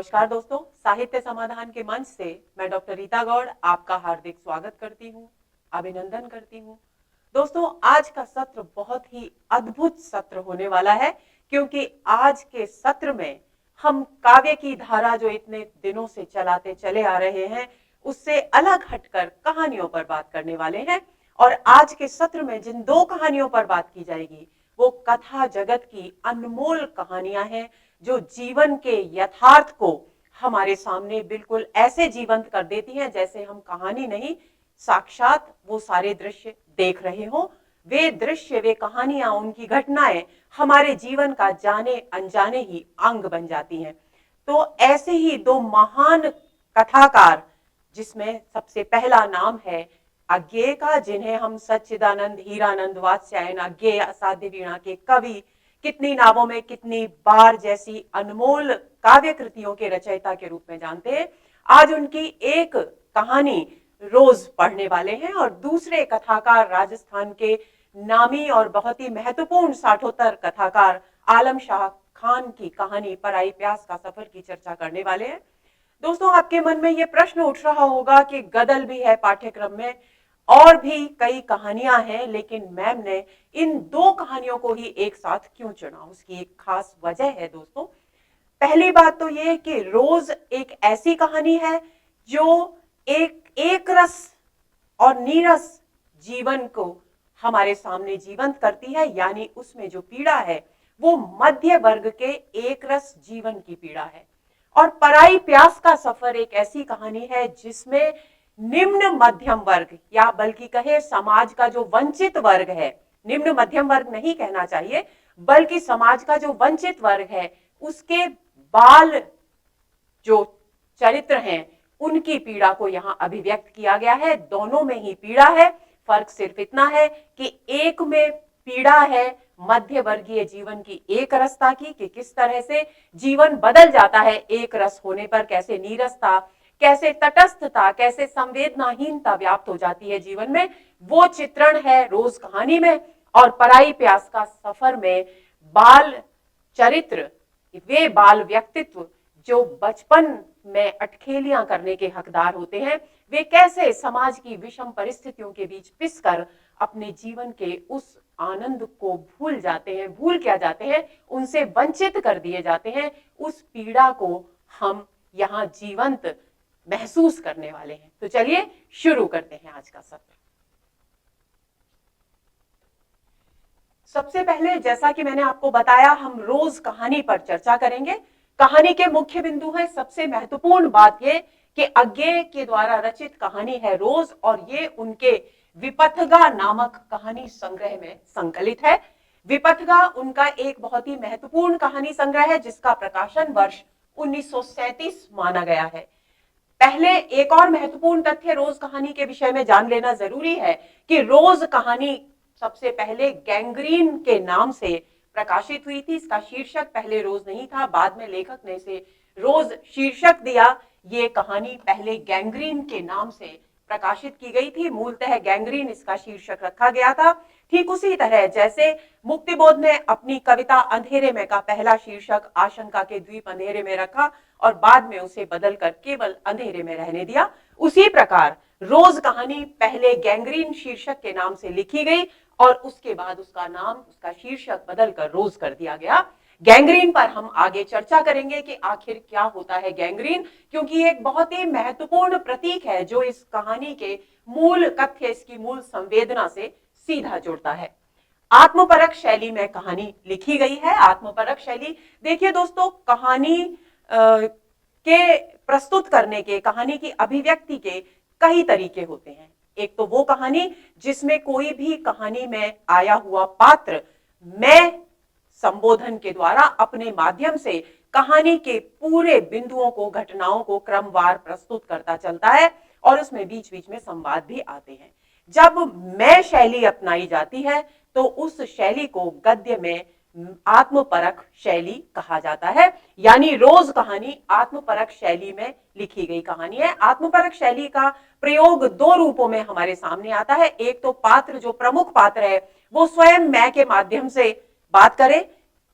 नमस्कार दोस्तों, साहित्य समाधान के मंच से मैं डॉक्टर रीता गौड़ आपका हार्दिक स्वागत करती हूँ, अभिनंदन करती हूँ। दोस्तों, आज का सत्र बहुत ही अद्भुत सत्र होने वाला है, क्योंकि आज के सत्र में हम काव्य की धारा जो इतने दिनों से चलाते चले आ रहे हैं, उससे अलग हटकर कहानियों पर बात करने वाले हैं। और आज के सत्र में जिन दो कहानियों पर बात की जाएगी, वो कथा जगत की अनमोल कहानियां हैं, जो जीवन के यथार्थ को हमारे सामने बिल्कुल ऐसे जीवंत कर देती हैं जैसे हम कहानी नहीं, साक्षात वो सारे दृश्य देख रहे हो। वे दृश्य, वे कहानियां, उनकी घटनाएं हमारे जीवन का जाने अनजाने ही अंग बन जाती हैं। तो ऐसे ही दो महान कथाकार, जिसमें सबसे पहला नाम है अज्ञेय का, जिन्हें हम सच्चिदानंद हीरानंद वात्स्यायन अज्ञेय असाध्य वीणा के कवि, कितनी नावों में कितनी बार जैसी अनमोल काव्य कृतियों के रचयिता के रूप में जानते हैं। आज उनकी एक कहानी रोज पढ़ने वाले हैं और दूसरे कथाकार राजस्थान के नामी और बहुत ही महत्वपूर्ण साठोत्तर कथाकार आलम शाह खान की कहानी पराई प्यास का सफर की चर्चा करने वाले हैं। दोस्तों, आपके मन में यह प्रश्न उठ रहा होगा कि गदल भी है पाठ्यक्रम में, और भी कई कहानियां हैं, लेकिन मैम ने इन दो कहानियों को ही एक साथ क्यों चुना? उसकी एक खास वजह है दोस्तों। पहली बात तो यह कि रोज एक ऐसी कहानी है जो एक रस और नीरस जीवन को हमारे सामने जीवंत करती है, यानी उसमें जो पीड़ा है वो मध्य वर्ग के एक रस जीवन की पीड़ा है। और पराई प्यास का सफर एक ऐसी कहानी है जिसमें निम्न मध्यम वर्ग, या बल्कि कहे समाज का जो वंचित वर्ग है, निम्न मध्यम वर्ग नहीं कहना चाहिए, बल्कि समाज का जो वंचित वर्ग है, उसके बाल जो चरित्र हैं, उनकी पीड़ा को यहां अभिव्यक्त किया गया है। दोनों में ही पीड़ा है, फर्क सिर्फ इतना है कि एक में पीड़ा है मध्य वर्गीय जीवन की एक रसता की, कि किस तरह से जीवन बदल जाता है एक रस होने पर, कैसे नीरसता, कैसे तटस्थता, कैसे संवेदनाहीनता व्याप्त हो जाती है जीवन में, वो चित्रण है रोज कहानी में। और पराई प्यास का सफर में बाल चरित्र, वे बाल व्यक्तित्व जो बचपन में अटखेलियां करने के हकदार होते हैं, वे कैसे समाज की विषम परिस्थितियों के बीच पिसकर अपने जीवन के उस आनंद को भूल जाते हैं, भूल क्या जाते हैं, उनसे वंचित कर दिए जाते हैं। उस पीड़ा को हम यहाँ जीवंत महसूस करने वाले हैं। तो चलिए शुरू करते हैं आज का सत्र। सबसे पहले, जैसा कि मैंने आपको बताया, हम रोज कहानी पर चर्चा करेंगे। कहानी के मुख्य बिंदु है, सबसे महत्वपूर्ण बात यह कि अज्ञेय के द्वारा रचित कहानी है रोज, और ये उनके विपथगा नामक कहानी संग्रह में संकलित है। विपथगा उनका एक बहुत ही महत्वपूर्ण कहानी संग्रह है, जिसका प्रकाशन वर्ष 1937 माना गया है। पहले एक और महत्वपूर्ण तथ्य रोज कहानी के विषय में जान लेना जरूरी है कि रोज कहानी सबसे पहले गैंग्रीन के नाम से प्रकाशित हुई थी। इसका शीर्षक पहले रोज नहीं था, बाद में लेखक ने इसे रोज शीर्षक दिया। ये कहानी पहले गैंग्रीन के नाम से प्रकाशित की गई थी, मूलतः गैंग्रीन इसका शीर्षक रखा गया था। ठीक उसी तरह जैसे मुक्तिबोध ने अपनी कविता अंधेरे में का पहला शीर्षक आशंका के द्वीप अंधेरे में रखा और बाद में उसे बदलकर केवल अंधेरे में रहने दिया, उसी प्रकार रोज कहानी पहले गैंग्रीन शीर्षक के नाम से लिखी गई और उसके बाद उसका नाम, उसका शीर्षक बदलकर रोज कर दिया गया। गैंग्रीन पर हम आगे चर्चा करेंगे कि आखिर क्या होता है गैंग्रीन, क्योंकि एक बहुत ही महत्वपूर्ण प्रतीक है जो इस कहानी के मूल कथ्य, इसकी मूल संवेदना से सीधा जुड़ता है। आत्मपरक शैली में कहानी लिखी गई है। आत्मपरक शैली, देखिए दोस्तों, कहानी के प्रस्तुत करने के, कहानी की अभिव्यक्ति के कई तरीके होते हैं। एक तो वो कहानी जिसमें कोई भी कहानी में आया हुआ पात्र मैं संबोधन के द्वारा अपने माध्यम से कहानी के पूरे बिंदुओं को, घटनाओं को क्रमवार प्रस्तुत करता चलता है और उसमें बीच बीच में संवाद भी आते हैं। जब मैं शैली अपनाई जाती है तो उस शैली को गद्य में आत्मपरक शैली कहा जाता है, यानी रोज कहानी आत्मपरक शैली में लिखी गई कहानी है। आत्मपरक शैली का प्रयोग दो रूपों में हमारे सामने आता है। एक तो पात्र, जो प्रमुख पात्र है, वो स्वयं मैं के माध्यम से बात करे,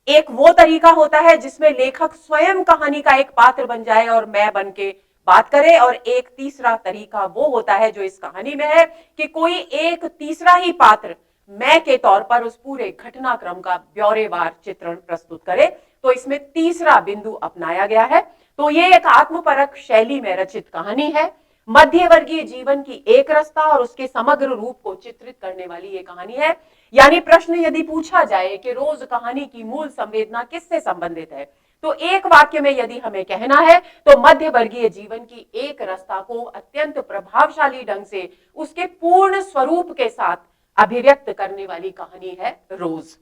एक वो तरीका होता है जिसमें लेखक स्वयं कहानी का एक पात्र बन जाए और मैं बन के बात करे, और एक तीसरा तरीका वो होता है जो इस कहानी में है कि कोई एक तीसरा ही पात्र मैं के तौर पर उस पूरे घटनाक्रम का ब्यौरेवार चित्रण प्रस्तुत करे। तो इसमें तीसरा बिंदु अपनाया गया है। तो ये एक आत्मपरक शैली में रचित कहानी है। मध्यवर्गीय जीवन की एक रस्ता और उसके समग्र रूप को चित्रित करने वाली ये कहानी है। यानी प्रश्न यदि पूछा जाए कि रोज कहानी की मूल संवेदना किससे संबंधित है, तो एक वाक्य में यदि हमें कहना है तो मध्य वर्गीय जीवन की एक रस्ता को अत्यंत प्रभावशाली ढंग से उसके पूर्ण स्वरूप के साथ अभिव्यक्त करने वाली कहानी है रोज।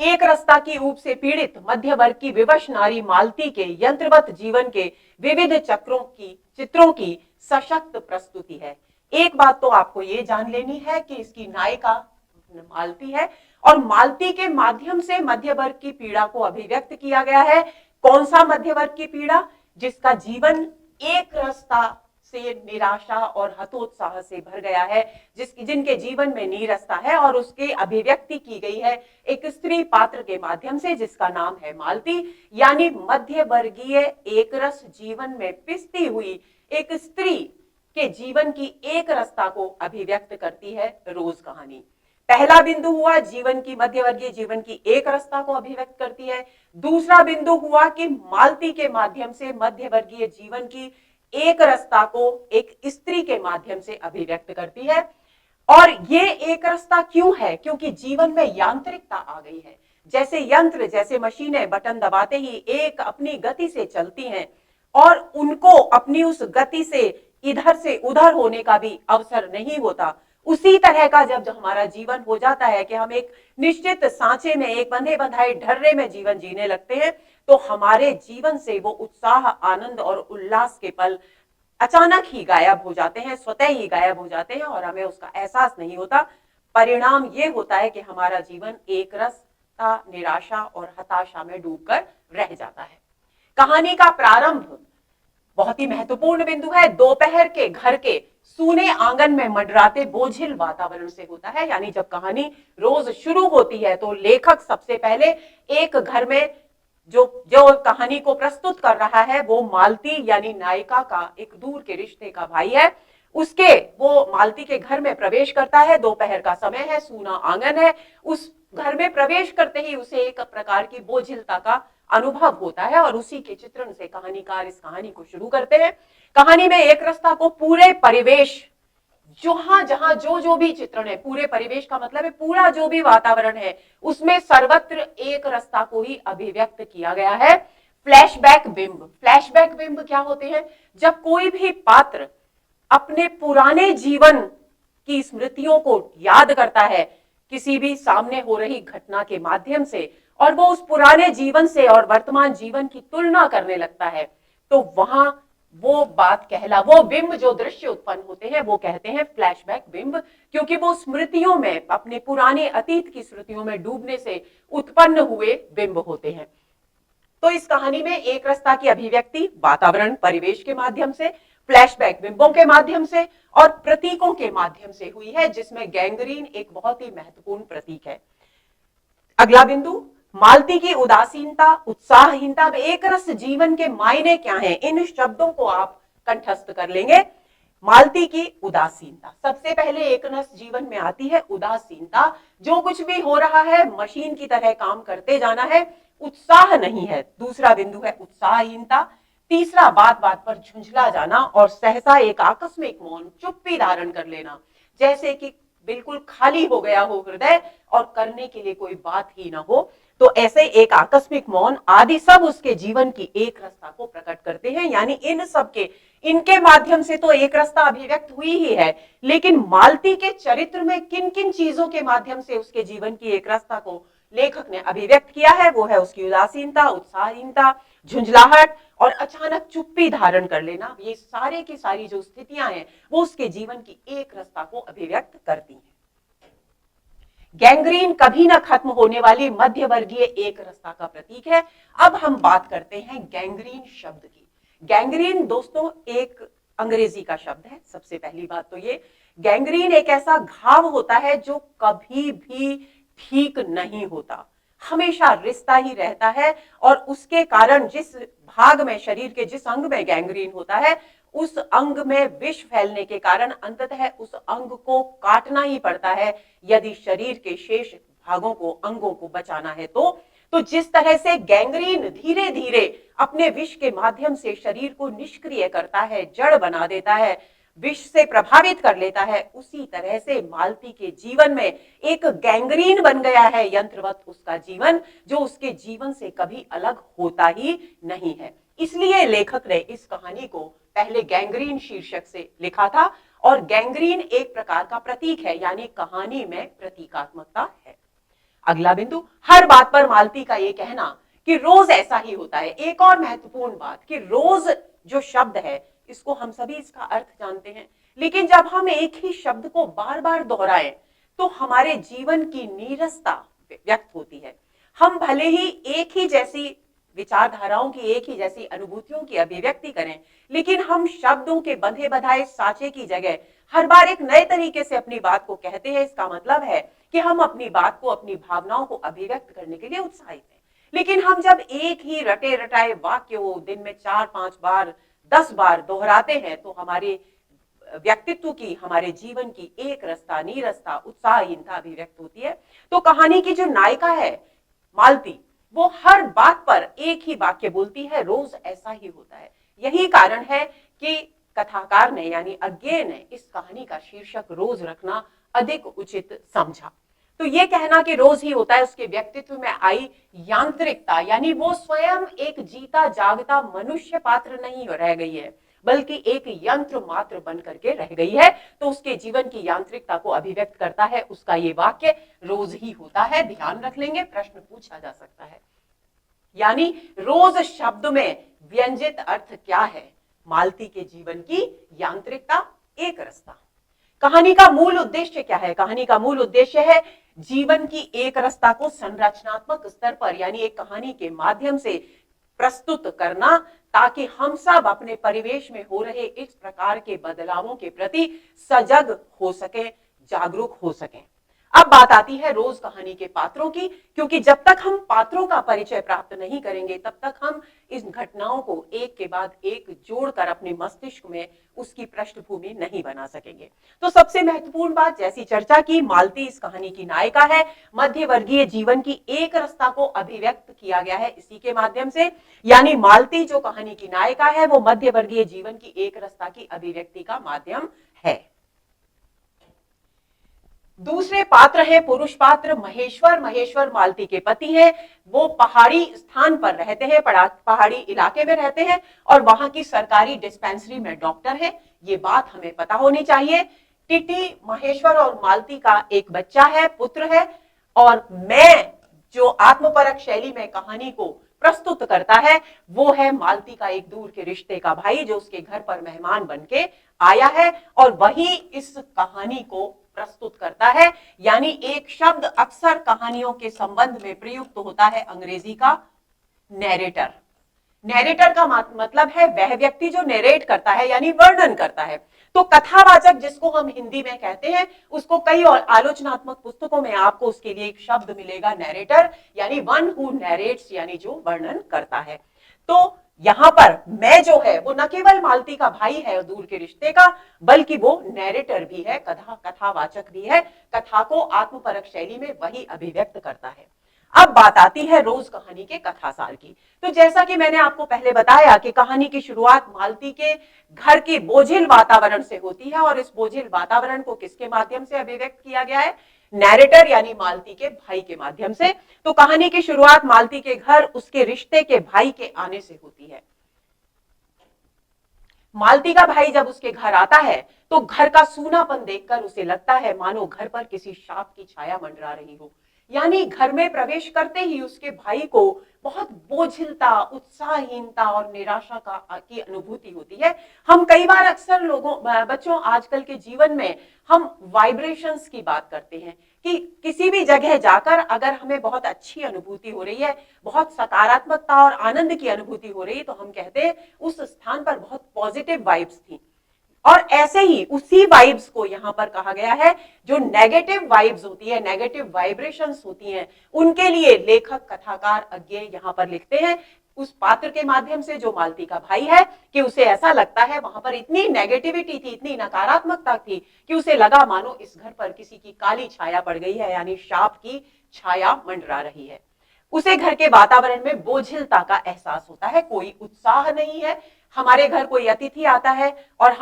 एक रस्ता की ऊब से पीड़ित मध्य वर्ग की विवश नारी मालती के यंत्रवत जीवन के विविध चित्रों की सशक्त प्रस्तुति है। एक बात तो आपको ये जान लेनी है कि इसकी नायिका मालती है और मालती के माध्यम से मध्य वर्ग की पीड़ा को अभिव्यक्त किया गया है। कौन सा मध्य वर्ग की पीड़ा? जिसका जीवन एक रास्ता से निराशा और हतोत्साह से भर गया है, जिनके जीवन में नीरसता है, और उसकी अभिव्यक्ति की गई है एक स्त्री पात्र के माध्यम से जिसका नाम है मालती। यानी मध्य वर्गीय एकरस जीवन में पिसती हुई एक स्त्री के जीवन की एक रसता को अभिव्यक्त करती है रोज कहानी। पहला बिंदु हुआ जीवन की मध्यवर्गीय जीवन की एक रस्ता को अभिव्यक्त करती है। दूसरा बिंदु हुआ कि मालती के माध्यम से मध्यवर्गीय जीवन की एक रस्ता को एक स्त्री के माध्यम से अभिव्यक्त करती है। और ये एक रस्ता क्यों है? क्योंकि जीवन में यांत्रिकता आ गई है। जैसे यंत्र, जैसे मशीनें बटन दबाते ही एक अपनी गति से चलती हैं और उनको अपनी उस गति से इधर से उधर होने का भी अवसर नहीं होता, उसी तरह का जब हमारा जीवन हो जाता है कि हम एक निश्चित सांचे में, एक बंधे बंधाए ढर्रे में जीवन जीने लगते हैं, तो हमारे जीवन से वो उत्साह, आनंद और उल्लास के पल अचानक ही गायब हो जाते हैं, स्वतः ही गायब हो जाते हैं और हमें उसका एहसास नहीं होता। परिणाम ये होता है कि हमारा जीवन एक रसता, निराशा और हताशा में डूबकर रह जाता है। कहानी का प्रारंभ बहुत ही महत्वपूर्ण बिंदु है। दोपहर के घर के सूने आंगन में मंडराते बोझिल वातावरण से होता है। यानी जब कहानी रोज शुरू होती है तो लेखक सबसे पहले एक घर में जो कहानी को प्रस्तुत कर रहा है वो मालती यानी नायिका का एक दूर के रिश्ते का भाई है, उसके वो मालती के घर में प्रवेश करता है। दोपहर का समय है, सूना आंगन है। उस घर में प्रवेश करते ही उसे एक प्रकार की बोझिलता का अनुभव होता है और उसी के चित्रण से कहानीकार इस कहानी को शुरू करते हैं। कहानी में एक रस्ता को पूरे परिवेश, जहां जहां जो भी चित्रण है, पूरे परिवेश का मतलब है पूरा जो भी वातावरण है, उसमें सर्वत्र एक रस्ता को ही अभिव्यक्त किया गया है। फ्लैशबैक बिंब, फ्लैशबैक बिंब क्या होते हैं? जब कोई भी पात्र अपने पुराने जीवन की स्मृतियों को याद करता है किसी भी सामने हो रही घटना के माध्यम से, और वो उस पुराने जीवन से और वर्तमान जीवन की तुलना करने लगता है, तो वहां वो बिंब, जो दृश्य उत्पन्न होते हैं, वो कहते हैं फ्लैशबैक बिंब, क्योंकि वो स्मृतियों में, अपने पुराने अतीत की स्मृतियों में डूबने से उत्पन्न हुए बिंब होते हैं। तो इस कहानी में एक रस्ता की अभिव्यक्ति वातावरण, परिवेश के माध्यम से, फ्लैशबैक बिंबों के माध्यम से और प्रतीकों के माध्यम से हुई है, जिसमें गैंग्रीन एक बहुत ही महत्वपूर्ण प्रतीक है। अगला बिंदु, मालती की उदासीनता, उत्साहहीनता। एक रस जीवन के मायने क्या हैं? इन शब्दों को आप कंठस्थ कर लेंगे। मालती की उदासीनता, सबसे पहले एक रस जीवन में आती है उदासीनता। जो कुछ भी हो रहा है मशीन की तरह काम करते जाना है, उत्साह नहीं है। दूसरा बिंदु है उत्साहहीनता। तीसरा, बात बात पर झुंझला जाना और सहसा एक आकस्मिक मौन, चुप्पी धारण कर लेना, जैसे कि बिल्कुल खाली हो गया हो हृदय और करने के लिए कोई बात ही ना हो। तो ऐसे एक आकस्मिक मौन आदि सब उसके जीवन की एक रसता को प्रकट करते हैं। यानी इन सब के, इनके माध्यम से तो एक रस्ता अभिव्यक्त हुई ही है, लेकिन मालती के चरित्र में किन किन चीजों के माध्यम से उसके जीवन की एक रस्ता को लेखक ने अभिव्यक्त किया है, वो है उसकी उदासीनता, उत्साहहीनता, झुंझलाहट और अचानक चुप्पी धारण कर लेना। ये सारे की सारी जो स्थितियां हैं वो उसके जीवन की एक रस्ता को अभिव्यक्त करती हैं। गैंग्रीन कभी ना खत्म होने वाली मध्यवर्गीय एक रस्ता का प्रतीक है। अब हम बात करते हैं गैंग्रीन शब्द की। गैंग्रीन दोस्तों एक अंग्रेजी का शब्द है। सबसे पहली बात तो ये, गैंग्रीन एक ऐसा घाव होता है जो कभी भी ठीक नहीं होता। हमेशा रिश्ता ही रहता है और उसके कारण जिस भाग में, शरीर के जिस अंग में गैंग्रीन होता है, उस अंग में विष फैलने के कारण अंततः उस अंग को काटना ही पड़ता है यदि शरीर के शेष भागों को, अंगों को बचाना है। तो जिस तरह से गैंग्रीन धीरे धीरे अपने विष के माध्यम से शरीर को निष्क्रिय करता है, जड़ बना देता है, विष से प्रभावित कर लेता है, उसी तरह से मालती के जीवन में एक गैंग्रीन बन गया है यंत्रवत उसका जीवन, जो उसके जीवन से कभी अलग होता ही नहीं है। इसलिए लेखक ने इस कहानी को पहले गैंग्रीन शीर्षक से लिखा था और गैंग्रीन एक प्रकार का प्रतीक है, यानी कहानी में प्रतीकात्मकता है। अगला बिंदु, हर बात पर मालती का ये कहना कि रोज ऐसा ही होता है। एक और महत्वपूर्ण बात कि रोज जो शब्द है, इसको हम सभी इसका अर्थ जानते हैं, लेकिन जब हम एक ही शब्द को बार बार दोहराएं तो हमारे जीवन की नीरसता व्यक्त होती है। हम भले ही एक ही जैसी विचारधाराओं की, एक ही जैसी अनुभूतियों की अभिव्यक्ति करें, लेकिन हम शब्दों के बंधे बधाए साँचे की जगह हर बार एक नए तरीके से अपनी बात को कहते हैं। इसका मतलब है कि हम अपनी बात को, अपनी भावनाओं को अभिव्यक्त करने के लिए उत्साहित हैं। लेकिन हम जब एक ही रटे रटाए वाक्य को दिन में 4-5 बार, 10 बार दोहराते हैं तो हमारे व्यक्तित्व की, हमारे जीवन की एक रसता, नीरसता, उत्साहहीनता अभिव्यक्त होती है। तो कहानी की जो नायिका है मालती, वो हर बात पर एक ही वाक्य बोलती है, रोज ऐसा ही होता है। यही कारण है कि कथाकार ने, यानी अज्ञेय ने, इस कहानी का शीर्षक रोज रखना अधिक उचित समझा। तो ये कहना कि रोज ही होता है, उसके व्यक्तित्व में आई यांत्रिकता, यानी वो स्वयं एक जीता जागता मनुष्य पात्र नहीं रह गई है, बल्कि एक यंत्र मात्र बन करके रह गई है। तो उसके जीवन की यांत्रिकता को अभिव्यक्त करता है उसका ये वाक्य, रोज ही होता है। ध्यान रख लेंगे, प्रश्न पूछा जा सकता है। यानी रोज शब्द में व्यंजित अर्थ क्या है? मालती के जीवन की यांत्रिकता, एक रस्ता। कहानी का मूल उद्देश्य क्या है? कहानी का मूल उद्देश्य है जीवन की एक रस्ता को संरचनात्मक स्तर पर, यानी एक कहानी के माध्यम से प्रस्तुत करना, ताकि हम सब अपने परिवेश में हो रहे इस प्रकार के बदलावों के प्रति सजग हो सके, जागरूक हो सके। अब बात आती है रोज कहानी के पात्रों की, क्योंकि जब तक हम पात्रों का परिचय प्राप्त नहीं करेंगे तब तक हम इन घटनाओं को एक के बाद एक जोड़कर अपने मस्तिष्क में उसकी पृष्ठभूमि नहीं बना सकेंगे। तो सबसे महत्वपूर्ण बात, जैसी चर्चा की, मालती इस कहानी की नायिका है। मध्य वर्गीय जीवन की एक रस्ता को अभिव्यक्त किया गया है इसी के माध्यम से, यानी मालती जो कहानी की नायिका है वो मध्य वर्गीय जीवन की एक रस्ता की अभिव्यक्ति का माध्यम है। दूसरे पात्र है पुरुष पात्र महेश्वर। महेश्वर मालती के पति हैं। वो पहाड़ी स्थान पर रहते हैं, पहाड़ी इलाके में रहते हैं और वहां की सरकारी डिस्पेंसरी में डॉक्टर है। ये बात हमें पता होनी चाहिए। टिटी, महेश्वर और मालती का एक बच्चा है, पुत्र है। और मैं जो आत्मपरक शैली में कहानी को प्रस्तुत करता है वो है मालती का एक दूर के रिश्ते का भाई, जो उसके घर पर मेहमान बनके आया है और वही इस कहानी को प्रस्तुत करता है। यानी एक शब्द अक्सर कहानियों के संबंध में प्रयुक्त होता है, अंग्रेजी का नैरेटर। नैरेटर का मतलब है वह व्यक्ति जो नरेट करता है, यानी वर्णन करता है। तो कथावाचक जिसको हम हिंदी में कहते हैं, उसको कई और आलोचनात्मक पुस्तकों में आपको उसके लिए एक शब्द मिलेगा, नैरेटर, यानी वन हु नरेट्स, यानी जो वर्णन करता है। तो यहां पर मैं जो है वो न केवल मालती का भाई है दूर के रिश्ते का, बल्कि वो नैरेटर भी है, कथावाचक भी है। कथा को आत्मपरक शैली में वही अभिव्यक्त करता है। अब बात आती है रोज कहानी के कथासार की। तो जैसा कि मैंने आपको पहले बताया कि कहानी की शुरुआत मालती के घर के बोझिल वातावरण से होती है और इस बोझिल वातावरण को किसके माध्यम से अभिव्यक्त किया गया है? नैरेटर यानी मालती के भाई के माध्यम से। तो कहानी की शुरुआत मालती के घर उसके रिश्ते के भाई के आने से होती है। मालती का भाई जब उसके घर आता है तो घर का सूनापन देखकर उसे लगता है मानो घर पर किसी शाप की छाया मंडरा रही हो। यानी घर में प्रवेश करते ही उसके भाई को बहुत बोझिलता, उत्साहहीनता और निराशा की अनुभूति होती है। हम कई बार अक्सर बच्चों आजकल के जीवन में हम वाइब्रेशंस की बात करते हैं कि किसी भी जगह जाकर अगर हमें बहुत अच्छी अनुभूति हो रही है, बहुत सकारात्मकता और आनंद की अनुभूति हो रही है, तो हम कहते हैं उस स्थान पर बहुत पॉजिटिव वाइब्स थी। और ऐसे ही उसी वाइब्स को यहां पर कहा गया है, जो नेगेटिव वाइब्स होती है, नेगेटिव वाइब्रेशंस होती हैं, उनके लिए लेखक कथाकार अज्ञे यहां पर लिखते हैं उस पात्र के माध्यम से जो मालती का भाई है, कि उसे ऐसा लगता है वहां पर इतनी नेगेटिविटी थी, इतनी नकारात्मकता थी कि उसे लगा मानो इस घर पर किसी की काली छाया पड़ गई है, यानी शाप की छाया मंडरा रही है। उसे घर के वातावरण में बोझिलता का एहसास होता है, कोई उत्साह नहीं है। हमारे घर कोई अतिथि आता है और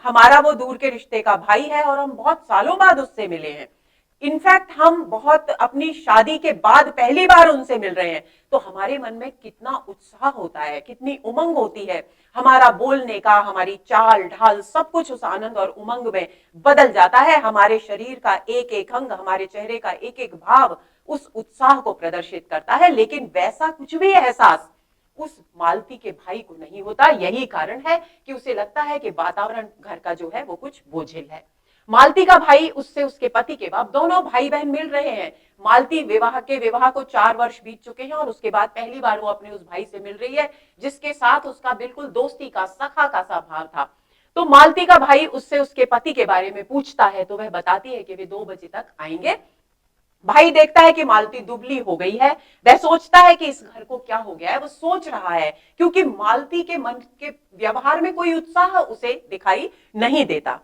हमारा वो दूर के रिश्ते का भाई है और हम बहुत सालों बाद उससे मिले हैं, इनफैक्ट हम बहुत अपनी शादी के बाद पहली बार उनसे मिल रहे हैं, तो हमारे मन में कितना उत्साह होता है, कितनी उमंग होती है, हमारा बोलने का, हमारी चाल ढाल सब कुछ उस आनंद और उमंग में बदल जाता है। हमारे शरीर का एक एक अंग, हमारे चेहरे का एक एक भाव उस उत्साह को प्रदर्शित करता है। लेकिन वैसा कुछ भी एहसास उस मालती के भाई को नहीं होता। यही कारण है कि उसे लगता है कि वातावरण घर का जो है वो कुछ बोझिल है। मालती का भाई उससे उसके पति के बाप, दोनों भाई बहन मिल रहे हैं। मालती विवाह को 4 वर्ष बीत चुके हैं और उसके बाद पहली बार वो अपने उस भाई से मिल रही है जिसके साथ उसका बिल्कुल दोस्ती का, सखा का सा भाव था। तो मालती का भाई उससे उसके पति के बारे में पूछता है तो वह बताती है कि वे 2 बजे तक आएंगे। भाई देखता है कि मालती दुबली हो गई है, वह सोचता है कि इस घर को क्या हो गया है, वो सोच रहा है क्योंकि मालती के मन के व्यवहार में कोई उत्साह उसे दिखाई नहीं देता।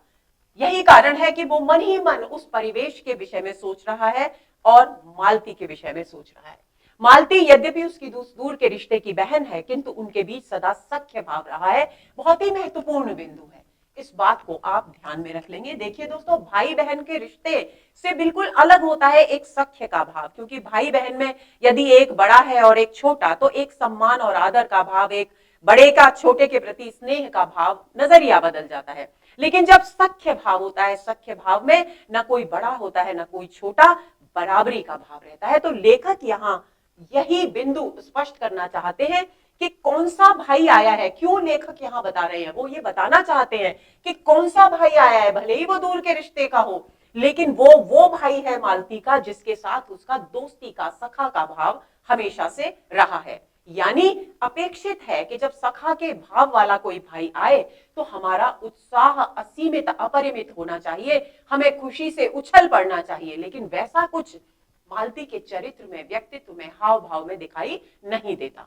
यही कारण है कि वो मन ही मन उस परिवेश के विषय में सोच रहा है और मालती के विषय में सोच रहा है। मालती यद्यपि उसकी दूर के रिश्ते की बहन है, किंतु उनके बीच सदा सख्य भाव रहा है। बहुत ही महत्वपूर्ण बिंदु है, इस बात को आप ध्यान में रख लेंगे। देखिए दोस्तों, भाई बहन के रिश्ते से बिल्कुल अलग होता है एक सख्य का भाव, क्योंकि भाई बहन में यदि एक बड़ा है और एक छोटा, तो एक सम्मान और आदर का भाव, एक बड़े का छोटे के प्रति स्नेह का भाव, नजरिया बदल जाता है। लेकिन जब सख्य भाव होता है, सख्य भाव में न कोई बड़ा होता है न कोई छोटा, बराबरी का भाव रहता है। तो लेखक यहाँ यही बिंदु स्पष्ट करना चाहते हैं कि कौन सा भाई आया है। क्यों लेखक यहाँ बता रहे हैं, वो ये बताना चाहते हैं कि कौन सा भाई आया है, भले ही वो दूर के रिश्ते का हो, लेकिन वो भाई है मालती का जिसके साथ उसका दोस्ती का, सखा का भाव हमेशा से रहा है। यानी अपेक्षित है कि जब सखा के भाव वाला कोई भाई आए तो हमारा उत्साह असीमित, अपरिमित होना चाहिए, हमें खुशी से उछल पड़ना चाहिए। लेकिन वैसा कुछ मालती के चरित्र में, व्यक्तित्व में, हाव भाव में दिखाई नहीं देता।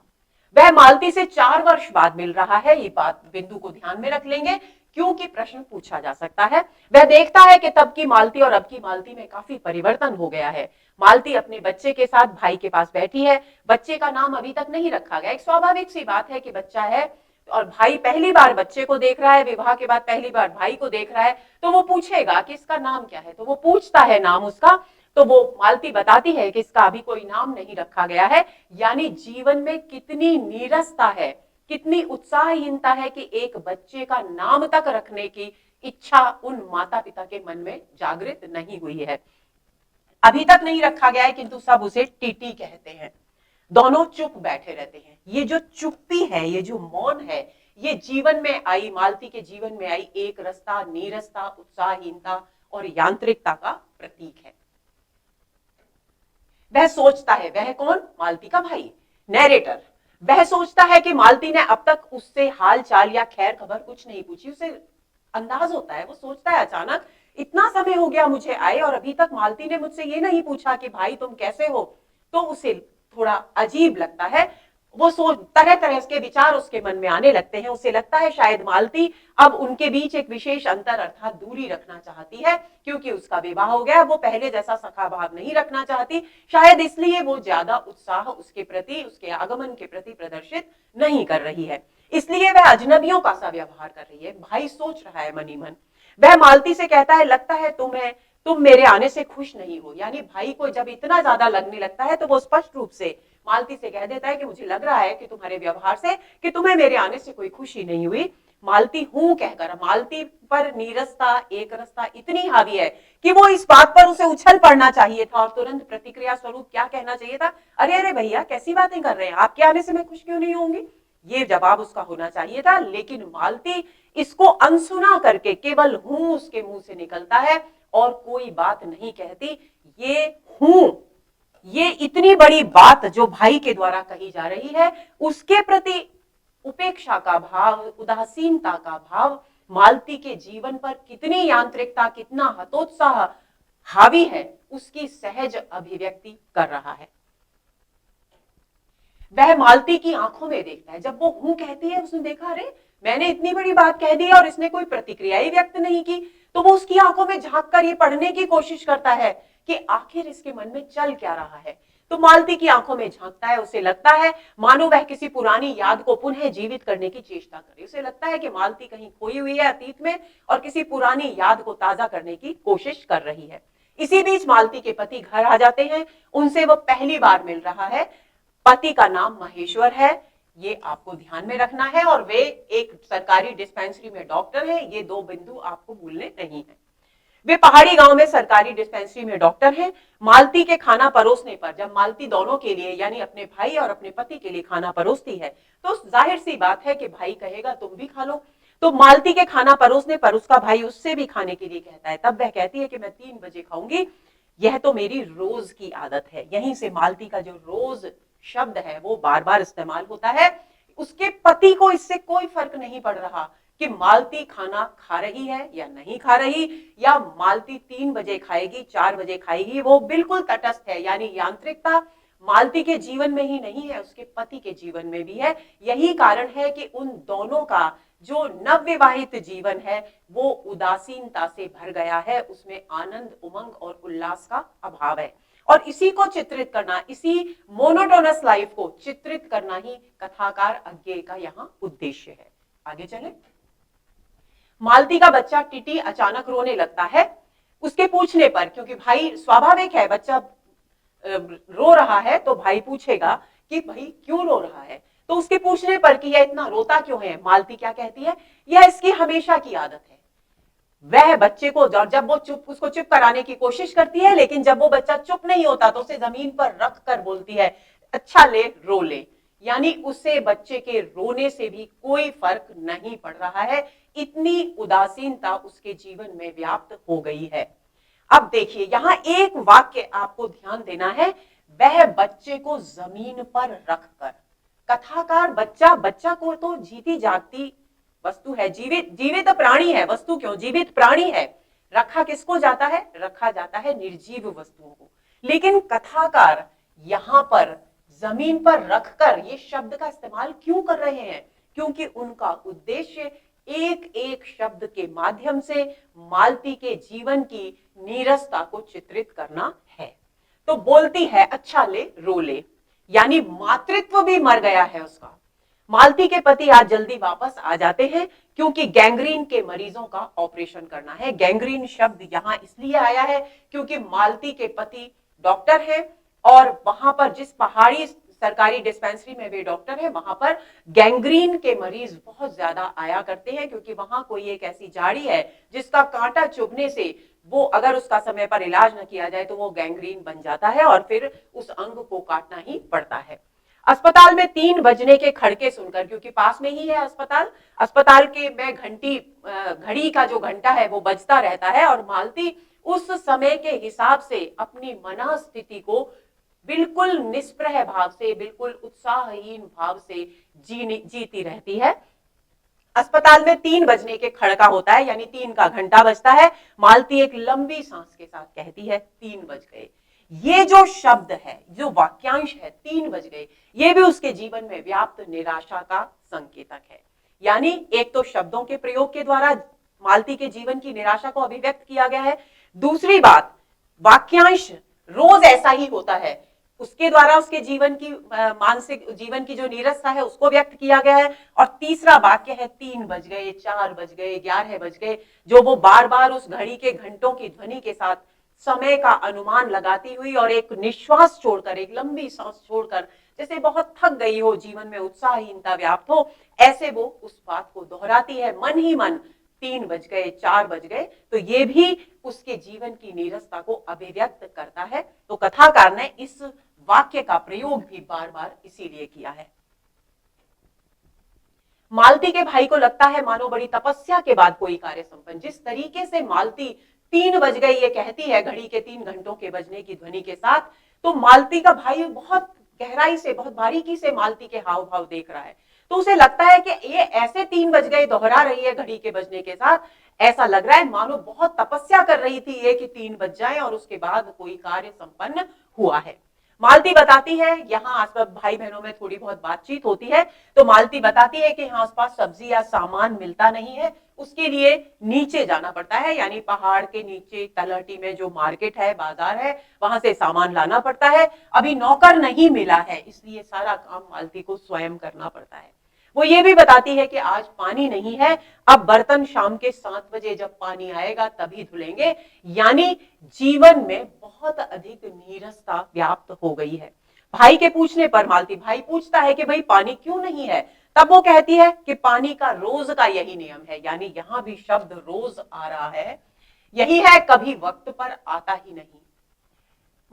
वह मालती से 4 वर्ष बाद मिल रहा है, ये बात बिंदु को ध्यान में रख लेंगे क्योंकि प्रश्न पूछा जा सकता है। वह देखता है कि तब की मालती और अब की मालती में काफी परिवर्तन हो गया है। मालती अपने बच्चे के साथ भाई के पास बैठी है, बच्चे का नाम अभी तक नहीं रखा गया। एक स्वाभाविक सी बात है कि बच्चा है और भाई पहली बार बच्चे को देख रहा है, विवाह के बाद पहली बार भाई को देख रहा है, तो वो पूछेगा कि इसका नाम क्या है, तो वो पूछता है नाम उसका। तो वो मालती बताती है कि इसका अभी कोई नाम नहीं रखा गया है। यानी जीवन में कितनी नीरसता है, कितनी उत्साहहीनता है कि एक बच्चे का नाम तक रखने की इच्छा उन माता पिता के मन में जागृत नहीं हुई है। अभी तक नहीं रखा गया है, किंतु सब उसे टीटी कहते हैं। दोनों चुप बैठे रहते हैं। ये जो चुप्पी है, ये जो मौन है, ये जीवन में आई, मालती के जीवन में आई एक रस्ता, नीरसता, उत्साहहीनता और यांत्रिकता का प्रतीक है। वह सोचता है, वह कौन? मालती का भाई, नैरेटर। वह सोचता है कि मालती ने अब तक उससे हाल चाल या खैर खबर कुछ नहीं पूछी। उसे अंदाज होता है, वो सोचता है अचानक इतना समय हो गया मुझे आए और अभी तक मालती ने मुझसे ये नहीं पूछा कि भाई तुम कैसे हो। तो उसे थोड़ा अजीब लगता है। वो सोच, तरह तरह के विचार उसके मन में आने लगते हैं। उसे लगता है शायद मालती अब उनके बीच एक विशेष अंतर अर्थात दूरी रखना चाहती है, क्योंकि उसका विवाह हो गया, वो पहले जैसा सखा भाव नहीं रखना चाहती। शायद इसलिए वो ज्यादा उत्साह उसके प्रति, उसके आगमन के प्रति प्रदर्शित नहीं कर रही है, इसलिए वह अजनबियों का सा व्यवहार कर रही है। भाई सोच रहा है मनी मन। वह मालती से कहता है, लगता है तुम मेरे आने से खुश नहीं हो। यानी भाई को जब इतना ज्यादा लगने लगता है तो वो स्पष्ट रूप से मालती से कह देता है कि मुझे लग रहा है कि तुम्हारे व्यवहार से कि तुम्हें मेरे आने से कोई खुशी नहीं हुई। मालती हूं कहकर, मालती पर नीरसता, एक रसता इतनी हावी है कि वो इस बात पर उसे उछल पड़ना चाहिए था और तुरंत प्रतिक्रिया स्वरूप क्या कहना चाहिए था, अरे अरे भैया कैसी बातें कर रहे हैं, आपके आने से मैं खुश क्यों नहीं होंगी। ये जवाब उसका होना चाहिए था। लेकिन मालती इसको अनसुना करके केवल हूं उसके मुंह से निकलता है और कोई बात नहीं कहती। ये हूं, ये इतनी बड़ी बात जो भाई के द्वारा कही जा रही है, उसके प्रति उपेक्षा का भाव, उदासीनता का भाव मालती के जीवन पर कितनी यांत्रिकता, कितना हतोत्साह हावी है, उसकी सहज अभिव्यक्ति कर रहा है। वह मालती की आंखों में देखता है। जब वो हूं कहती है, उसने देखा अरे मैंने इतनी बड़ी बात कह दी और इसने कोई प्रतिक्रिया ही व्यक्त नहीं की, तो वो उसकी आंखों में झांक कर ये पढ़ने की कोशिश करता है कि आखिर इसके मन में चल क्या रहा है। तो मालती की आंखों में झांकता है, उसे लगता है मानो वह किसी पुरानी याद को पुनः जीवित करने की चेष्टा करे। उसे लगता है कि मालती कहीं खोई हुई है अतीत में और किसी पुरानी याद को ताजा करने की कोशिश कर रही है। इसी बीच मालती के पति घर आ जाते हैं, उनसे वो पहली बार मिल रहा है। पति का नाम महेश्वर है, ये आपको ध्यान में रखना है, और वे एक सरकारी डिस्पेंसरी में डॉक्टर हैं। ये दो बिंदु आपको भूलने नहीं है। वे पहाड़ी गांव में सरकारी डिस्पेंसरी में डॉक्टर हैं। मालती के खाना परोसने पर, जब मालती दोनों के लिए यानी अपने भाई और अपने पति के लिए खाना परोसती है, तो जाहिर सी बात है कि भाई कहेगा तुम भी खा लो। तो मालती के खाना परोसने पर उसका भाई उससे भी खाने के लिए कहता है। तब वह कहती है कि मैं 3 बजे खाऊंगी, यह तो मेरी रोज की आदत है। यहीं से मालती का जो रोज शब्द है वो बार बार इस्तेमाल होता है। उसके पति को इससे कोई फर्क नहीं पड़ रहा कि मालती खाना खा रही है या नहीं खा रही, या मालती 3 बजे खाएगी 4 बजे खाएगी, वो बिल्कुल तटस्थ है। यानी यांत्रिकता मालती के जीवन में ही नहीं है, उसके पति के जीवन में भी है। यही कारण है कि उन दोनों का जो नवविवाहित जीवन है वो उदासीनता से भर गया है, उसमें आनंद, उमंग और उल्लास का अभाव है। और इसी को चित्रित करना, इसी मोनोटोनस लाइफ को चित्रित करना ही कथाकार अज्ञेय का यहाँ उद्देश्य है। आगे चले। मालती का बच्चा टिटी अचानक रोने लगता है। उसके पूछने पर, क्योंकि भाई स्वाभाविक है, बच्चा रो रहा है तो भाई पूछेगा कि भाई क्यों रो रहा है। तो उसके पूछने पर कि यह इतना रोता क्यों है, मालती क्या कहती है, यह इसकी हमेशा की आदत है। वह बच्चे को, जब वो उसको चुप कराने की कोशिश करती है, लेकिन जब वो बच्चा चुप नहीं होता तो उसे जमीन पर रख कर बोलती है अच्छा ले रो ले। यानी उसे बच्चे के रोने से भी कोई फर्क नहीं पड़ रहा है, इतनी उदासीनता उसके जीवन में व्याप्त हो गई है। अब देखिए यहां एक वाक्य आपको ध्यान देना है, वह बच्चे को जमीन पर रखकर। कथाकार बच्चा को तो जीती जागती वस्तु है, जीवित प्राणी है, वस्तु क्यों, जीवित प्राणी है। रखा किसको जाता है, रखा जाता है निर्जीव वस्तुओं को। लेकिन कथाकार यहां पर जमीन पर रखकर ये शब्द का इस्तेमाल क्यों कर रहे हैं, क्योंकि उनका उद्देश्य एक एक शब्द के माध्यम से मालती के जीवन की नीरसता को चित्रित करना है। तो बोलती है अच्छा ले रो ले, यानी मातृत्व भी मर गया है उसका। मालती के पति आज जल्दी वापस आ जाते हैं क्योंकि गैंग्रीन के मरीजों का ऑपरेशन करना है। गैंग्रीन शब्द यहां इसलिए आया है क्योंकि मालती के पति डॉक्टर हैं और वहां पर जिस पहाड़ी सरकारी डिस्पेंसरी में वे डॉक्टर है, वहां पर गैंग्रीन के मरीज बहुत ज्यादा आया करते हैं, क्योंकि वहां कोई एक ऐसी झाड़ी है जिसका कांटा चुभने से वो, अगर उसका समय पर इलाज न किया जाए तो वो गैंग्रीन बन जाता है और फिर उस अंग को काटना ही पड़ता है। अस्पताल में 3 बजने के खड़के सुनकर, क्योंकि पास में ही है अस्पताल के में घड़ी का जो घंटा है वो बजता रहता है, और मालती उस समय के हिसाब से अपनी मनस्थिति को बिल्कुल निष्प्रह भाव से, बिल्कुल उत्साहहीन भाव से जीती रहती है। अस्पताल में 3 बजने के खड़का होता है, यानी 3 का घंटा बजता है। मालती एक लंबी सांस के साथ कहती है 3 बज गए। ये जो शब्द है, जो वाक्यांश है 3 बज गए, ये भी उसके जीवन में व्याप्त निराशा का संकेतक है। यानी एक तो शब्दों के प्रयोग के द्वारा मालती के जीवन की निराशा को अभिव्यक्त किया गया है, दूसरी बात वाक्यांश रोज ऐसा ही होता है, उसके द्वारा उसके जीवन की मानसिक जीवन की जो नीरसता है उसको व्यक्त किया गया है, और तीसरा वाक्य है 3 बज गए, 4 बज गए, 11 बज गए, जो वो बार बार उस घड़ी के घंटों की ध्वनि के साथ समय का अनुमान लगाती हुई और एक निश्वास छोड़कर, एक लंबी सांस छोड़कर, जैसे बहुत थक गई हो, जीवन में उत्साहहीनता व्याप्त हो, ऐसे वो उस बात को दोहराती है मन ही मन, 3 बज गए, 4 बज गए। तो ये भी उसके जीवन की नीरसता को अभिव्यक्त करता है। तो कथाकार ने इस वाक्य का प्रयोग भी बार बार इसीलिए किया है। मालती के भाई को लगता है मानो बड़ी तपस्या के बाद कोई कार्य संपन्न। जिस तरीके से मालती 3 बज गई ये कहती है घड़ी के 3 घंटों के बजने की ध्वनि के साथ, तो मालती का भाई बहुत गहराई से, बहुत बारीकी से मालती के हाव भाव देख रहा है। तो उसे लगता है कि ये ऐसे 3 बज गए दोहरा रही है घड़ी के बजने के साथ, ऐसा लग रहा है मानो बहुत तपस्या कर रही थी ये कि 3 बज जाए और उसके बाद कोई कार्य संपन्न हुआ है। मालती बताती है, यहाँ आसपास भाई बहनों में थोड़ी बहुत बातचीत होती है, तो मालती बताती है कि यहाँ आसपास सब्जी या सामान मिलता नहीं है, उसके लिए नीचे जाना पड़ता है, यानी पहाड़ के नीचे तलहटी में जो मार्केट है, बाजार है, वहां से सामान लाना पड़ता है। अभी नौकर नहीं मिला है, इसलिए सारा काम मालती को स्वयं करना पड़ता है। वो ये भी बताती है कि आज पानी नहीं है, अब बर्तन शाम के 7 बजे जब पानी आएगा तभी धुलेंगे, यानी जीवन में बहुत अधिक नीरसता व्याप्त हो गई है। भाई के पूछने पर मालती, भाई पूछता है कि भाई पानी क्यों नहीं है, तब वो कहती है कि पानी का रोज का यही नियम है, यानी यहां भी शब्द रोज आ रहा है, यही है कभी वक्त पर आता ही नहीं।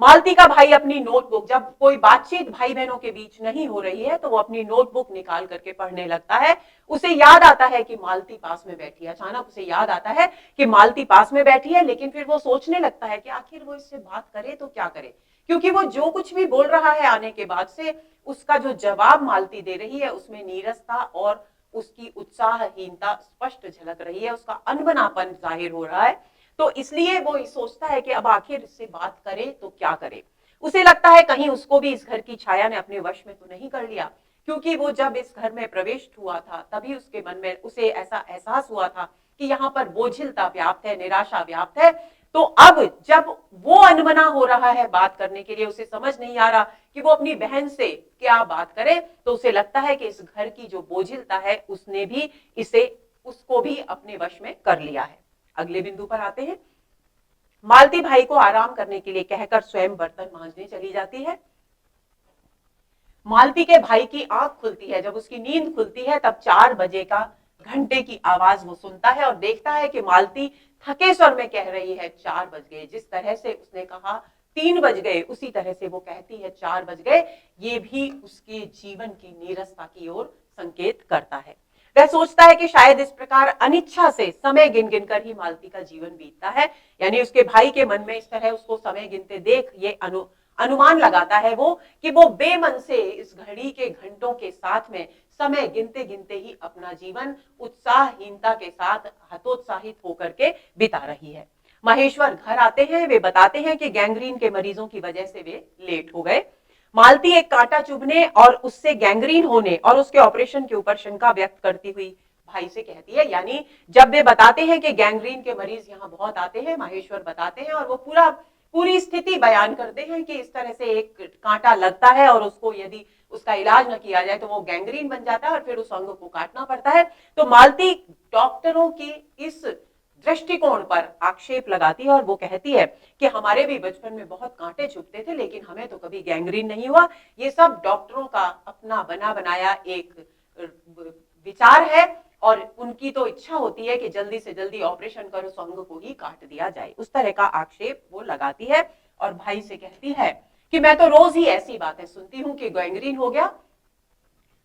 मालती का भाई अपनी नोटबुक, जब कोई बातचीत भाई बहनों के बीच नहीं हो रही है तो वो अपनी नोटबुक निकाल करके पढ़ने लगता है। उसे याद आता है कि मालती पास में बैठी है, अचानक उसे याद आता है कि मालती पास में बैठी है, लेकिन फिर वो सोचने लगता है कि आखिर वो इससे बात करे तो क्या करे, क्योंकि वो जो कुछ भी बोल रहा है आने के बाद से, उसका जो जवाब मालती दे रही है उसमें नीरसता और उसकी उत्साहहीनता स्पष्ट झलक रही है, उसका अनबनापन जाहिर हो रहा है। तो इसलिए वो सोचता है कि अब आखिर इससे बात करे तो क्या करे। उसे लगता है कहीं उसको भी इस घर की छाया ने अपने वश में तो नहीं कर लिया, क्योंकि वो जब इस घर में प्रवेश हुआ था तभी उसके मन में उसे ऐसा एहसास हुआ था कि यहाँ पर बोझिलता व्याप्त है, निराशा व्याप्त है। तो अब जब वो अनमना हो रहा है बात करने के लिए, उसे समझ नहीं आ रहा कि वो अपनी बहन से क्या बात करे, तो उसे लगता है कि इस घर की जो बोझिलता है उसने भी उसको भी अपने वश में कर लिया है। अगले बिंदु पर आते हैं। मालती भाई को आराम करने के लिए कहकर स्वयं बर्तन मांजने चली जाती है। मालती के भाई की आंख खुलती है, जब उसकी नींद खुलती है तब 4 बजे का घंटे की आवाज वो सुनता है और देखता है कि मालती थके स्वर में कह रही है 4 बज गए। जिस तरह से उसने कहा 3 बज गए, उसी तरह से वो कहती है 4 बज गए। ये भी उसके जीवन की नीरसता की ओर संकेत करता है। वह सोचता है कि शायद इस प्रकार अनिच्छा से समय गिन गिन कर ही मालती का जीवन बीतता है, यानी उसके भाई के मन में इस तरह उसको समय गिनते देख ये अनुमान लगाता है वो कि वो बेमन से इस घड़ी के घंटों के साथ में समय गिनते गिनते ही अपना जीवन उत्साहहीनता के साथ हतोत्साहित होकर के बिता रही है। महेश्वर घर आते हैं, वे बताते हैं कि गैंग्रीन के मरीजों की वजह से वे लेट हो गए। मालती एक कांटा चुभने और उससे गैंग्रीन होने और उसके ऑपरेशन के ऊपर शंका व्यक्त करती हुई भाई से कहती है, यानी जब वे बताते हैं कि गैंग्रीन के मरीज यहाँ बहुत आते हैं, माहेश्वर बताते हैं और वो पूरी स्थिति बयान करते हैं कि इस तरह से एक कांटा लगता है और उसको यदि उसका इलाज न किया जाए तो वो गैंग्रीन बन जाता है और फिर उस अंग को काटना पड़ता है। तो मालती डॉक्टरों की इस दृष्टिकोण पर आक्षेप लगाती है और वो कहती है कि हमारे भी बचपन में बहुत कांटे चुभते थे, लेकिन हमें तो कभी गैंग्रीन नहीं हुआ। ये सब डॉक्टरों का अपना बना बनाया एक विचार है और उनकी तो इच्छा होती है कि जल्दी से जल्दी ऑपरेशन कर उस अंग को ही काट दिया जाए। उस तरह का आक्षेप वो लगाती है और भाई से कहती है कि मैं तो रोज ही ऐसी बातें सुनती हूँ कि गैंग्रीन हो गया।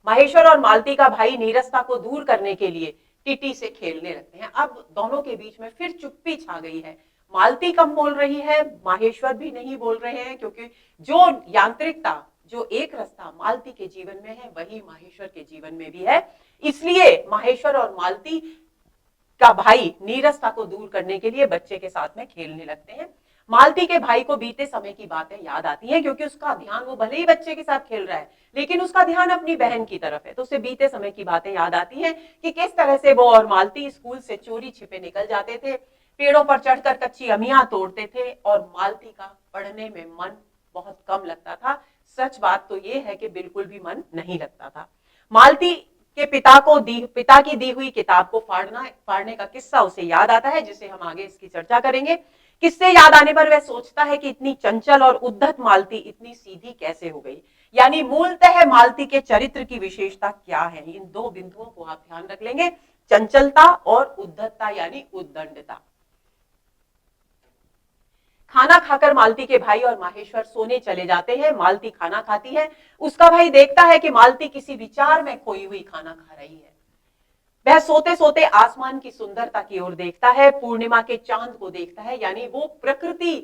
महेश्वर और मालती का भाई नीरसता को दूर करने के लिए टीटी से खेलने लगते हैं। अब दोनों के बीच में फिर चुप्पी छा गई है। मालती कम बोल रही है, माहेश्वर भी नहीं बोल रहे हैं, क्योंकि जो यांत्रिकता, जो एक रास्ता मालती के जीवन में है वही माहेश्वर के जीवन में भी है। इसलिए माहेश्वर और मालती का भाई नीरसता को दूर करने के लिए बच्चे के साथ में खेलने लगते हैं। मालती के भाई को बीते समय की बातें याद आती हैं, क्योंकि उसका ध्यान, वो भले ही बच्चे के साथ खेल रहा है लेकिन उसका ध्यान अपनी बहन की तरफ है, तो उसे बीते समय की बातें याद आती हैं कि किस तरह से वो और मालती स्कूल से चोरी छिपे निकल जाते थे, पेड़ों पर चढ़कर कच्ची अमियां तोड़ते थे और मालती का पढ़ने में मन बहुत कम लगता था। सच बात तो ये है कि बिल्कुल भी मन नहीं लगता था। मालती के पिता की दी हुई किताब को फाड़ने का किस्सा उसे याद आता है, जिसे हम आगे इसकी चर्चा करेंगे। किससे याद आने पर वह सोचता है कि इतनी चंचल और उद्धत मालती इतनी सीधी कैसे हो गई, यानी मूलतः मालती के चरित्र की विशेषता क्या है। इन दो बिंदुओं को आप ध्यान रख लेंगे, चंचलता और उद्धतता यानी उद्दंडता। खाना खाकर मालती के भाई और माहेश्वर सोने चले जाते हैं। मालती खाना खाती है, उसका भाई देखता है कि मालती किसी विचार में खोई हुई खाना खा रही है। वह सोते सोते आसमान की सुंदरता की ओर देखता है, पूर्णिमा के चांद को देखता है, यानी वो प्रकृति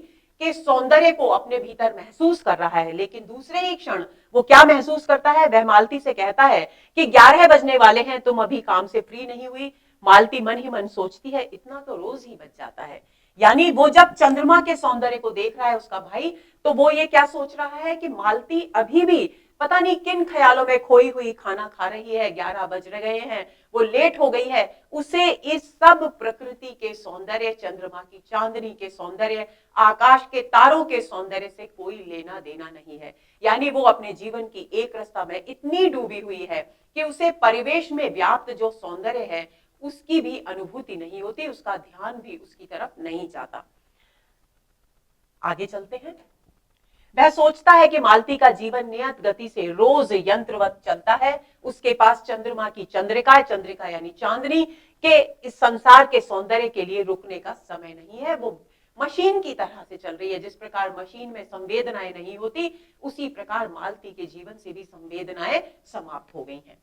के सौंदर्य को अपने भीतर महसूस कर रहा है, लेकिन दूसरे ही क्षण वो क्या महसूस करता है, वह मालती से कहता है कि 11 बजने वाले हैं, तुम अभी काम से फ्री नहीं हुई। मालती मन ही मन सोचती है इतना तो रोज ही बच जाता है। यानी वो जब चंद्रमा के सौंदर्य को देख रहा है उसका भाई, तो वो ये क्या सोच रहा है कि मालती अभी भी पता नहीं किन ख्यालों में खोई हुई खाना खा रही है, 11 बज गए हैं, वो लेट हो गई है। उसे इस सब प्रकृति के सौंदर्य, चंद्रमा की चांदनी के सौंदर्य, आकाश के तारों के सौंदर्य से कोई लेना देना नहीं है। यानी वो अपने जीवन की एक रस्ता में इतनी डूबी हुई है कि उसे परिवेश में व्याप्त जो सौंदर्य है उसकी भी अनुभूति नहीं होती, उसका ध्यान भी उसकी तरफ नहीं जाता। आगे चलते हैं। वह सोचता है कि मालती का जीवन नियत गति से रोज यंत्रवत चलता है। उसके पास चंद्रमा की चंद्रिका, चंद्रिका यानी चांदनी के इस संसार के सौंदर्य के लिए रुकने का समय नहीं है। वो मशीन की तरह से चल रही है। जिस प्रकार मशीन में संवेदनाएं नहीं होती, उसी प्रकार मालती के जीवन से भी संवेदनाएं समाप्त हो गई हैं।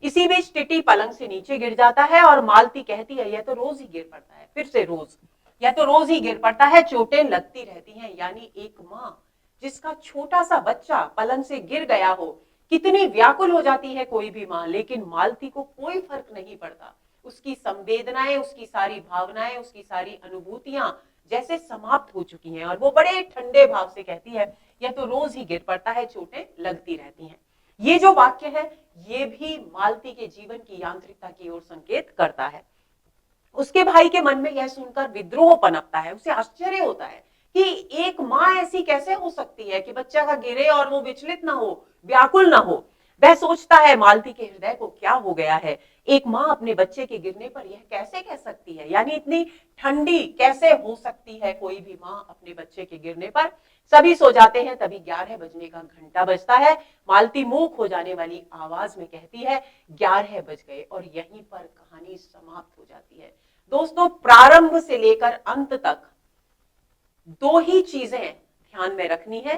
इसी बीच टिटी पलंग से नीचे गिर जाता है और मालती कहती है यह तो रोज ही गिर पड़ता है, फिर से रोज, यह तो रोज ही गिर पड़ता है, चोटें लगती रहती हैं। यानी एक माँ जिसका छोटा सा बच्चा पलंग से गिर गया हो, कितनी व्याकुल हो जाती है कोई भी माँ, लेकिन मालती को कोई फर्क नहीं पड़ता। उसकी संवेदनाएं, उसकी सारी भावनाएं, उसकी सारी अनुभूतियां जैसे समाप्त हो चुकी हैं और वो बड़े ठंडे भाव से कहती है यह तो रोज ही गिर पड़ता है, चोटें लगती रहती हैं। ये जो वाक्य है ये भी मालती के जीवन की यांत्रिकता की ओर संकेत करता है। उसके भाई के मन में यह सुनकर विद्रोह पनपता है। उसे आश्चर्य होता है कि एक माँ ऐसी कैसे हो सकती है कि बच्चा का गिरे और वो विचलित ना हो, व्याकुल ना हो। वह सोचता है मालती के हृदय को क्या हो गया है, एक माँ अपने बच्चे के गिरने पर यह कैसे कह सकती है, यानी इतनी ठंडी कैसे हो सकती है कोई भी माँ अपने बच्चे के गिरने पर। सभी सो जाते हैं, तभी 11 बजने का घंटा बजता है। मालती मूक हो जाने वाली आवाज में कहती है 11 बज गए, और यहीं पर कहानी समाप्त हो जाती है। दोस्तों, प्रारंभ से लेकर अंत तक दो ही चीजें ध्यान में रखनी है।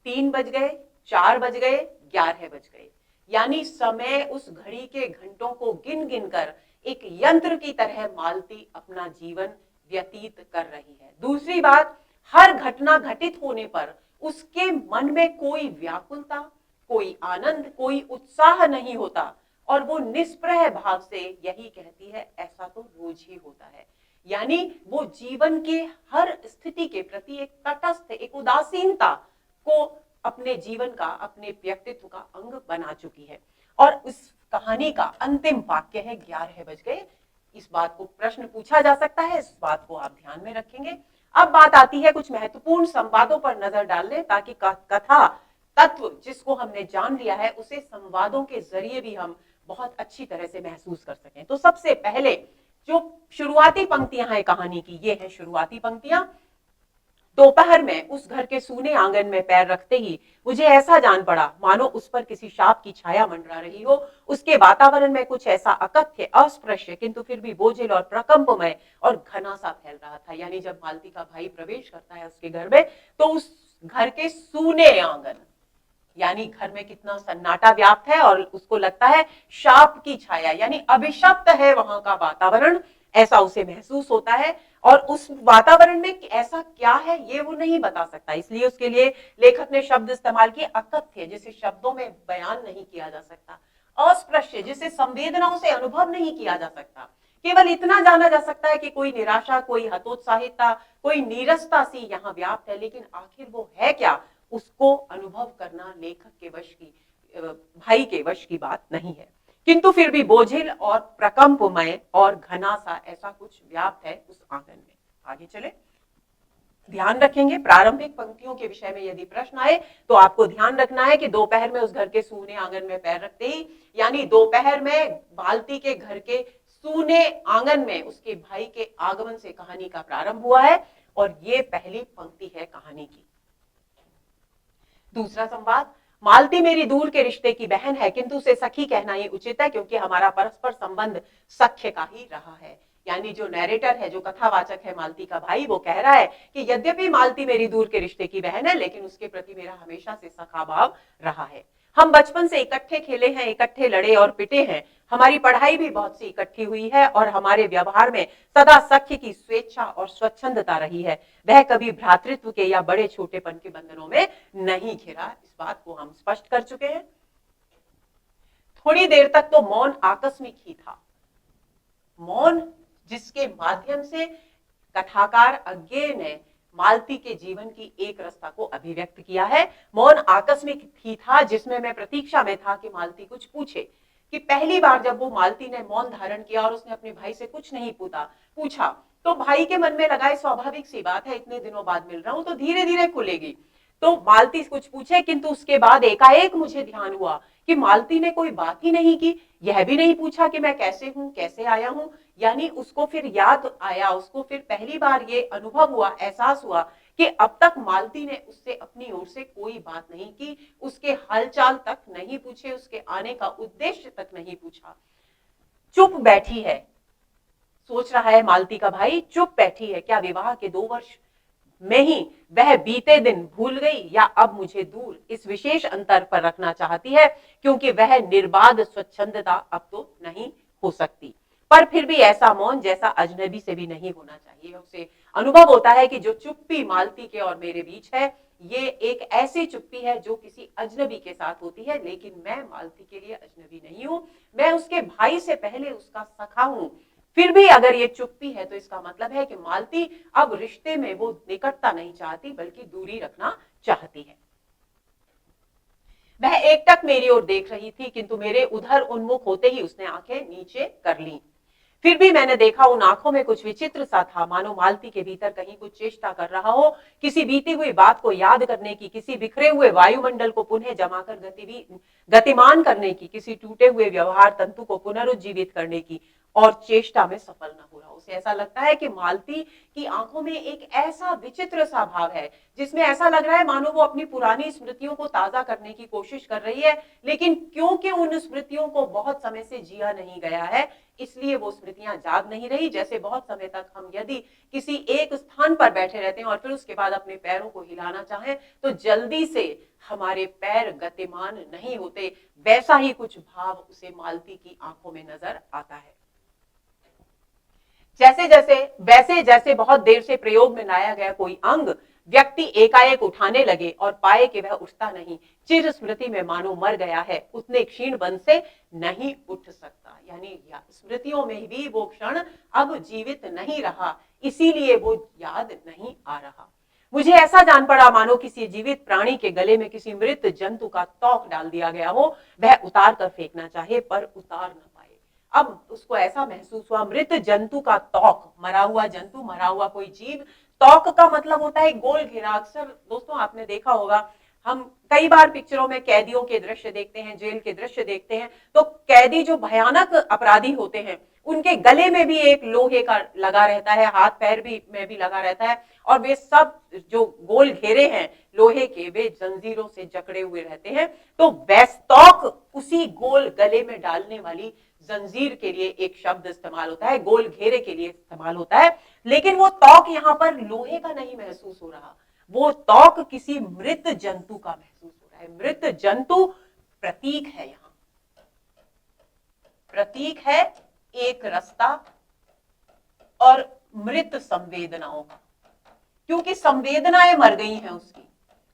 3 बज गए, 4 बज गए, 11 बज गए, यानी समय उस घड़ी के घंटों को गिन गिन कर एक यंत्र की तरह मालती अपना जीवन व्यतीत कर रही है। दूसरी बात, हर घटना घटित होने पर उसके मन में कोई व्याकुलता, कोई आनंद, कोई उत्साह नहीं होता और वो निष्प्रह भाव से यही कहती है ऐसा तो रोज ही होता है। यानी वो जीवन के हर स्थिति के प्रति एक तटस्थ, एक उदासीनता को अपने जीवन का, अपने व्यक्तित्व का अंग बना चुकी है। और उस कहानी का अंतिम वाक्य है 11 बज गए। इस बात को प्रश्न पूछा जा सकता है, इस बात को आप ध्यान में रखेंगे। अब बात आती है कुछ महत्वपूर्ण संवादों पर नजर डालने, ताकि कथा तत्व जिसको हमने जान लिया है उसे संवादों के जरिए भी हम बहुत अच्छी तरह से महसूस कर सकें। तो सबसे पहले जो शुरुआती पंक्तियां हैं कहानी की, ये है शुरुआती पंक्तियां। दोपहर में उस घर के सूने आंगन में पैर रखते ही मुझे ऐसा जान पड़ा मानो उस पर किसी शाप की छाया मंडरा रही हो। उसके वातावरण में कुछ ऐसा अकथ्य, अस्पृश्य, किंतु फिर भी बोझिल और प्रकंपमय और घना सा फैल रहा था। यानी जब मालती का भाई प्रवेश करता है उसके घर में, तो उस घर के सूने आंगन, यानी घर में कितना सन्नाटा व्याप्त है और उसको लगता है शाप की छाया, यानी अभिशप्त है वहां का वातावरण, ऐसा उसे महसूस होता है। और उस वातावरण में ऐसा क्या है ये वो नहीं बता सकता, इसलिए उसके लिए लेखक ने शब्द इस्तेमाल किए अकथ्य, जिसे शब्दों में बयान नहीं किया जा सकता, अस्पृश्य, जिसे संवेदनाओं से अनुभव नहीं किया जा सकता। केवल इतना जाना जा सकता है कि कोई निराशा, कोई हतोत्साहिता, कोई नीरसता सी यहाँ व्याप्त है, लेकिन आखिर वो है क्या, उसको अनुभव करना लेखक के वश की, भाई के वश की बात नहीं है। किंतु फिर भी बोझिल और प्रकंपमय और घना सा ऐसा कुछ व्याप्त है उस आंगन में। आगे चले, ध्यान रखेंगे प्रारंभिक पंक्तियों के विषय में यदि प्रश्न आए तो आपको ध्यान रखना है कि दोपहर में उस घर के सूने आंगन में पैर रखते ही, यानी दोपहर में मालती के घर के सूने आंगन में उसके भाई के आगमन से कहानी का प्रारंभ हुआ है, और ये पहली पंक्ति है कहानी की। दूसरा संवाद, मालती मेरी दूर के रिश्ते की बहन है, किंतु उसे सखी कहना ही उचित है क्योंकि हमारा परस्पर संबंध सख्य का ही रहा है। यानी जो नैरेटर है, जो कथावाचक है मालती का भाई, वो कह रहा है कि यद्यपि मालती मेरी दूर के रिश्ते की बहन है, लेकिन उसके प्रति मेरा हमेशा से सखा भाव रहा है। हम बचपन से इकट्ठे खेले हैं, इकट्ठे लड़े और पिटे हैं, हमारी पढ़ाई भी बहुत सी इकट्ठी हुई है और हमारे व्यवहार में सदा सख्य की स्वेच्छा और स्वच्छंदता रही है। वह कभी भ्रातृत्व के या बड़े छोटेपन के बंधनों में नहीं घिरा। इस बात को हम स्पष्ट कर चुके हैं। थोड़ी देर तक तो मौन आकस्मिक ही था, मौन जिसके माध्यम से कथाकार अज्ञेय ने मालती के जीवन की एक रस्ता को अभिव्यक्त किया है। मौन आकस्मिक ही था जिसमें मैं प्रतीक्षा में था कि मालती कुछ पूछे, कि पहली बार जब वो मालती ने मौन धारण किया और उसने अपने भाई से कुछ नहीं पूछा तो भाई के मन में लगा स्वाभाविक सी बात है, इतने दिनों बाद मिल रहा हूं तो धीरे धीरे खुलेगी। तो मालती कुछ पूछे, किंतु उसके बाद एकाएक मुझे ध्यान हुआ कि मालती ने कोई बात ही नहीं की, यह भी नहीं पूछा कि मैं कैसे हूं, कैसे आया हूं। यानी उसको फिर याद आया, उसको फिर पहली बार ये अनुभव हुआ, एहसास हुआ कि अब तक मालती ने उससे अपनी ओर से कोई बात नहीं की, उसके हालचाल तक नहीं पूछे, उसके आने का उद्देश्य तक नहीं पूछा। चुप बैठी है, सोच रहा है मालती का भाई, चुप बैठी है, क्या विवाह के 2 वर्ष में ही वह बीते दिन भूल गई या अब मुझे दूर इस विशेष अंतर पर रखना चाहती है, क्योंकि वह निर्बाध स्वच्छंदता अब तो नहीं हो सकती। पर फिर भी ऐसा मौन जैसा अजनबी से भी नहीं होना चाहिए। उसे अनुभव होता है कि जो चुप्पी मालती के और मेरे बीच है, ये एक ऐसी चुप्पी है जो किसी अजनबी के साथ होती है, लेकिन मैं मालती के लिए अजनबी नहीं हूं, मैं उसके भाई से पहले उसका सखा हूं। फिर भी अगर ये चुप्पी है तो इसका मतलब है कि मालती अब रिश्ते में वो निकटता नहीं चाहती बल्कि दूरी रखना चाहती है। वह एकटक मेरी ओर देख रही थी, किंतु मेरे उधर उन्मुख होते ही उसने आंखें नीचे कर ली। फिर भी मैंने देखा उन आंखों में कुछ विचित्र सा था, मानो मालती के भीतर कहीं कुछ चेष्टा कर रहा हो, किसी बीती हुई बात को याद करने की, किसी बिखरे हुए वायुमंडल को पुनः जमाकर गतिमान करने की, किसी टूटे हुए व्यवहार तंतु को पुनरुज्जीवित करने की, और चेष्टा में सफल न हो रहा। उसे ऐसा लगता है कि मालती की आंखों में एक ऐसा विचित्र सा भाव है जिसमें ऐसा लग रहा है मानो वो अपनी पुरानी स्मृतियों को ताजा करने की कोशिश कर रही है, लेकिन क्योंकि उन स्मृतियों को बहुत समय से जिया नहीं गया है, इसलिए वो स्मृतियां जाग नहीं रही। जैसे बहुत समय तक हम यदि किसी एक स्थान पर बैठे रहते हैं और फिर उसके बाद अपने पैरों को हिलाना चाहें तो जल्दी से हमारे पैर गतिमान नहीं होते, वैसा ही कुछ भाव उसे मालती की आंखों में नजर आता है। वैसे जैसे बहुत देर से प्रयोग में लाया गया कोई अंग व्यक्ति एकाएक उठाने लगे और पाए कि वह उठता नहीं, चिर स्मृति में मानो मर गया है, उतने क्षीण बन से नहीं उठ सकता। यानी स्मृतियों में भी वो क्षण अब जीवित नहीं रहा, इसीलिए वो याद नहीं आ रहा। मुझे ऐसा जान पड़ा मानो किसी जीवित प्राणी के गले में किसी मृत जंतु का तौक डाल दिया गया हो, वह उतार कर फेंकना चाहे पर उतार न पाए। अब उसको ऐसा महसूस हुआ, मृत जंतु का तौक, मरा हुआ जंतु, मरा हुआ कोई जीव। तौक का मतलब होता है गोल घेरा। अक्सर दोस्तों आपने देखा होगा, हम कई बार पिक्चरों में कैदियों के दृश्य देखते हैं, जेल के दृश्य देखते हैं, तो कैदी जो भयानक अपराधी होते हैं उनके गले में भी एक लोहे का लगा रहता है, हाथ पैर में भी लगा रहता है, और वे सब जो गोल घेरे हैं लोहे के, वे जंजीरों से जकड़े हुए रहते हैं। तो तौक उसी गोल गले में डालने वाली जंजीर के लिए एक शब्द इस्तेमाल होता है, गोल घेरे के लिए इस्तेमाल होता है। लेकिन वो तौक यहाँ पर लोहे का नहीं महसूस हो रहा, वो तौक किसी मृत जंतु का महसूस हो रहा है। मृत जंतु प्रतीक है, यहाँ प्रतीक है एक रास्ता और मृत संवेदनाओं का, क्योंकि संवेदनाएं मर गई हैं उसकी।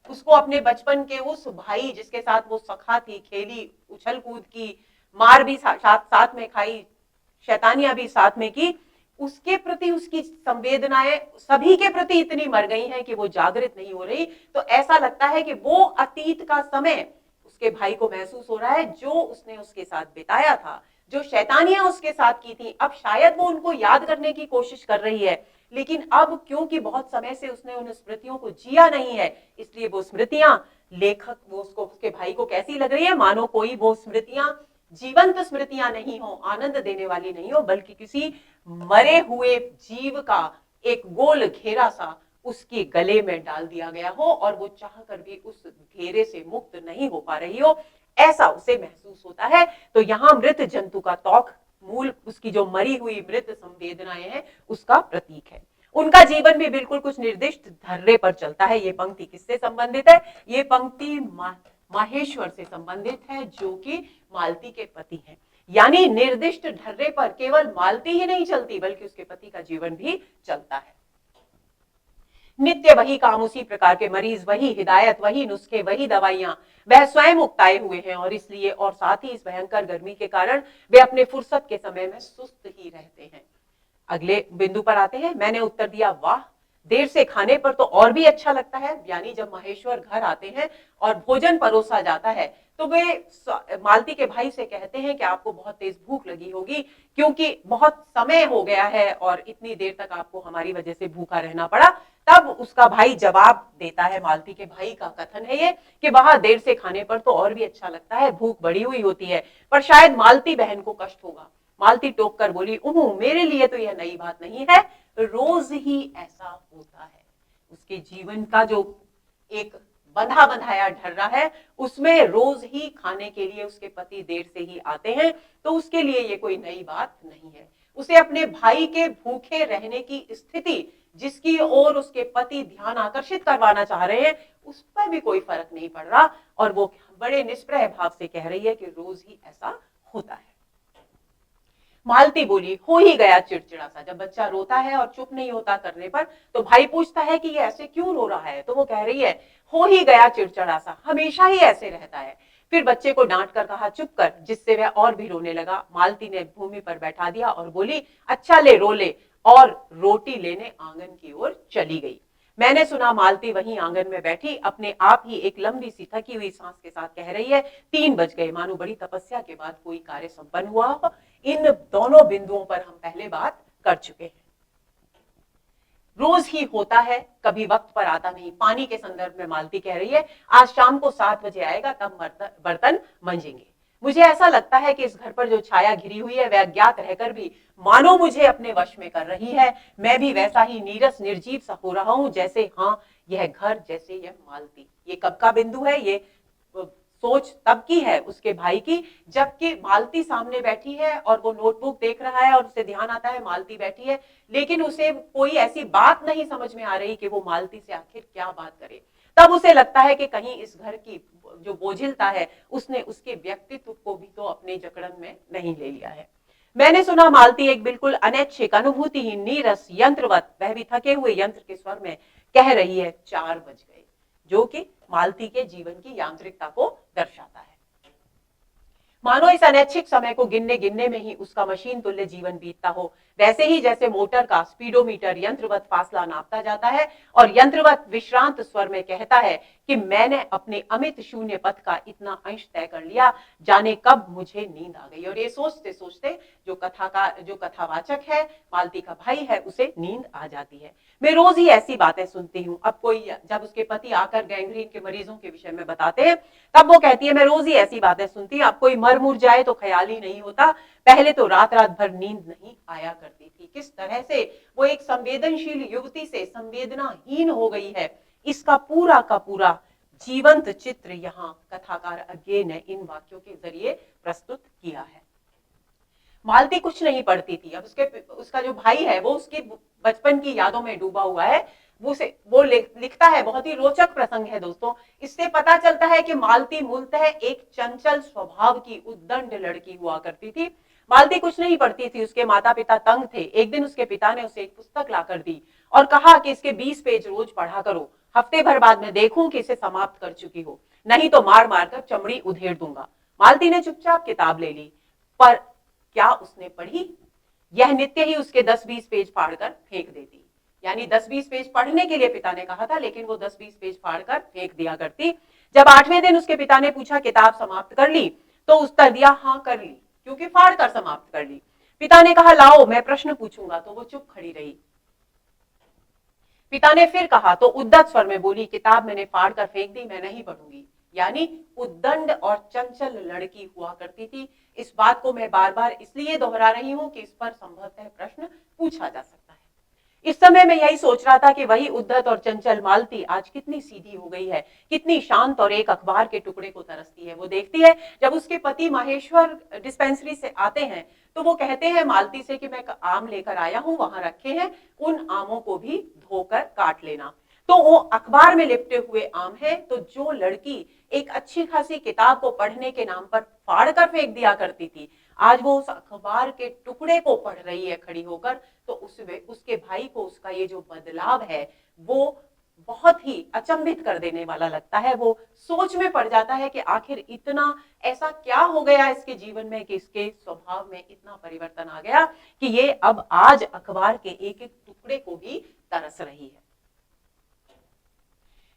उसको अपने बचपन के उस भाई जिसके साथ वो सखा थी, खेली, उछल कूद की, मार भी साथ में खाई, शैतानियां भी साथ में की, उसके प्रति उसकी संवेदनाएं सभी के प्रति इतनी मर गई हैं कि वो जागृत नहीं हो रही। तो ऐसा लगता है कि वो अतीत का समय उसके भाई को महसूस हो रहा है, जो उसने उसके साथ बिताया था, जो शैतानियां उसके साथ की थी, अब शायद वो उनको याद करने की कोशिश कर रही है, लेकिन अब क्योंकि बहुत समय से उसने उन स्मृतियों को जिया नहीं है, इसलिए वो स्मृतियां लेखक वो उसको, उसके भाई को कैसी लग रही है, मानो कोई वो स्मृतियां जीवंत स्मृतियां नहीं हो, आनंद देने वाली नहीं हो, बल्कि किसी मरे हुए जीव का एक गोल घेरा सा उसके गले में डाल दिया गया हो और वो चाहकर भी उस घेरे से मुक्त नहीं हो पा रही हो, ऐसा उसे महसूस होता है। तो यहाँ मृत जंतु का तौक मूल उसकी जो मरी हुई मृत संवेदनाएं हैं उसका प्रतीक है। उनका जीवन भी बिल्कुल कुछ निर्दिष्ट धर्रे पर चलता है। ये पंक्ति किससे संबंधित है? ये पंक्ति माहेश्वर से संबंधित है, जो कि मालती के पति हैं। यानी निर्दिष्ट ढर्रे पर केवल मालती ही नहीं चलती, बल्कि उसके पति का जीवन भी चलता है। नित्य वही काम, उसी प्रकार के मरीज, वही हिदायत, वही नुस्खे, वही दवाइयां, वह स्वयं उकताए हुए हैं। और इसलिए और साथ ही इस भयंकर गर्मी के कारण वे अपने फुर्सत के समय में सुस्त ही रहते हैं। अगले बिंदु पर आते हैं। मैंने उत्तर दिया, वाह, देर से खाने पर तो और भी अच्छा लगता है। यानी जब माहेश्वर घर आते हैं और भोजन परोसा जाता है, तो वे मालती के भाई से कहते हैं कि आपको बहुत तेज भूख लगी होगी, क्योंकि बहुत समय हो गया है और इतनी देर तक आपको हमारी वजह से भूखा रहना पड़ा। तब उसका भाई जवाब देता है, मालती के भाई का कथन है ये, कि वहां देर से खाने पर तो और भी अच्छा लगता है, भूख बढ़ी हुई होती है, पर शायद मालती बहन को कष्ट होगा। मालती टोक कर बोली, मेरे लिए तो यह नई बात नहीं है, रोज ही ऐसा होता है। उसके जीवन का जो एक बंधा बंधाया ढर्रा है, उसमें रोज ही खाने के लिए उसके पति देर से ही आते हैं, तो उसके लिए ये कोई नई बात नहीं है। उसे अपने भाई के भूखे रहने की स्थिति, जिसकी ओर उसके पति ध्यान आकर्षित करवाना चाह रहे हैं, उस पर भी कोई फर्क नहीं पड़ रहा, और वो बड़े निष्प्रय भाव से कह रही है कि रोज ही ऐसा होता है। मालती बोली, हो ही गया चिड़चिड़ा सा। जब बच्चा रोता है और चुप नहीं होता करने पर, तो भाई पूछता है कि ये ऐसे क्यों रो रहा है, तो वो कह रही है, हो ही गया चिड़चिड़ा सा, हमेशा ही ऐसे रहता है। फिर बच्चे को डांट कर कहा, चुप कर, जिससे वह और भी रोने लगा। मालती ने भूमि पर बैठा दिया और बोली, अच्छा ले, रो ले, और रोटी लेने आंगन की ओर चली गई। मैंने सुना मालती वहीं आंगन में बैठी अपने आप ही एक लंबी सी थकी हुई सांस के साथ कह रही है, 3 बज गए, मानो बड़ी तपस्या के बाद कोई कार्य संपन्न हुआ हो। इन दोनों बिंदुओं पर हम पहले बात कर चुके हैं। रोज ही होता है, कभी वक्त पर आता नहीं। पानी के संदर्भ में मालती कह रही है, आज शाम को 7 बजे आएगा, तब बर्तन मंजेंगे। मुझे ऐसा लगता है कि इस घर पर जो छाया घिरी हुई है, वह अज्ञात रहकर भी मानो मुझे अपने वश में कर रही है। मैं भी वैसा ही नीरस निर्जीव सा हो रहा हूं, जैसे हाँ यह घर, जैसे यह मालती। ये कब का बिंदु है? ये सोच तब की है उसके भाई की, जबकि मालती सामने बैठी है और वो नोटबुक देख रहा है और उसे ध्यान आता है मालती बैठी है, लेकिन उसे कोई ऐसी बात नहीं समझ में आ रही कि वो मालती से आखिर क्या बात करे। तब उसे लगता है कि कहीं इस घर की जो बोझिलता है, उसने उसके व्यक्तित्व को भी तो अपने जकड़न में नहीं ले लिया है। मैंने सुना मालती एक बिल्कुल अनैच्छिक, अनुभूतिहीन, नीरस, यंत्रवत, वह भी थके हुए यंत्र के स्वर में कह रही है, 4 बज गए, जो कि मालती के जीवन की यांत्रिकता को दर्शाता है। मानो इस अनैच्छिक समय को गिनने गिनने में ही उसका मशीन तुल्य जीवन बीतता हो। वैसे ही जैसे मोटर का स्पीडोमीटर यंत्रवत फासला नापता जाता है और यंत्रवत विश्रांत स्वर में कहता है कि मैंने अपने अमित शून्य पथ का इतना अंश तय कर लिया, जाने कब मुझे नींद आ गई। और ये सोचते सोचते जो कथावाचक है, मालती का भाई है, उसे नींद आ जाती है। मैं रोज ही ऐसी बातें सुनती हूँ। अब कोई जब उसके पति आकर गैंग्रीन के मरीजों के विषय में बताते हैं, तब वो कहती है, मैं रोज ही ऐसी बातें सुनती हूँ। अब कोई मर मुर जाए तो ख्याल ही नहीं होता, पहले तो रात रात भर नींद नहीं आया करती थी। किस तरह से वो एक संवेदनशील युवती से संवेदनाहीन हो गई है, इसका पूरा का पूरा जीवंत चित्र यहाँ कथाकार अज्ञे ने इन वाक्यों के जरिए प्रस्तुत किया है। मालती कुछ नहीं पढ़ती थी। अब उसका जो भाई है, वो उसके बचपन की यादों में डूबा हुआ है। वो लिखता है, बहुत ही रोचक प्रसंग है दोस्तों। इससे पता चलता है कि मालती मूलतः एक चंचल स्वभाव की उद्दंड लड़की हुआ करती थी। मालती कुछ नहीं पढ़ती थी, उसके माता पिता तंग थे। एक दिन उसके पिता ने उसे एक पुस्तक लाकर दी और कहा कि इसके 20 पेज रोज पढ़ा करो, हफ्ते भर बाद में देखूं कि इसे समाप्त कर चुकी हो, नहीं तो मार मार कर चमड़ी उधेड़ दूंगा। मालती ने चुपचाप किताब ले ली, पर क्या उसने पढ़ी? यह नित्य ही उसके 10-20 पेज फाड़कर फेंक देती। यानी 10-20 पेज पढ़ने के लिए पिता ने कहा था, लेकिन वो 10-20 पेज फाड़कर फेंक दिया करती। जब 8वें दिन उसके पिता ने पूछा, किताब समाप्त कर ली? तो उत्तर दिया, हाँ कर ली, क्योंकि फाड़ कर समाप्त कर ली। पिता ने कहा, लाओ मैं प्रश्न पूछूंगा, तो वो चुप खड़ी रही। पिता ने फिर कहा तो उद्दत स्वर में बोली, किताब मैंने फाड़ कर फेंक दी, मैं नहीं पढ़ूंगी। यानी उद्दंड और चंचल लड़की हुआ करती थी। इस बात को मैं बार बार इसलिए दोहरा रही हूं कि इस पर संभवतः प्रश्न पूछा जा सकता है। इस समय मैं यही सोच रहा था कि वही उद्धत और चंचल मालती आज कितनी सीधी हो गई है, कितनी शांत और एक अखबार के टुकड़े को तरसती है। वो देखती है जब उसके पति माहेश्वर डिस्पेंसरी से आते हैं, तो वो कहते हैं मालती से कि मैं आम लेकर आया हूं, वहां रखे हैं, उन आमों को भी धोकर काट लेना। तो तो वो अखबार में लिपटे हुए आम है। तो जो लड़की एक अच्छी खासी किताब को पढ़ने के नाम पर फाड़ कर फेंक दिया करती थी, आज वो उस अखबार के टुकड़े को पढ़ रही है खड़ी होकर। तो उसमें उसके भाई को उसका ये जो बदलाव है वो बहुत ही अचंभित कर देने वाला लगता है। वो सोच में पड़ जाता है कि आखिर इतना ऐसा क्या हो गया इसके जीवन में कि इसके स्वभाव में इतना परिवर्तन आ गया कि ये अब आज अखबार के एक एक टुकड़े को भी तरस रही है।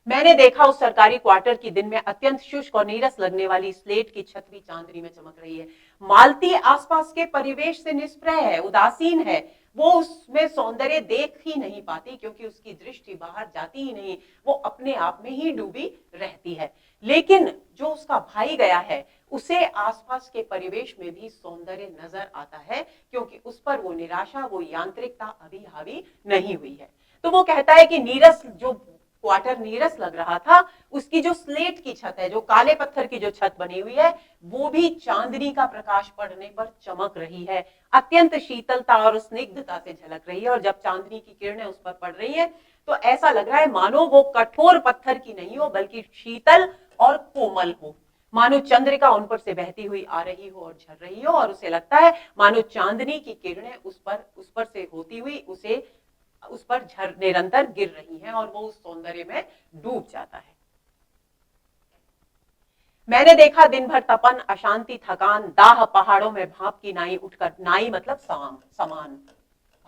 मैंने देखा उस सरकारी क्वार्टर की दिन में अत्यंत शुष्क और नीरस लगने वाली स्लेट की छत भी चांदनी में चमक रही है। मालती आसपास के परिवेश से निष्प्रह है, उदासीन है। वो उसमें सौंदर्य देख ही नहीं पाती क्योंकि उसकी दृष्टि बाहर जाती ही नहीं, वो अपने आप में ही डूबी रहती है। लेकिन जो उसका भाई गया है उसे आसपास के परिवेश में भी सौंदर्य नजर आता है क्योंकि उस पर वो निराशा, वो यांत्रिकता अभी हावी नहीं हुई है। तो वो कहता है कि नीरस जो क्वार्टर नीरस लग रहा था, उसकी जो स्लेट की छत है, जो काले पत्थर की जो छत बनी हुई है, वो भी चांदनी का प्रकाश पड़ने पर चमक रही है, अत्यंत शीतलता और स्निग्धता से झलक रही है। और जब चांदनी की किरणें उस पर पड़ रही है तो ऐसा लग रहा है मानो वो कठोर पत्थर की नहीं हो बल्कि शीतल और कोमल हो, मानो चंद्रिका उन पर से बहती हुई आ रही हो और झर रही हो। और उसे लगता है मानो चांदनी की किरणें उस पर से होती हुई उस पर निरंतर गिर रही हैं और वो उस सौंदर्य में डूब जाता है। मैंने देखा दिन भर तपन, अशांति, थकान, दाह पहाड़ों में भाप की नाई उठकर, नाई मतलब समान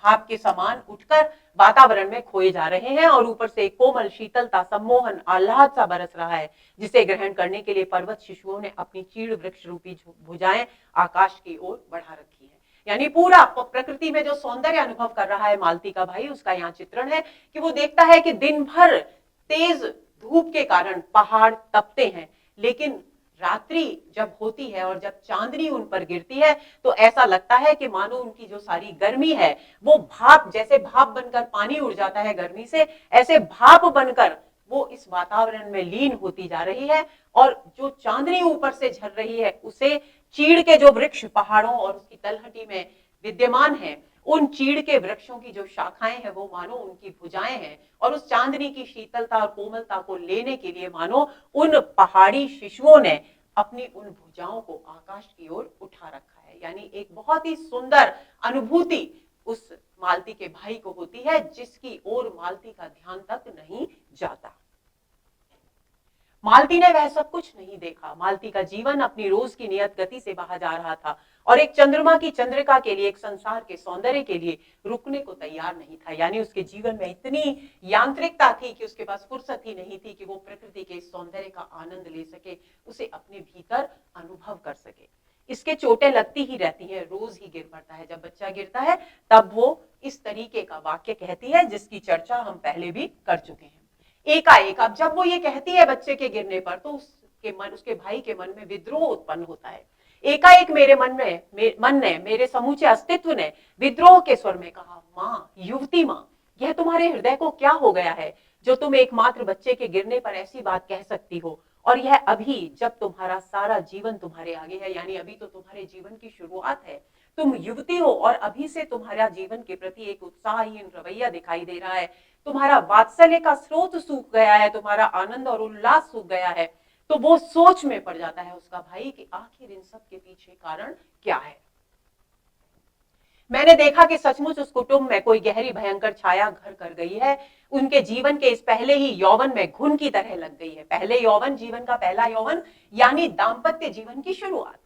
भाप के समान उठकर वातावरण में खोए जा रहे हैं और ऊपर से एक कोमल शीतलता, सम्मोहन, आह्लाद सा बरस रहा है जिसे ग्रहण करने के लिए पर्वत शिशुओं ने अपनी चीड़ वृक्ष रूपी भुजाएं आकाश की ओर बढ़ा रखी है। यानी पूरा प्रकृति में जो सौंदर्य अनुभव कर रहा है मालती का भाई, उसका यहाँ चित्रण है कि वो देखता है कि दिन भर तेज धूप के कारण पहाड़ तपते हैं, लेकिन रात्रि जब होती है और जब चांदनी उन पर गिरती है तो ऐसा लगता है कि मानो उनकी जो सारी गर्मी है वो भाप, जैसे भाप बनकर पानी उड़ जाता है गर्मी से, ऐसे भाप बनकर वो इस वातावरण में लीन होती जा रही है। और जो चांदनी ऊपर से झर रही है उसे चीड़ के जो वृक्ष पहाड़ों और उसकी तलहटी में विद्यमान है, उन चीड़ के वृक्षों की जो शाखाएं हैं वो मानो उनकी भुजाएं हैं और उस चांदनी की शीतलता और कोमलता को लेने के लिए मानो उन पहाड़ी शिशुओं ने अपनी उन भुजाओं को आकाश की ओर उठा रखा है। यानी एक बहुत ही सुंदर अनुभूति उस मालती के भाई को होती है जिसकी ओर मालती का ध्यान तक नहीं जाता। मालती ने वह सब कुछ नहीं देखा। मालती का जीवन अपनी रोज की नियत गति से बहा जा रहा था और एक चंद्रमा की चंद्रिका के लिए, एक संसार के सौंदर्य के लिए रुकने को तैयार नहीं था। यानी उसके जीवन में इतनी यांत्रिकता थी कि उसके पास फुर्सत ही नहीं थी कि वो प्रकृति के सौंदर्य का आनंद ले सके, उसे अपने भीतर अनुभव कर सके। इसके चोटें लगती ही रहती हैं, रोज ही गिर पड़ता है। जब बच्चा गिरता है तब वो इस तरीके का वाक्य कहती है जिसकी चर्चा हम पहले भी कर चुके हैं। एकाएक अब जब वो ये कहती है बच्चे के गिरने पर तो उसके भाई के मन में विद्रोह उत्पन्न होता है। एकाएक मेरे मन ने, मेरे समूचे अस्तित्व ने विद्रोह के स्वर में कहा, माँ, युवती माँ, यह तुम्हारे हृदय को क्या हो गया है जो तुम एकमात्र बच्चे के गिरने पर ऐसी बात कह सकती हो, और यह अभी जब तुम्हारा सारा जीवन तुम्हारे आगे है। यानी अभी तो तुम्हारे जीवन की शुरुआत है, तुम युवती हो और अभी से तुम्हारा जीवन के प्रति एक उत्साहहीन रवैया दिखाई दे रहा है, तुम्हारा वात्सल्य का स्रोत सूख गया है, तुम्हारा आनंद और उल्लास सूख गया है। तो वो सोच में पड़ जाता है उसका भाई कि आखिर इन सब के पीछे कारण क्या है। मैंने देखा कि सचमुच उस कुटुंब में कोई गहरी भयंकर छाया घर कर गई है। उनके जीवन के इस पहले ही यौवन में घुन की तरह लग गई है। पहले यौवन, जीवन का पहला यौवन यानी दाम्पत्य जीवन की शुरुआत,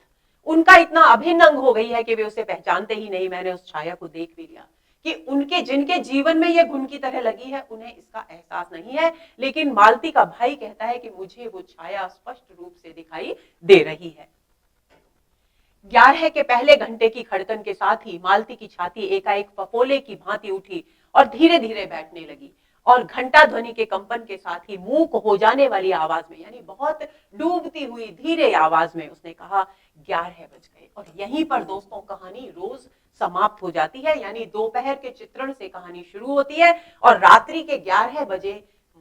उनका इतना अभिन्न अंग हो गई है कि वे उसे पहचानते ही नहीं। मैंने उस छाया को देख भी लिया कि उनके जिनके जीवन में यह घुन की तरह लगी है उन्हें इसका एहसास नहीं है, लेकिन मालती का भाई कहता है कि मुझे वो छाया स्पष्ट रूप से दिखाई दे रही है। 11 के पहले घंटे की खड़कन के साथ ही मालती की छाती एकाएक फफोले की भांति उठी और धीरे धीरे बैठने लगी और घंटा ध्वनि के कंपन के साथ ही मूक हो जाने वाली आवाज में, यानी बहुत डूबती हुई धीरे आवाज में उसने कहा, 11 बज गए। और यहीं पर दोस्तों कहानी रोज समाप्त हो जाती है। यानी दोपहर के चित्रण से कहानी शुरू होती है और रात्रि के 11 बजे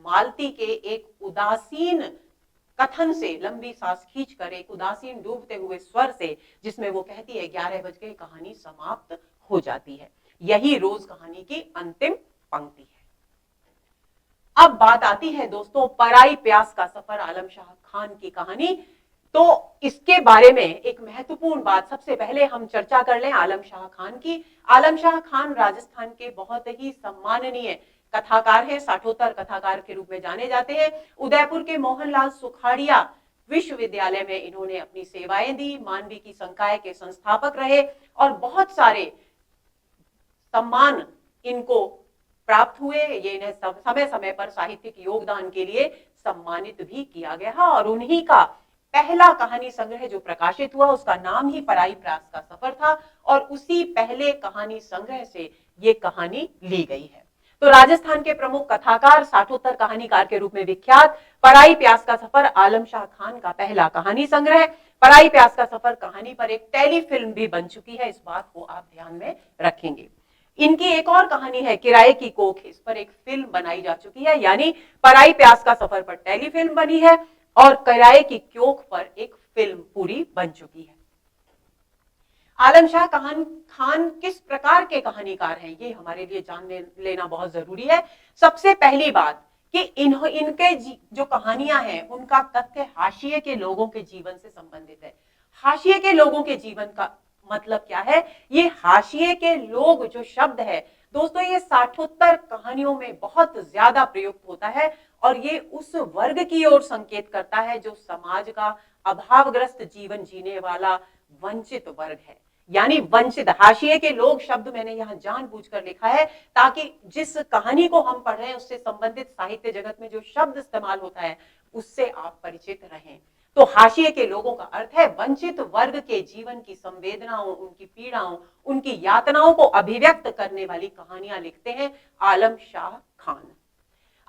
मालती के एक उदासीन कथन से, लंबी सांस खींचकर, एक उदासीन डूबते हुए स्वर से, जिसमें वो कहती है 11 बज गए, कहानी समाप्त हो जाती है। यही रोज कहानी की अंतिम पंक्ति है। अब बात आती है दोस्तों पराई प्यास का सफर, आलम शाह खान की कहानी। तो इसके बारे में एक महत्वपूर्ण बात सबसे पहले हम चर्चा कर लें आलम शाह खान की। आलम शाह खान राजस्थान के बहुत ही सम्माननीय कथाकार हैं, साठोत्तर कथाकार के रूप में जाने जाते हैं। उदयपुर के मोहनलाल सुखाड़िया विश्वविद्यालय में इन्होंने अपनी सेवाएं दी, मानवी की संकाय के संस्थापक रहे और बहुत सारे सम्मान इनको प्राप्त हुए। ये इन्हें समय समय पर साहित्यिक योगदान के लिए सम्मानित भी किया गया और उन्हीं का पहला कहानी संग्रह जो प्रकाशित हुआ उसका नाम ही पराई प्यास का सफर था और उसी पहले कहानी संग्रह से ये कहानी ली गई है। तो राजस्थान के प्रमुख कथाकार, साठोत्तर कहानीकार के रूप में विख्यात पराई प्यास का सफर आलम शाह खान का पहला कहानी संग्रह। पराई प्यास का सफर कहानी पर एक टेलीफिल्म भी बन चुकी है, इस बात को आप ध्यान में रखेंगे। इनकी एक और कहानी है किराए की कोख, इस पर एक फिल्म बनाई जा चुकी है, यानी पराई प्यास का सफर पर टेलीफिल्म बनी है और किराए की कोख पर एक फिल्म पूरी बन चुकी है। आलम शाह खान किस प्रकार के कहानीकार हैं, ये हमारे लिए जान लेना बहुत जरूरी है। सबसे पहली बात कि इनके जो कहानियां हैं उनका तथ्य हाशिए के लोगों के जीवन से संबंधित है। हाशिए के लोगों के जीवन का मतलब क्या है? ये हाशिए के लोग जो शब्द है दोस्तों, ये साठोत्तर कहानियों में बहुत ज्यादा प्रयुक्त होता है और ये उस वर्ग की ओर संकेत करता है जो समाज का अभावग्रस्त जीवन जीने वाला वंचित वर्ग है। यानी वंचित, हाशिए के लोग शब्द मैंने यहां जानबूझकर लिखा है ताकि जिस कहानी को हम पढ़ रहे हैं उससे संबंधित साहित्य जगत में जो शब्द इस्तेमाल होता है उससे आप परिचित रहें। तो हाशिए के लोगों का अर्थ है वंचित वर्ग के जीवन की संवेदनाओं, उनकी पीड़ाओं, उनकी यातनाओं को अभिव्यक्त करने वाली कहानियां लिखते हैं आलम शाह खान।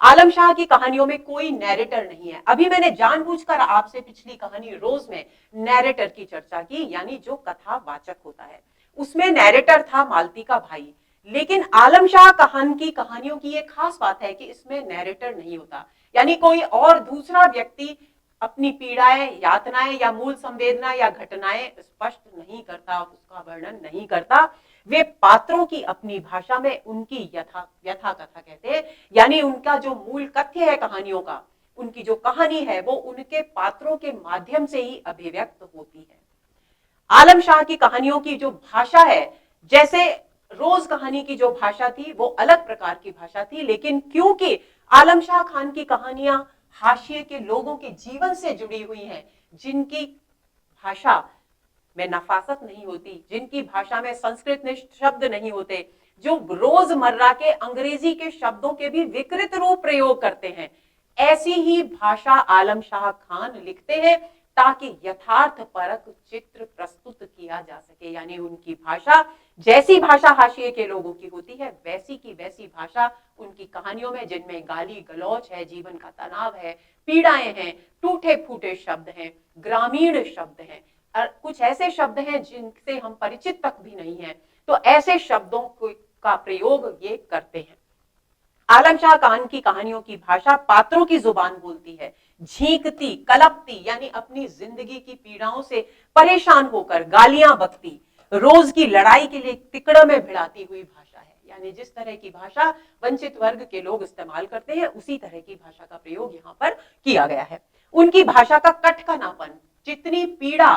आलम शाह की कहानियों में कोई नैरेटर नहीं है। अभी मैंने जानबूझकर आपसे पिछली कहानी रोज में नैरेटर की चर्चा की, यानी जो कथावाचक होता है, उसमें नैरेटर था मालती का भाई। लेकिन आलम शाह खान की कहानियों की एक खास बात है कि इसमें नैरेटर नहीं होता, यानी कोई और दूसरा व्यक्ति अपनी पीड़ाएं, यातनाएं या मूल संवेदना या घटनाएं स्पष्ट नहीं करता, उसका वर्णन नहीं करता। वे पात्रों की अपनी भाषा में उनकी यथा कथा कहते हैं, यानी उनका जो मूल कथ्य है कहानियों का, उनकी जो कहानी है वो उनके पात्रों के माध्यम से ही अभिव्यक्त होती है। आलम शाह की कहानियों की जो भाषा है, जैसे रोज कहानी की जो भाषा थी वो अलग प्रकार की भाषा थी, लेकिन क्योंकि आलम शाह खान की कहानियां हाशिए के लोगों के जीवन से जुड़ी हुई हैं, जिनकी भाषा में नफासत नहीं होती, जिनकी भाषा में संस्कृत निष्ठ शब्द नहीं होते, जो रोजमर्रा के अंग्रेजी के शब्दों के भी विकृत रूप प्रयोग करते हैं, ऐसी ही भाषा आलम शाह खान लिखते हैं ताकि यथार्थ परक चित्र प्रस्तुत किया जा सके। यानी उनकी भाषा, जैसी भाषा हाशिए के लोगों की होती है वैसी की वैसी भाषा उनकी कहानियों में, जिनमें गाली गलौच है, जीवन का तनाव है, पीड़ाएं हैं, टूटे फूटे शब्द हैं, ग्रामीण शब्द हैं, कुछ ऐसे शब्द हैं जिनसे हम परिचित तक भी नहीं है, तो ऐसे शब्दों का प्रयोग ये करते हैं। आलम शाह खान की कहानियों की भाषा पात्रों की जुबान बोलती है, झींकती, कलपती, यानी अपनी जिंदगी की पीड़ाओं से परेशान होकर गालियां बकती, रोज की लड़ाई के लिए तिकड़ में भिड़ाती हुई भाषा है। यानी जिस तरह की भाषा वंचित वर्ग के लोग इस्तेमाल करते हैं उसी तरह की भाषा का प्रयोग यहाँ पर किया गया है। उनकी भाषा का कटकनापन, जितनी पीड़ा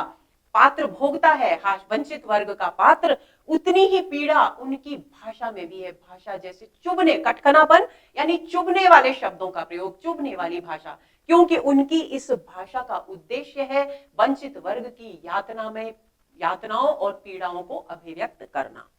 पात्र भोगता है वंचित वर्ग का पात्र, उतनी ही पीड़ा उनकी भाषा में भी है। भाषा जैसे चुभने, कटकनापन यानी चुभने वाले शब्दों का प्रयोग, चुभने वाली भाषा, क्योंकि उनकी इस भाषा का उद्देश्य है वंचित वर्ग की यातनाओं और पीड़ाओं को अभिव्यक्त करना।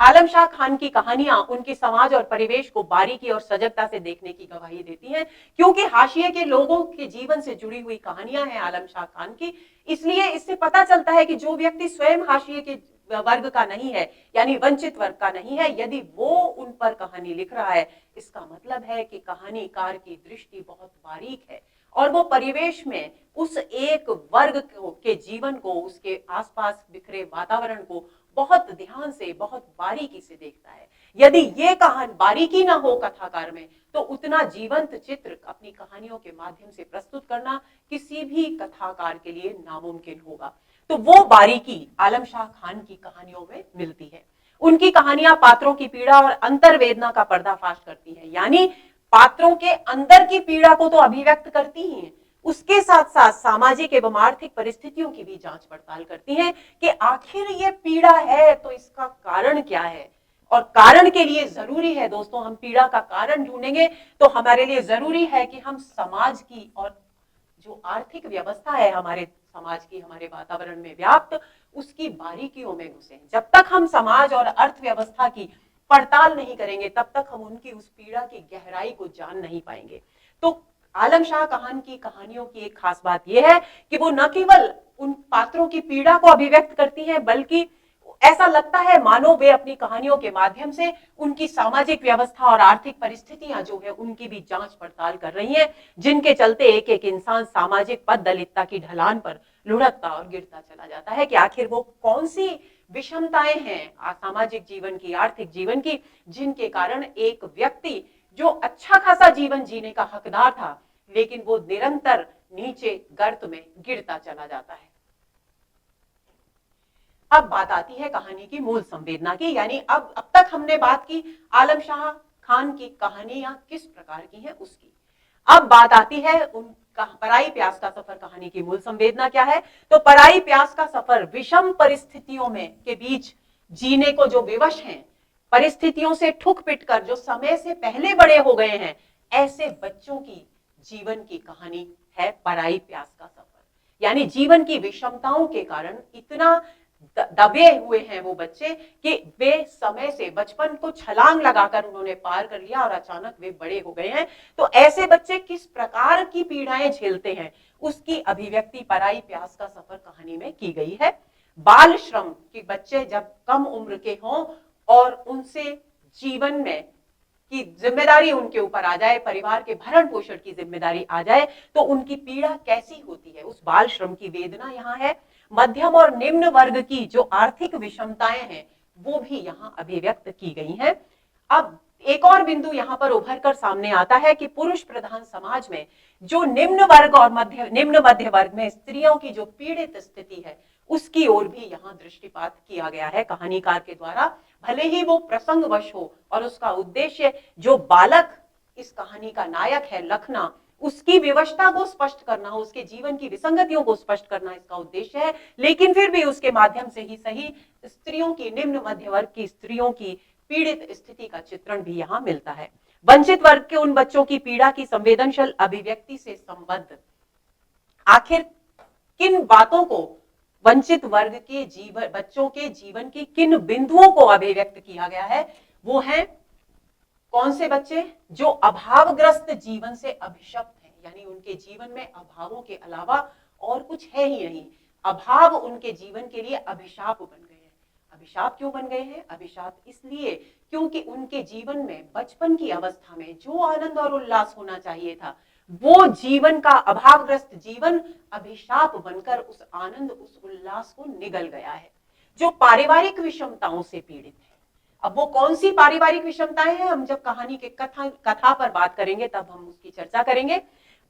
आलम शाह खान की कहानियां उनके समाज और परिवेश को बारीकी और सजगता से देखने की गवाही देती हैं। क्योंकि हाशिए के लोगों के जीवन से जुड़ी हुई कहानियां हैं आलम शाह खान की, इसलिए इससे पता चलता है कि जो व्यक्ति स्वयं हाशिए के वर्ग का नहीं है, यानी वंचित वर्ग का नहीं है, यदि वो उन पर कहानी लिख रहा है, इसका मतलब है कि कहानीकार की दृष्टि बहुत बारीक है और वो परिवेश में उस एक वर्ग के जीवन को, उसके आसपास बिखरे वातावरण को बहुत ध्यान से, बहुत बारीकी से देखता है। यदि ये कहानी बारीकी ना हो कथाकार में, तो उतना जीवंत चित्र अपनी कहानियों के माध्यम से प्रस्तुत करना किसी भी कथाकार के लिए नामुमकिन होगा। तो वो बारीकी आलम शाह खान की कहानियों में मिलती है। उनकी कहानियां पात्रों की पीड़ा और अंतर्वेदना का पर्दाफाश करती है, यानी पात्रों के अंदर की पीड़ा को तो अभिव्यक्त करती ही है, उसके साथ साथ सामाजिक एवं आर्थिक परिस्थितियों की भी जांच पड़ताल करती हैं कि आखिर ये पीड़ा है तो इसका कारण क्या है। और कारण के लिए जरूरी है दोस्तों, हम पीड़ा का कारण ढूंढेंगे तो हमारे लिए जरूरी है कि हम समाज की और जो आर्थिक व्यवस्था है हमारे समाज की, हमारे वातावरण में व्याप्त, उसकी बारीकियों में घुसे। जब तक हम समाज और अर्थव्यवस्था की पड़ताल नहीं करेंगे तब तक हम उनकी उस पीड़ा की गहराई को जान नहीं पाएंगे। तो आलम शाह कहान की कहानियों की एक खास बात यह है कि वो न केवल उन पात्रों की पीड़ा को अभिव्यक्त करती हैं, बल्कि ऐसा लगता है मानो वे अपनी कहानियों के माध्यम से उनकी सामाजिक व्यवस्था और आर्थिक परिस्थितियां जो है उनकी भी जांच पड़ताल कर रही हैं, जिनके चलते एक एक इंसान सामाजिक पद दलितता की ढलान पर लुढ़कता और गिरता चला जाता है कि आखिर वो कौन सी विषमताएं हैं सामाजिक जीवन की, आर्थिक जीवन की, जिनके कारण एक व्यक्ति जो अच्छा खासा जीवन जीने का हकदार था लेकिन वो निरंतर नीचे गर्त में गिरता चला जाता है। अब बात आती है कहानी की मूल संवेदना की, यानी अब तक हमने बात की आलम शाह खान की कहानियां किस प्रकार की हैं उसकी। अब बात आती है उनका पराई प्यास का सफर कहानी की मूल संवेदना क्या है। तो पराई प्यास का सफर विषम परिस्थितियों में के बीच जीने को जो विवश हैं, परिस्थितियों से ठुक पिट कर जो समय से पहले बड़े हो गए हैं, ऐसे बच्चों की जीवन की कहानी है पराई प्यास का सफर। यानी जीवन की विषमताओं के कारण इतना दबे हुए हैं वो बच्चे कि वे समय से बचपन को छलांग लगाकर उन्होंने पार कर लिया और अचानक वे बड़े हो गए हैं। तो ऐसे बच्चे किस प्रकार की पीड़ाएं झेलते हैं उसकी अभिव्यक्ति पराई प्यास का सफर कहानी में की गई है। बाल श्रम कि बच्चे जब कम उम्र के हों और उनसे जीवन में की जिम्मेदारी उनके ऊपर आ जाए, परिवार के भरण पोषण की जिम्मेदारी आ जाए, तो उनकी पीड़ा कैसी होती है, उस बाल श्रम की वेदना यहाँ है। मध्यम और निम्न वर्ग की जो आर्थिक विषमताएं हैं वो भी यहाँ अभिव्यक्त की गई हैं। अब एक और बिंदु यहाँ पर उभर कर सामने आता है कि पुरुष प्रधान समाज में जो निम्न वर्ग और निम्न मध्य वर्ग में स्त्रियों की जो पीड़ित स्थिति है उसकी ओर भी यहाँ दृष्टिपात किया गया है कहानीकार के द्वारा। भले ही वो प्रसंगवश हो और उसका उद्देश्य जो बालक इस कहानी का नायक है लखना, उसकी विवशता को स्पष्ट करना, उसके जीवन की विसंगतियों को स्पष्ट करना इसका उद्देश्य है, लेकिन फिर भी उसके माध्यम से ही सही स्त्रियों की, निम्न मध्य वर्ग की स्त्रियों की पीड़ित स्थिति का चित्रण भी यहाँ मिलता है। वंचित वर्ग के उन बच्चों की पीड़ा की संवेदनशील अभिव्यक्ति से संबद्ध आखिर किन बातों को वंचित वर्ग के जीवन, बच्चों के जीवन की किन बिंदुओं को अभिव्यक्त किया गया है, वो है कौन से बच्चे जो अभावग्रस्त जीवन से अभिशप्त हैं, यानी उनके जीवन में अभावों के अलावा और कुछ है ही नहीं। अभाव उनके जीवन के लिए अभिशाप बन गए हैं। अभिशाप क्यों बन गए हैं? अभिशाप इसलिए क्योंकि उनके जीवन में बचपन की अवस्था में जो आनंद और उल्लास होना चाहिए था, वो जीवन का अभावग्रस्त जीवन अभिशाप बनकर उस आनंद, उस उल्लास को निगल गया है। जो पारिवारिक विषमताओं से पीड़ित है, अब वो कौन सी पारिवारिक विषमताएं हैं, हम जब कहानी के कथा पर बात करेंगे तब हम उसकी चर्चा करेंगे।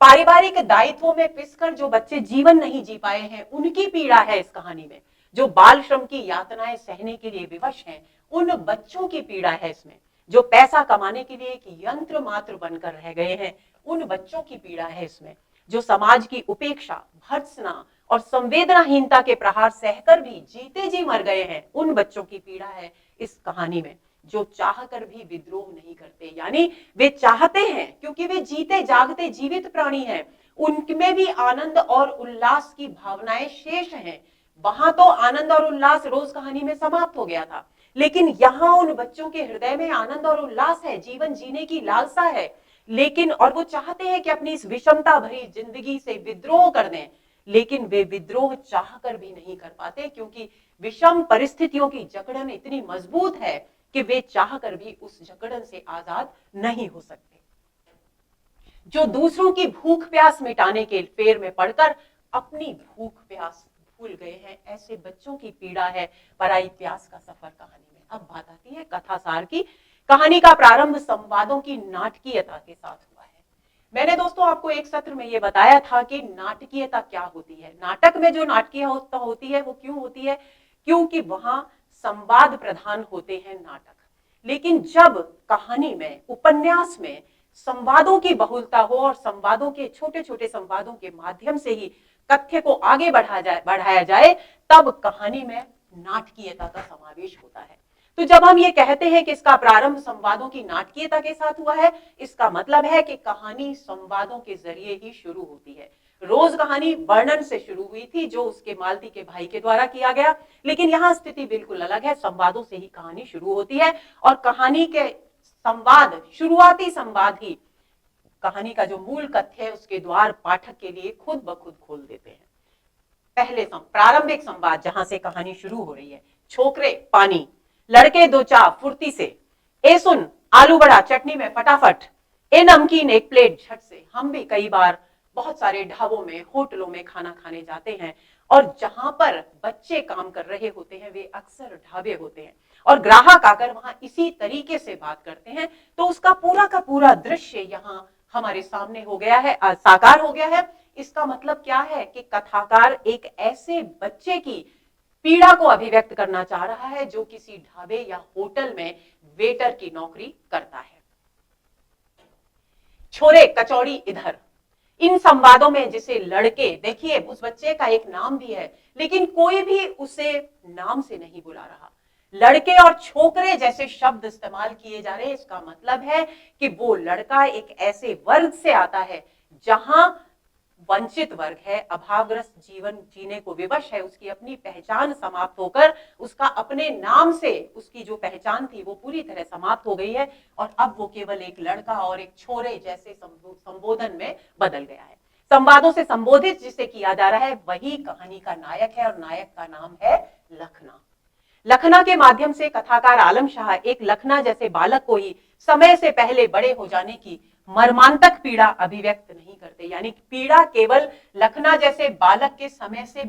पारिवारिक दायित्वों में पिसकर जो बच्चे जीवन नहीं जी पाए हैं उनकी पीड़ा है इस कहानी में। जो बाल श्रम की यातनाएं सहने के लिए विवश हैं उन बच्चों की पीड़ा है इसमें। जो पैसा कमाने के लिए एक यंत्र मात्र बनकर रह गए हैं उन बच्चों की पीड़ा है इसमें। जो समाज की उपेक्षा, भर्त्सना और संवेदनाहीनता के प्रहार सहकर भी जीते जी मर गए हैं उन बच्चों की पीड़ा है इस कहानी में। जो चाहकर भी विद्रोह नहीं करते, यानी वे चाहते हैं क्योंकि वे जीते जागते जीवित प्राणी हैं, उनमें भी आनंद और उल्लास की भावनाएं शेष हैं। वहां तो आनंद और उल्लास रोज कहानी में समाप्त हो गया था, लेकिन यहाँ उन बच्चों के हृदय में आनंद और उल्लास है, जीवन जीने की लालसा है, लेकिन और वो चाहते हैं कि अपनी इस विषमता भरी जिंदगी से विद्रोह कर दें, लेकिन वे विद्रोह चाहकर भी नहीं कर पाते क्योंकि विषम परिस्थितियों की जकड़न इतनी मजबूत है कि वे चाहकर भी उस जकड़न से आजाद नहीं हो सकते। जो दूसरों की भूख प्यास मिटाने के फेर में पड़कर अपनी भूख प्यास भूल गए हैं, ऐसे बच्चों की पीड़ा है पराई प्यास का सफर कहानी में। अब बात आती है कथासार की। कहानी का प्रारंभ संवादों की नाटकीयता के साथ हुआ है। मैंने दोस्तों आपको एक सत्र में यह बताया था कि नाटकीयता क्या होती है। नाटक में जो नाटकीय होती है वो क्यों होती है? क्योंकि वहां संवाद प्रधान होते हैं नाटक। लेकिन जब कहानी में, उपन्यास में संवादों की बहुलता हो और संवादों के, छोटे छोटे संवादों के माध्यम से ही तथ्य को आगे बढ़ाया जाए, तब कहानी में नाटकीयता का समावेश होता है। तो जब हम ये कहते हैं कि इसका प्रारंभ संवादों की नाटकीयता के साथ हुआ है, इसका मतलब है कि कहानी संवादों के जरिए ही शुरू होती है। रोज कहानी वर्णन से शुरू हुई थी, जो उसके मालती के भाई के द्वारा किया गया, लेकिन यहाँ स्थिति बिल्कुल अलग है। संवादों से ही कहानी शुरू होती है और कहानी के संवाद, शुरुआती संवाद ही कहानी का जो मूल कथ्य है उसके द्वार पाठक के लिए खुद ब खुद खोल देते हैं। पहले प्रारंभिक संवाद जहां से कहानी शुरू हो रही है, छोकरे पानी, लड़के दो चा फुर्ती से, ए सुन आलू बड़ा चटनी में फटाफट, ए नमकीन एक प्लेट झट से। हम भी कई बार बहुत सारे ढाबों में, होटलों में खाना खाने जाते हैं और जहां पर बच्चे काम कर रहे होते हैं वे अक्सर ढाबे होते हैं और ग्राहक आकर वहां इसी तरीके से बात करते हैं। तो उसका पूरा का पूरा दृश्य यहाँ हमारे सामने हो गया है, साकार हो गया है। इसका मतलब क्या है कि कथाकार एक ऐसे बच्चे की पीड़ा को अभिव्यक्त करना चाह रहा है जो किसी ढाबे या होटल में वेटर की नौकरी करता है। छोरे कचौड़ी इधर, इन संवादों में जिसे लड़के, देखिए उस बच्चे का एक नाम भी है लेकिन कोई भी उसे नाम से नहीं बुला रहा, लड़के और छोकरे जैसे शब्द इस्तेमाल किए जा रहे हैं। इसका मतलब है कि वो लड़का एक ऐसे वर्ग से आता है जहां वंचित वर्ग है, अभावग्रस्त जीवन जीने को विवश है, उसकी अपनी पहचान समाप्त होकर उसका अपने नाम से उसकी जो पहचान थी वो पूरी तरह समाप्त हो गई है और अब वो केवल एक लड़का और एक छोरे जैसे संबोधन में बदल गया है। संवादों से संबोधित जिसे किया जा रहा है वही कहानी का नायक है और नायक का नाम है लखना। लखना के माध्यम से कथाकार आलम शाह एक लखना जैसे बालक को ही समय से पहले बड़े हो जाने की मर्मांतक पीड़ा अभिव्यक्त नहीं करते। यानी पीड़ा केवल लखना जैसे बालक के समय से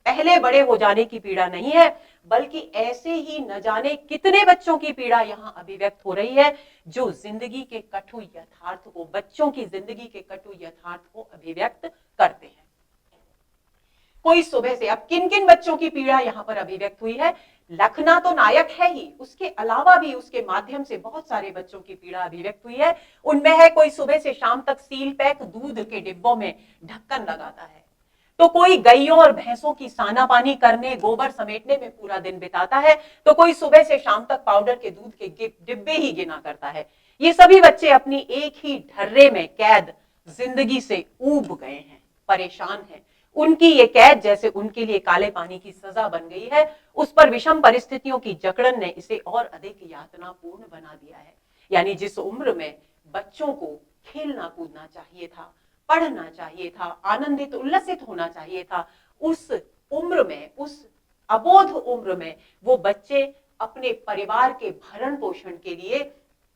पहले बड़े हो जाने की पीड़ा नहीं है, बल्कि ऐसे ही न जाने कितने बच्चों की पीड़ा यहाँ अभिव्यक्त हो रही है जो जिंदगी के कटु यथार्थ को, बच्चों की जिंदगी के कटु यथार्थ को अभिव्यक्त करते हैं। कोई सुबह से, अब किन किन बच्चों की पीड़ा यहाँ पर अभिव्यक्त हुई है? लखना तो नायक है ही, उसके अलावा भी उसके माध्यम से बहुत सारे बच्चों की पीड़ा अभिव्यक्त हुई है। उनमें है कोई सुबह से शाम तक सील पैक दूध के डिब्बों में ढक्कन लगाता है, तो कोई गायों और भैंसों की साना पानी करने, गोबर समेटने में पूरा दिन बिताता है, तो कोई सुबह से शाम तक पाउडर के दूध के डिब्बे ही गिना करता है। ये सभी बच्चे अपनी एक ही ढर्रे में कैद जिंदगी से ऊब गए हैं, परेशान हैं। उनकी ये कैद जैसे उनके लिए काले पानी की सजा बन गई है। उस पर विषम परिस्थितियों की जकड़न ने इसे और अधिक यातनापूर्ण बना दिया है। यानी जिस उम्र में बच्चों को खेलना कूदना चाहिए था, पढ़ना चाहिए था, आनंदित उल्लसित होना चाहिए था, उस उम्र में, उस अबोध उम्र में वो बच्चे अपने परिवार के भरण पोषण के लिए,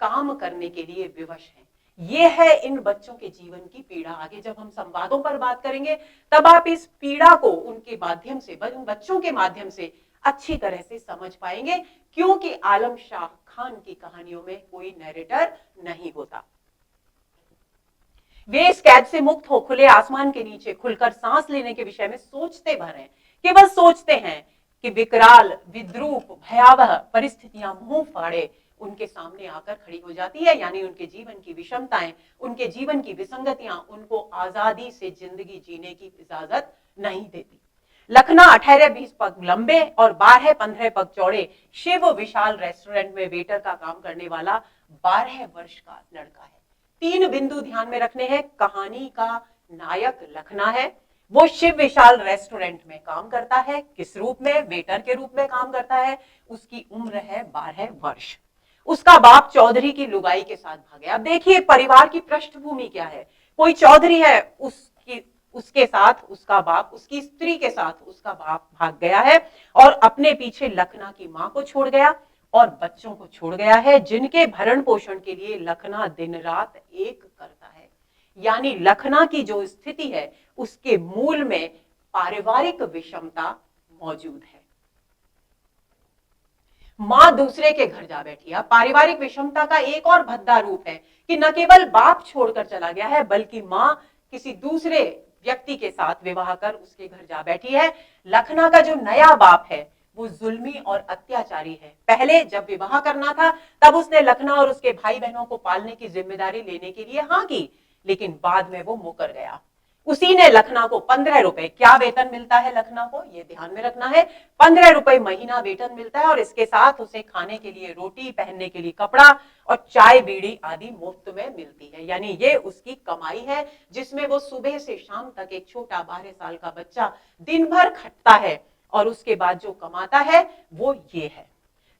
काम करने के लिए विवश हैं। ये है इन बच्चों के जीवन की पीड़ा। आगे जब हम संवादों पर बात करेंगे तब आप इस पीड़ा को उनके माध्यम से, बच्चों के माध्यम से अच्छी तरह से समझ पाएंगे, क्योंकि आलम शाह खान की कहानियों में कोई नैरेटर नहीं होता। वे इस कैद से मुक्त हो खुले आसमान के नीचे खुलकर सांस लेने के विषय में सोचते भर हैं, केवल सोचते हैं कि विकराल, विद्रूप, भयावह परिस्थितियां मुंह फाड़े उनके सामने आकर खड़ी हो जाती है। यानी उनके जीवन की विषमताएं, उनके जीवन की विसंगतियां उनको आजादी से जिंदगी जीने की इजाजत नहीं देती। लखना 18-20 पग लंबे और 12-15 पग चौड़े शिव विशाल रेस्टोरेंट में वेटर का काम करने वाला 12 वर्ष का लड़का है। 3 बिंदु ध्यान में रखने हैं। कहानी का नायक लखना है, वो शिव विशाल रेस्टोरेंट में काम करता है। किस रूप में? वेटर के रूप में काम करता है। उसकी उम्र है 12 वर्ष। उसका बाप चौधरी की लुगाई के साथ भागे। अब देखिए परिवार की पृष्ठभूमि क्या है। कोई चौधरी है, उसके साथ उसका बाप, उसकी स्त्री के साथ उसका बाप भाग गया है और अपने पीछे लखना की मां को छोड़ गया और बच्चों को छोड़ गया है, जिनके भरण पोषण के लिए लखना दिन रात एक करता है। यानी लखना की जो स्थिति है उसके मूल में पारिवारिक विषमता मौजूद है। मां दूसरे के घर जा बैठी है। पारिवारिक विषमता का एक और भद्दा रूप है कि न केवल बाप छोड़कर चला गया है, बल्कि मां किसी दूसरे व्यक्ति के साथ विवाह कर उसके घर जा बैठी है। लखना का जो नया बाप है वो जुल्मी और अत्याचारी है। पहले जब विवाह करना था तब उसने लखना और उसके भाई बहनों को पालने की जिम्मेदारी लेने के लिए हाँ की, लेकिन बाद में वो मुकर गया। उसी ने लखना को 15 रुपए, क्या वेतन मिलता है लखना को, ये ध्यान में रखना है, 15 रुपए महीना वेतन मिलता है और इसके साथ उसे खाने के लिए रोटी, पहनने के लिए कपड़ा और चाय बीड़ी आदि मुफ्त में मिलती है। यानी ये उसकी कमाई है जिसमें वो सुबह से शाम तक एक छोटा 12 साल का बच्चा दिन भर खटता है और उसके बाद जो कमाता है वो ये है।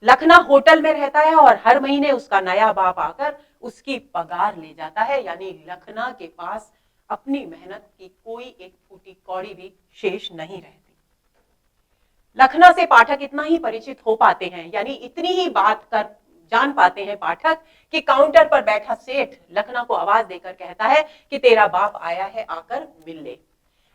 लखना होटल में रहता है और हर महीने उसका नया बाप आकर उसकी पगार ले जाता है। यानी लखना के पास अपनी मेहनत की कोई एक फूटी कौड़ी भी शेष नहीं रहती। लखना से पाठक इतना ही परिचित हो पाते हैं, यानी इतनी ही बात कर जान पाते हैं पाठक कि काउंटर पर बैठा सेठ लखना को आवाज देकर कहता है कि तेरा बाप आया है, आकर मिल ले।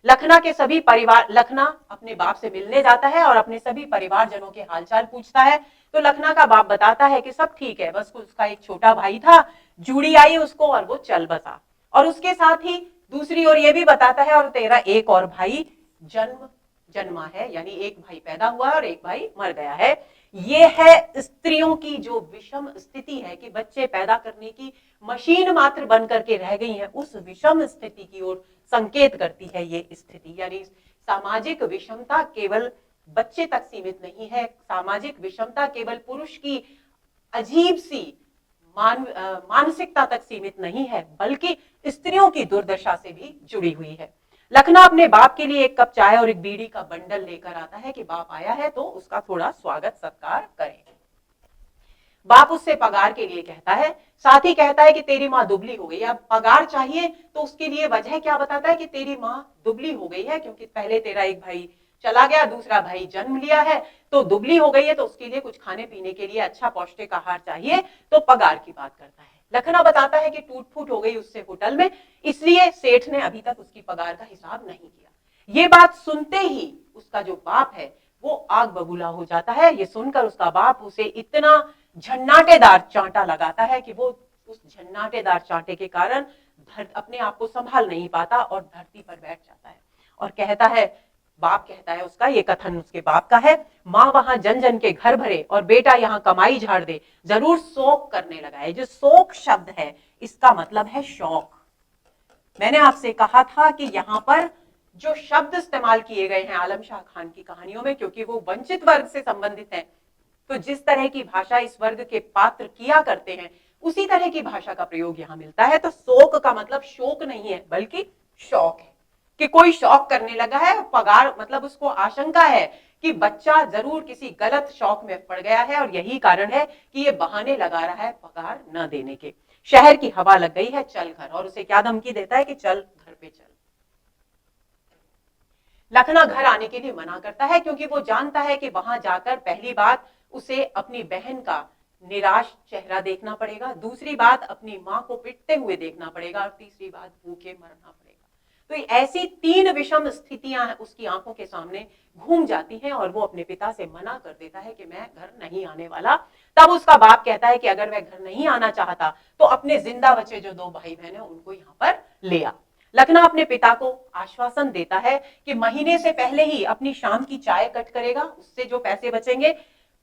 लखना के सभी परिवार, लखना अपने बाप से मिलने जाता है और अपने सभी परिवारजनों के हालचाल पूछता है। तो लखना का बाप बताता है कि सब ठीक है, बस उसका एक छोटा भाई था, जूड़ी आई उसको और वो चल बसा। और उसके साथ ही दूसरी ओर ये भी बताता है और तेरा एक और भाई जन्मा है, यानी एक भाई पैदा हुआ और एक भाई मर गया है। ये है स्त्रियों की जो विषम स्थिति है कि बच्चे पैदा करने की मशीन मात्र बन करके रह गई हैं, उस विषम स्थिति की ओर संकेत करती है ये स्थिति। यानी सामाजिक विषमता केवल बच्चे तक सीमित नहीं है, सामाजिक विषमता केवल पुरुष की अजीब सी मानसिकता तक सीमित नहीं है, बल्कि स्त्रियों की दुर्दशा से भी जुड़ी हुई है। लखना अपने बाप के लिए एक कप चाय और एक बीड़ी का बंडल लेकर आता है कि बाप आया है तो उसका थोड़ा स्वागत सत्कार करें। बाप उससे पगार के लिए कहता है, साथ ही कहता है कि तेरी माँ दुबली हो गई। अब पगार चाहिए तो उसके लिए वजह क्या बताता है कि तेरी माँ दुबली हो गई है, क्योंकि पहले तेरा एक भाई चला गया, दूसरा भाई जन्म लिया है तो दुबली हो गई है, तो उसके लिए कुछ खाने पीने के लिए अच्छा पौष्टिक आहार चाहिए, तो पगार की बात करता है। लखना बताता है कि टूट फूट हो गई उससे होटल में, इसलिए सेठ ने अभी तक उसकी पगार का हिसाब नहीं किया। ये बात सुनते ही उसका जो बाप है वो आग बबूला हो जाता है। ये सुनकर उसका बाप उसे इतना झन्नाटेदार चांटा लगाता है कि वो उस झन्नाटेदार चांटे के कारण अपने आप को संभाल नहीं पाता और धरती पर बैठ जाता है और कहता है, बाप कहता है उसका, ये कथन उसके बाप का है, माँ वहां जन जन के घर भरे और बेटा यहाँ कमाई झाड़ दे, जरूर शोक करने लगा है। जो शोक शब्द है इसका मतलब है शौक। मैंने आपसे कहा था कि यहाँ पर जो शब्द इस्तेमाल किए गए हैं आलम शाह खान की कहानियों में, क्योंकि वो वंचित वर्ग से संबंधित है, तो जिस तरह की भाषा इस वर्ग के पात्र किया करते हैं उसी तरह की भाषा का प्रयोग यहाँ मिलता है। तो शोक का मतलब शोक नहीं है बल्कि शौक है, कि कोई शौक करने लगा है। पगार मतलब उसको आशंका है कि बच्चा जरूर किसी गलत शौक में पड़ गया है और यही कारण है कि ये बहाने लगा रहा है पगार न देने के। शहर की हवा लग गई है, चल घर, और उसे क्या धमकी देता है कि चल घर पे चल। लखना घर आने के लिए मना करता है क्योंकि वो जानता है कि वहां जाकर पहली बात उसे अपनी बहन का निराश चेहरा देखना पड़ेगा, दूसरी बात अपनी मां को पिटते हुए देखना पड़ेगा और तीसरी बात भूखे मरना पड़ेगा। तो ऐसी तीन विषम स्थितियां उसकी आंखों के सामने घूम जाती हैं और वो अपने पिता से मना कर देता है कि मैं घर नहीं आने वाला। तब उसका बाप कहता है कि अगर वह घर नहीं आना चाहता तो अपने जिंदा बचे जो दो भाई बहन है उनको यहाँ पर ले आ। लखना अपने पिता को आश्वासन देता है कि महीने से पहले ही अपनी शाम की चाय कट करेगा, उससे जो पैसे बचेंगे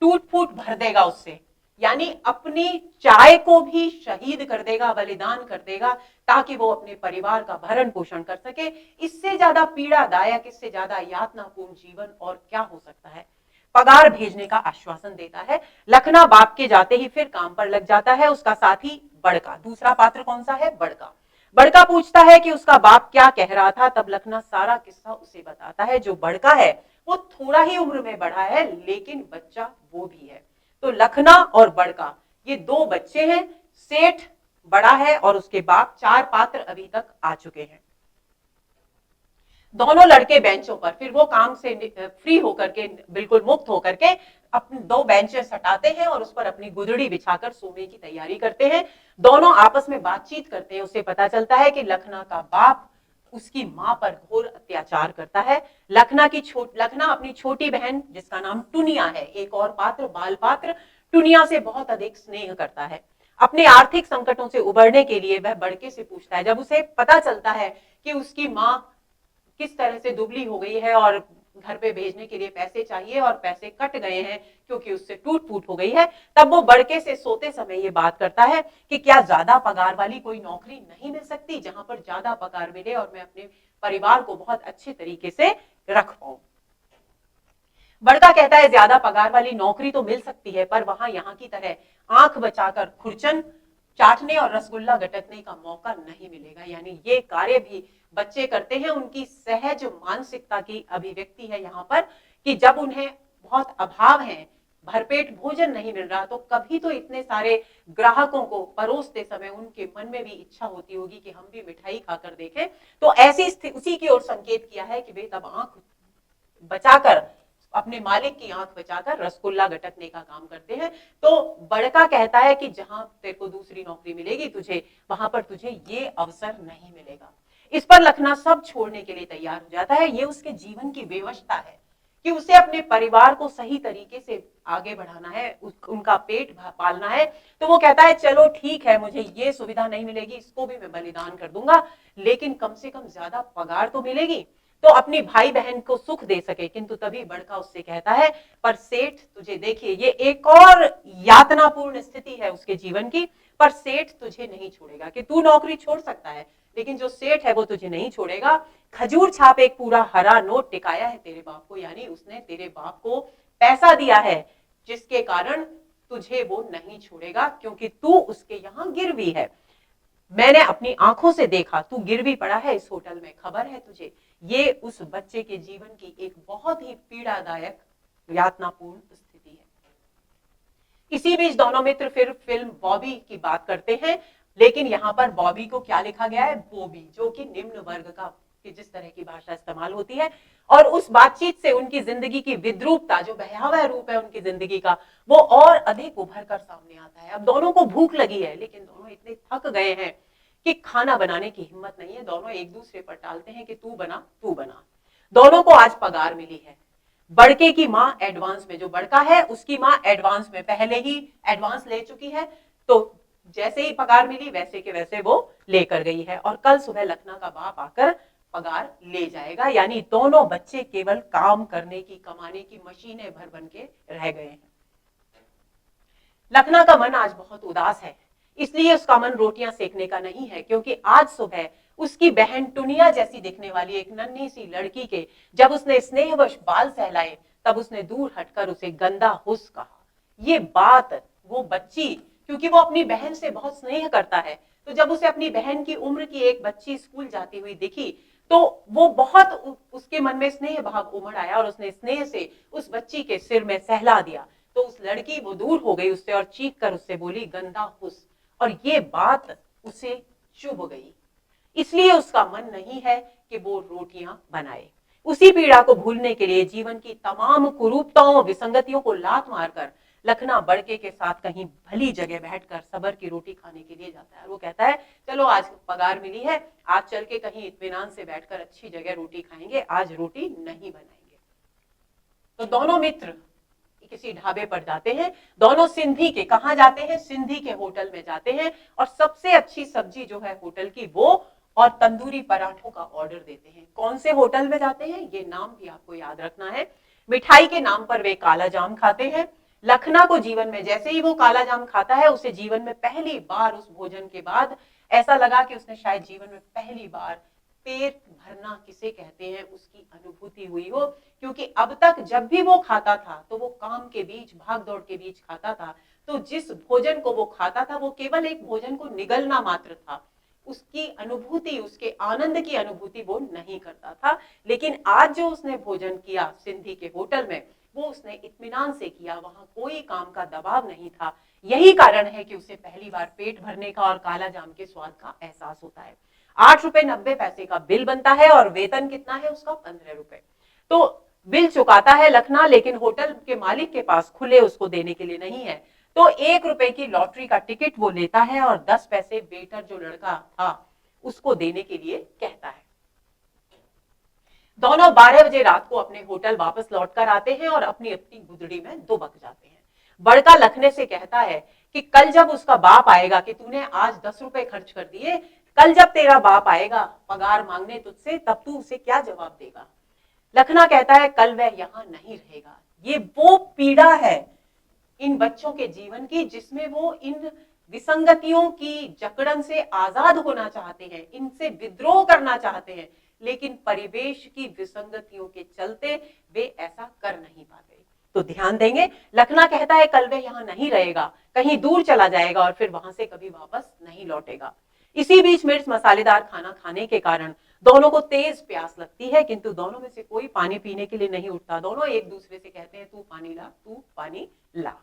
टूट फूट भर देगा उससे, यानी अपनी चाय को भी शहीद कर देगा, बलिदान कर देगा, ताकि वो अपने परिवार का भरण पोषण कर सके। इससे ज्यादा पीड़ादायक, इससे ज्यादा यातनापूर्ण जीवन और क्या हो सकता है। पगार भेजने का आश्वासन देता है। लखना बाप के जाते ही फिर काम पर लग जाता है। उसका साथी बड़का, दूसरा पात्र कौन सा है, बड़का। बड़का पूछता है कि उसका बाप क्या कह रहा था, तब लखना सारा किस्सा उसे बताता है। जो बड़का है वो थोड़ा ही उम्र में बड़ा है लेकिन बच्चा वो भी है। तो लखना और बड़का ये दो बच्चे हैं, सेठ बड़ा है और उसके बाप, चार पात्र अभी तक आ चुके हैं। दोनों लड़के बेंचों पर, फिर वो काम से फ्री होकर के, बिल्कुल मुक्त होकर के अपने दो बेंचेस हटाते हैं और उस पर अपनी गुदड़ी बिछाकर सोने की तैयारी करते हैं। दोनों आपस में बातचीत करते हैं। उसे पता चलता है कि लखना का बाप उसकी मां पर घोर अत्याचार करता है। लखना अपनी छोटी बहन जिसका नाम टुनिया है, एक और पात्र बाल पात्र, टुनिया से बहुत अधिक स्नेह करता है। अपने आर्थिक संकटों से उबरने के लिए वह बड़के से पूछता है। जब उसे पता चलता है कि उसकी मां किस तरह से दुबली हो गई है और घर पे भेजने के लिए पैसे चाहिए और पैसे कट गए हैं क्योंकि उससे टूट फूट हो गई है, तब वो बड़के से सोते समय ये बात करता है कि क्या ज्यादा पगार वाली कोई नौकरी नहीं मिल सकती जहां पर ज्यादा पगार मिले और मैं अपने परिवार को बहुत अच्छे तरीके से रख पाऊं। बड़का कहता है ज्यादा पगार वाली नौकरी तो मिल सकती है, पर वहां यहाँ की तरह आंख बचाकर खुरचन चाटने और रसगुल्ला गटकने का मौका नहीं मिलेगा। यानी ये कार्य भी बच्चे करते हैं, उनकी सहज मानसिकता की अभिव्यक्ति है यहाँ पर कि जब उन्हें बहुत अभाव है, भरपेट भोजन नहीं मिल रहा, तो कभी तो इतने सारे ग्राहकों को परोसते समय उनके मन में भी इच्छा होती होगी कि हम भी मिठाई खाकर देखें। तो ऐसी उसी की ओर संकेत किया है कि वे तब आंख बचाकर, अपने मालिक की आंख बचाकर रसगुल्ला गटकने का काम करते हैं। तो बड़का कहता है कि जहां तेरे को दूसरी नौकरी मिलेगी तुझे, वहां पर तुझे ये अवसर नहीं मिलेगा। इस पर लखना सब छोड़ने के लिए तैयार हो जाता है। ये उसके जीवन की व्यवस्था है कि उसे अपने परिवार को सही तरीके से आगे बढ़ाना है, उनका पेट पालना है। तो वो कहता है चलो ठीक है, मुझे ये सुविधा नहीं मिलेगी, इसको भी मैं बलिदान कर दूंगा, लेकिन कम से कम ज्यादा पगार तो मिलेगी तो अपनी भाई बहन को सुख दे सके। किंतु तभी बड़का उससे कहता है पर सेठ तुझे, देखिए ये एक और यातनापूर्ण स्थिति है उसके जीवन की, पर सेठ तुझे नहीं छोड़ेगा। कि तू नौकरी छोड़ सकता है लेकिन जो सेठ है वो तुझे नहीं छोड़ेगा। खजूर छाप एक पूरा हरा नोट टिकाया है तेरे बाप को, यानी उसने तेरे बाप को पैसा दिया है जिसके कारण तुझे वो नहीं छोड़ेगा, क्योंकि तू उसके यहाँ गिरवी है। मैंने अपनी आंखों से देखा, तू गिरवी पड़ा है इस होटल में, खबर है तुझे। ये उस बच्चे के जीवन की एक बहुत ही पीड़ादायक यातनापूर्ण स्थिति है। इसी बीच दोनों मित्र फिर फिल्म बॉबी की बात करते हैं, लेकिन यहाँ पर बॉबी को क्या लिखा गया है, बोबी, जो कि निम्न वर्ग का, कि जिस तरह की भाषा इस्तेमाल होती है। और उस बातचीत से उनकी जिंदगी की विद्रूपता, जो भयावह रूप है उनकी जिंदगी का, वो और अधिक उभर कर सामने आता है। अब दोनों को भूख लगी है, लेकिन दोनों इतने थक गए हैं कि खाना बनाने की हिम्मत नहीं है। दोनों एक दूसरे पर टालते हैं कि तू बना तू बना। दोनों को आज पगार मिली है। बड़के की माँ एडवांस में, जो बड़का है उसकी माँ एडवांस में पहले ही एडवांस ले चुकी है, तो जैसे ही पगार मिली वैसे के वैसे वो लेकर गई है और कल सुबह लखना का बाप आकर पगार ले जाएगा। यानी दोनों बच्चे केवल काम करने की, कमाने की मशीनें भर बन के रह गए हैं। लखना का मन आज बहुत उदास है, इसलिए उसका मन रोटियां सेकने का नहीं है, क्योंकि आज सुबह उसकी बहन टुनिया जैसी दिखने वाली एक नन्ही सी लड़की के जब उसने स्नेहवश बाल सहलाए, तब उसने दूर हटकर उसे गंदा हुस कहा। ये बात वो बच्ची, क्योंकि वो अपनी बहन से बहुत स्नेह करता है, तो जब उसे अपनी बहन की उम्र की एक बच्ची स्कूल जाती हुई दिखी तो वो बहुत, उसके मन में स्नेह भाव उमड़ आया और उसने स्नेह से उस बच्ची के सिर में सहला दिया। तो उस लड़की वो दूर हो गई उससे और चीख कर उससे बोली गंदा हुस, और ये बात उसे चुभ गई। इसलिए उसका मन नहीं है कि वो रोटियां बनाए। उसी पीड़ा को भूलने के लिए जीवन की तमाम कुरूपताओं, विसंगतियों को लात मारकर लखना बड़के के साथ कहीं भली जगह बैठकर सबर की रोटी खाने के लिए जाता है। वो कहता है चलो आज पगार मिली है, आज चल के कहीं इत्मीनान से बैठकर अच्छी जगह रोटी खाएंगे, आज रोटी नहीं बनाएंगे। तो दोनों मित्र किसी ढाबे पर जाते हैं। दोनों सिंधी के, कहां जाते हैं, सिंधी के होटल में जाते हैं और सबसे अच्छी सब्जी जो है होटल की वो और तंदूरी पराठों का ऑर्डर देते हैं। कौन से होटल में जाते हैं ये नाम भी आपको याद रखना है। मिठाई के नाम पर वे काला जाम खाते हैं। लखना को जीवन में जैसे ही वो काला जाम खाता है, उसे जीवन में पहली बार उस भोजन के बाद ऐसा लगा कि उसने शायद जीवन में पहली बार पेट भरना किसे कहते हैं उसकी अनुभूति हुई हो, क्योंकि अब तक जब भी वो खाता था तो वो काम के बीच, भाग दौड़ के बीच खाता था। तो जिस भोजन को वो खाता था वो केवल एक भोजन को निगलना मात्र था, उसकी अनुभूति, उसके आनंद की अनुभूति वो नहीं करता था। लेकिन आज जो उसने भोजन किया सिंधी के होटल में, वो उसने इत्मीनान से किया, वहां कोई काम का दबाव नहीं था। यही कारण है कि उसे पहली बार पेट भरने का और काला जाम के स्वाद का एहसास होता है। 8 रुपए 90 पैसे का बिल बनता है और वेतन कितना है उसका, 15 रुपए। तो बिल चुकाता है लखना, लेकिन होटल के मालिक के पास खुले उसको देने के लिए नहीं है। तो 1 रुपए की लॉटरी का टिकट वो लेता है और 10 पैसे वेटर जो लड़का था उसको देने के लिए कहता है। दोनों 12 बजे रात को अपने होटल वापस लौटकर आते हैं और अपनी अपनी गुदड़ी में दुबक जाते हैं। बड़का लखने से कहता है कि कल जब उसका बाप आएगा, कि तूने आज 10 रुपए खर्च कर दिए, कल जब तेरा बाप आएगा पगार मांगने तुझसे, तब तू उसे क्या जवाब देगा। लखना कहता है कल वह यहां नहीं रहेगा। ये वो पीड़ा है इन बच्चों के जीवन की जिसमें वो इन विसंगतियों की जकड़न से आजाद होना चाहते हैं, इनसे विद्रोह करना चाहते हैं, लेकिन परिवेश की विसंगतियों के चलते वे ऐसा कर नहीं पाते। तो ध्यान देंगे, लखना कहता है कल वह यहां नहीं रहेगा, कहीं दूर चला जाएगा और फिर वहां से कभी वापस नहीं लौटेगा। इसी बीच मिर्च मसालेदार खाना खाने के कारण दोनों को तेज प्यास लगती है, किंतु दोनों में से कोई पानी पीने के लिए नहीं उठता। दोनों एक दूसरे से कहते हैं तू पानी ला, तू पानी ला।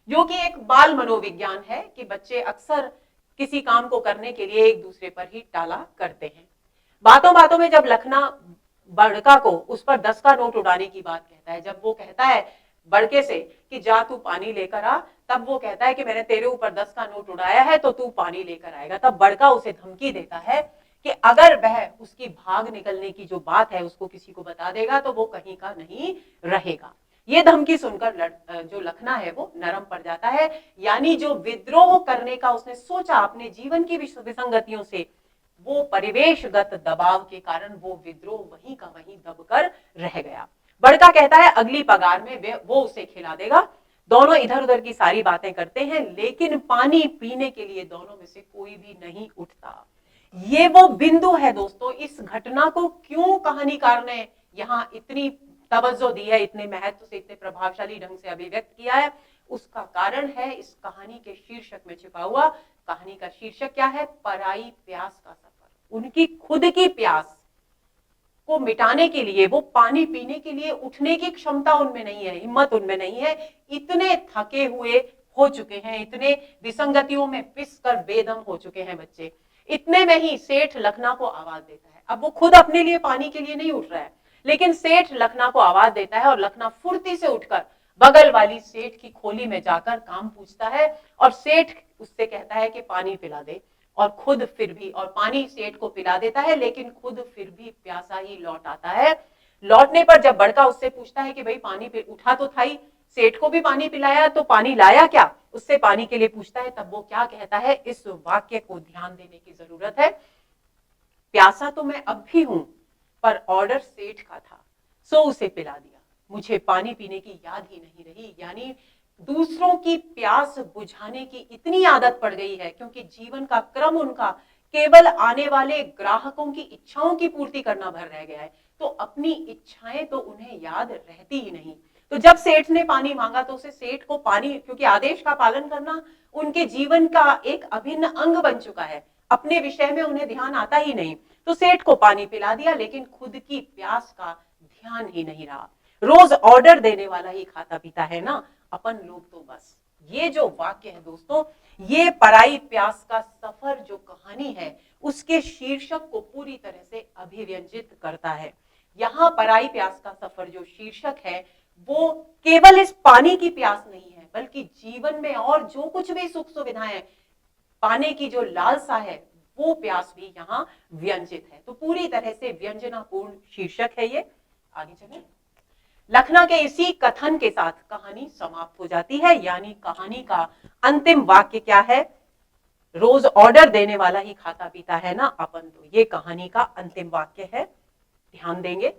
जो कि एक बाल मनोविज्ञान है कि बच्चे अक्सर किसी काम को करने के लिए एक दूसरे पर ही टाला करते हैं। बातों बातों में जब लखना बड़का को उस पर 10 का नोट उड़ाने की बात कहता है, जब वो कहता है बड़के से कि जा तू पानी लेकर आ, तब वो कहता है कि मैंने तेरे ऊपर 10 का नोट उड़ाया है तो तू पानी लेकर आएगा। तब बड़का उसे धमकी देता है कि अगर वह उसकी भाग निकलने की जो बात है उसको किसी को बता देगा तो वो कहीं का नहीं रहेगा। ये धमकी सुनकर जो लखना है वो नरम पड़ जाता है, यानी जो विद्रोह करने का उसने सोचा अपने जीवन की विसंगतियों से, वो परिवेशगत दबाव के कारण वो विद्रोह वहीं का वहीं दबकर रह गया। बड़का कहता है अगली पगार में वो उसे खिला देगा। दोनों इधर उधर की सारी बातें करते हैं, लेकिन पानी पीने के लिए दोनों में से कोई भी नहीं उठता। ये वो बिंदु है दोस्तों, इस घटना को क्यों कहानीकार ने यहां इतनी तवज्जो दी है, इतने महत्व से, इतने प्रभावशाली ढंग से अभिव्यक्त किया है, उसका कारण है इस कहानी के शीर्षक में छिपा हुआ। कहानी का शीर्षक क्या है? पराई प्यास का सफर। उनकी खुद की प्यास को मिटाने के लिए, वो पानी पीने के लिए उठने की क्षमता उनमें नहीं है, हिम्मत उनमें नहीं है। इतने थके हुए हो चुके हैं, इतने विसंगतियों में पिस कर बेदम हो चुके हैं बच्चे। इतने में ही सेठ लखना को आवाज देता है। अब वो खुद अपने लिए पानी के लिए नहीं उठ रहा है, लेकिन सेठ लखना को आवाज देता है और लखना फुर्ती से उठकर बगल वाली सेठ की खोली में जाकर काम पूछता है और सेठ उससे कहता है कि पानी पिला दे, और खुद फिर भी, और पानी सेठ को पिला देता है, लेकिन खुद फिर भी प्यासा ही लौट आता है। लौटने पर जब बड़का उससे पूछता है कि भाई पानी उठा तो था ही, सेठ को भी पानी पिलाया तो पानी लाया क्या, उससे पानी के लिए पूछता है, तब वो क्या कहता है, इस वाक्य को ध्यान देने की जरूरत है। प्यासा तो मैं अब भी हूं, पर ऑर्डर सेठ का था सो उसे पिला दिया, मुझे पानी पीने की याद ही नहीं रही। यानी दूसरों की प्यास बुझाने की इतनी आदत पड़ गई है, क्योंकि जीवन का क्रम उनका केवल आने वाले ग्राहकों की इच्छाओं की पूर्ति करना भर रह गया है, तो अपनी इच्छाएं तो उन्हें याद रहती ही नहीं। तो जब सेठ ने पानी मांगा तो उसे सेठ को पानी, क्योंकि आदेश का पालन करना उनके जीवन का एक अभिन्न अंग बन चुका है, अपने विषय में उन्हें ध्यान आता ही नहीं, तो सेठ को पानी पिला दिया, लेकिन खुद की प्यास का ध्यान ही नहीं रहा। रोज ऑर्डर देने वाला ही खाता पीता है ना, अपन लोग तो बस। ये जो वाक्य है दोस्तों, ये पराई प्यास का सफर जो कहानी है उसके शीर्षक को पूरी तरह से अभिव्यंजित करता है। यहाँ पराई प्यास का सफर जो शीर्षक है वो केवल इस पानी की प्यास नहीं है, बल्कि जीवन में और जो कुछ भी सुख सुविधाएं पाने की जो लालसा है वो प्यास भी यहाँ व्यंजित है। तो पूरी तरह से व्यंजनापूर्ण शीर्षक है ये। आगे चलें। लखना के इसी कथन के साथ कहानी समाप्त हो जाती है, यानी कहानी का अंतिम वाक्य क्या है? रोज ऑर्डर देने वाला ही खाता पीता है ना अपन, तो ये कहानी का अंतिम वाक्य है। ध्यान देंगे।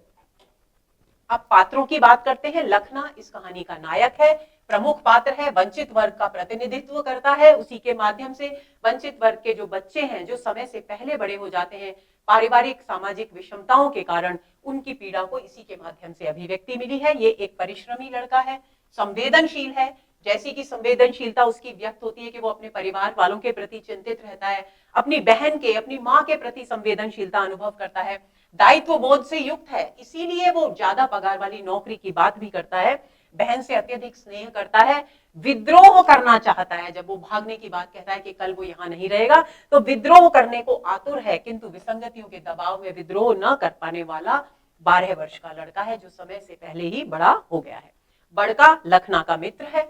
अब पात्रों की बात करते हैं। लखना इस कहानी का नायक है, प्रमुख पात्र है, वंचित वर्ग का प्रतिनिधित्व करता है। उसी के माध्यम से वंचित वर्ग के जो बच्चे हैं, जो समय से पहले बड़े हो जाते हैं, पारिवारिक सामाजिक विषमताओं के कारण उनकी पीड़ा को इसी के माध्यम से अभिव्यक्ति मिली है। ये एक परिश्रमी लड़का है, संवेदनशील है। जैसी की संवेदनशीलता उसकी व्यक्त होती है कि वो अपने परिवार वालों के प्रति चिंतित रहता है, अपनी बहन के, अपनी माँ के प्रति संवेदनशीलता अनुभव करता है, दायित्व बोध से युक्त है, इसीलिए वो ज्यादा पगार वाली नौकरी की बात भी करता है, बहन से अत्यधिक स्नेह करता है, विद्रोह करना चाहता है। जब वो भागने की बात कहता है कि कल वो यहाँ नहीं रहेगा, तो विद्रोह करने को आतुर है, किंतु विसंगतियों के दबाव में विद्रोह न कर पाने वाला 12 वर्ष का लड़का है, जो समय से पहले ही बड़ा हो गया है। बड़का लखना का मित्र है,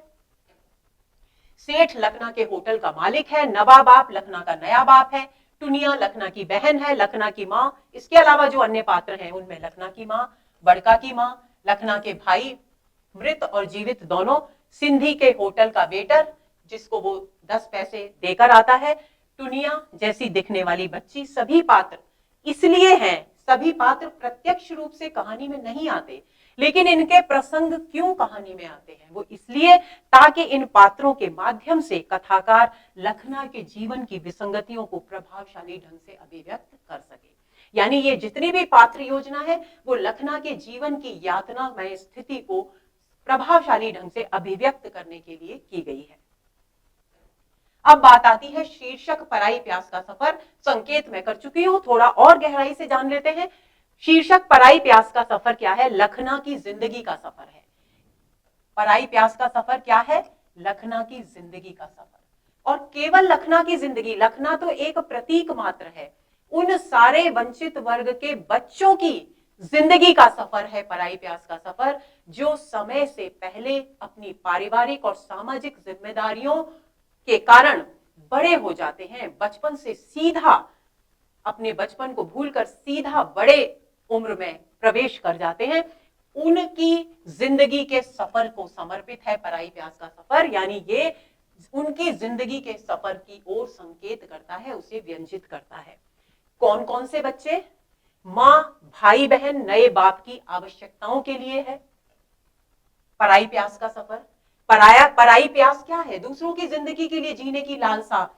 सेठ लखना के होटल का मालिक है, नवाब बाप लखना का नया बाप है, टुनिया लखना की बहन है, लखना की माँ। इसके अलावा जो अन्य पात्र हैं उनमें लखना की माँ, बड़का की माँ, लखना के भाई मृत और जीवित दोनों, सिंधी के होटल का वेटर जिसको वो 10 पैसे देकर आता है, टुनिया जैसी दिखने वाली बच्ची। सभी पात्र इसलिए हैं, सभी पात्र प्रत्यक्ष रूप से कहानी में नहीं आते, लेकिन इनके प्रसंग क्यों कहानी में आते हैं? वो इसलिए ताकि इन पात्रों के माध्यम से कथाकार लखना के जीवन की विसंगतियों को प्रभावशाली ढंग से अभिव्यक्त कर सके। यानी ये जितनी भी पात्र योजना है वो लखना के जीवन की यातनामय स्थिति को प्रभावशाली ढंग से अभिव्यक्त करने के लिए की गई है। अब बात आती है शीर्षक पराई प्यास का सफर। संकेत मैं कर चुकी हूं, थोड़ा और गहराई से जान लेते हैं। शीर्षक पराई प्यास का सफर क्या है? लखना की जिंदगी का सफर है। पराई प्यास का सफर क्या है? लखना की जिंदगी का सफर। और केवल लखना की जिंदगी, लखना तो एक प्रतीक मात्र है, उन सारे वंचित वर्ग के बच्चों की जिंदगी का सफर है पराई प्यास का सफर, जो समय से पहले अपनी पारिवारिक और सामाजिक जिम्मेदारियों के कारण बड़े हो जाते हैं। बचपन से सीधा अपने बचपन को भूलकर सीधा बड़े उम्र में प्रवेश कर जाते हैं। उनकी जिंदगी के सफर को समर्पित है पराई प्यास का सफर। यानी ये उनकी जिंदगी के सफर की ओर संकेत करता है, उसे व्यंजित करता है। कौन कौन से बच्चे? मां, भाई बहन, नए बाप की आवश्यकताओं के लिए है पराई प्यास का सफर। पराई प्यास क्या है? दूसरों की जिंदगी के लिए जीने की लालसा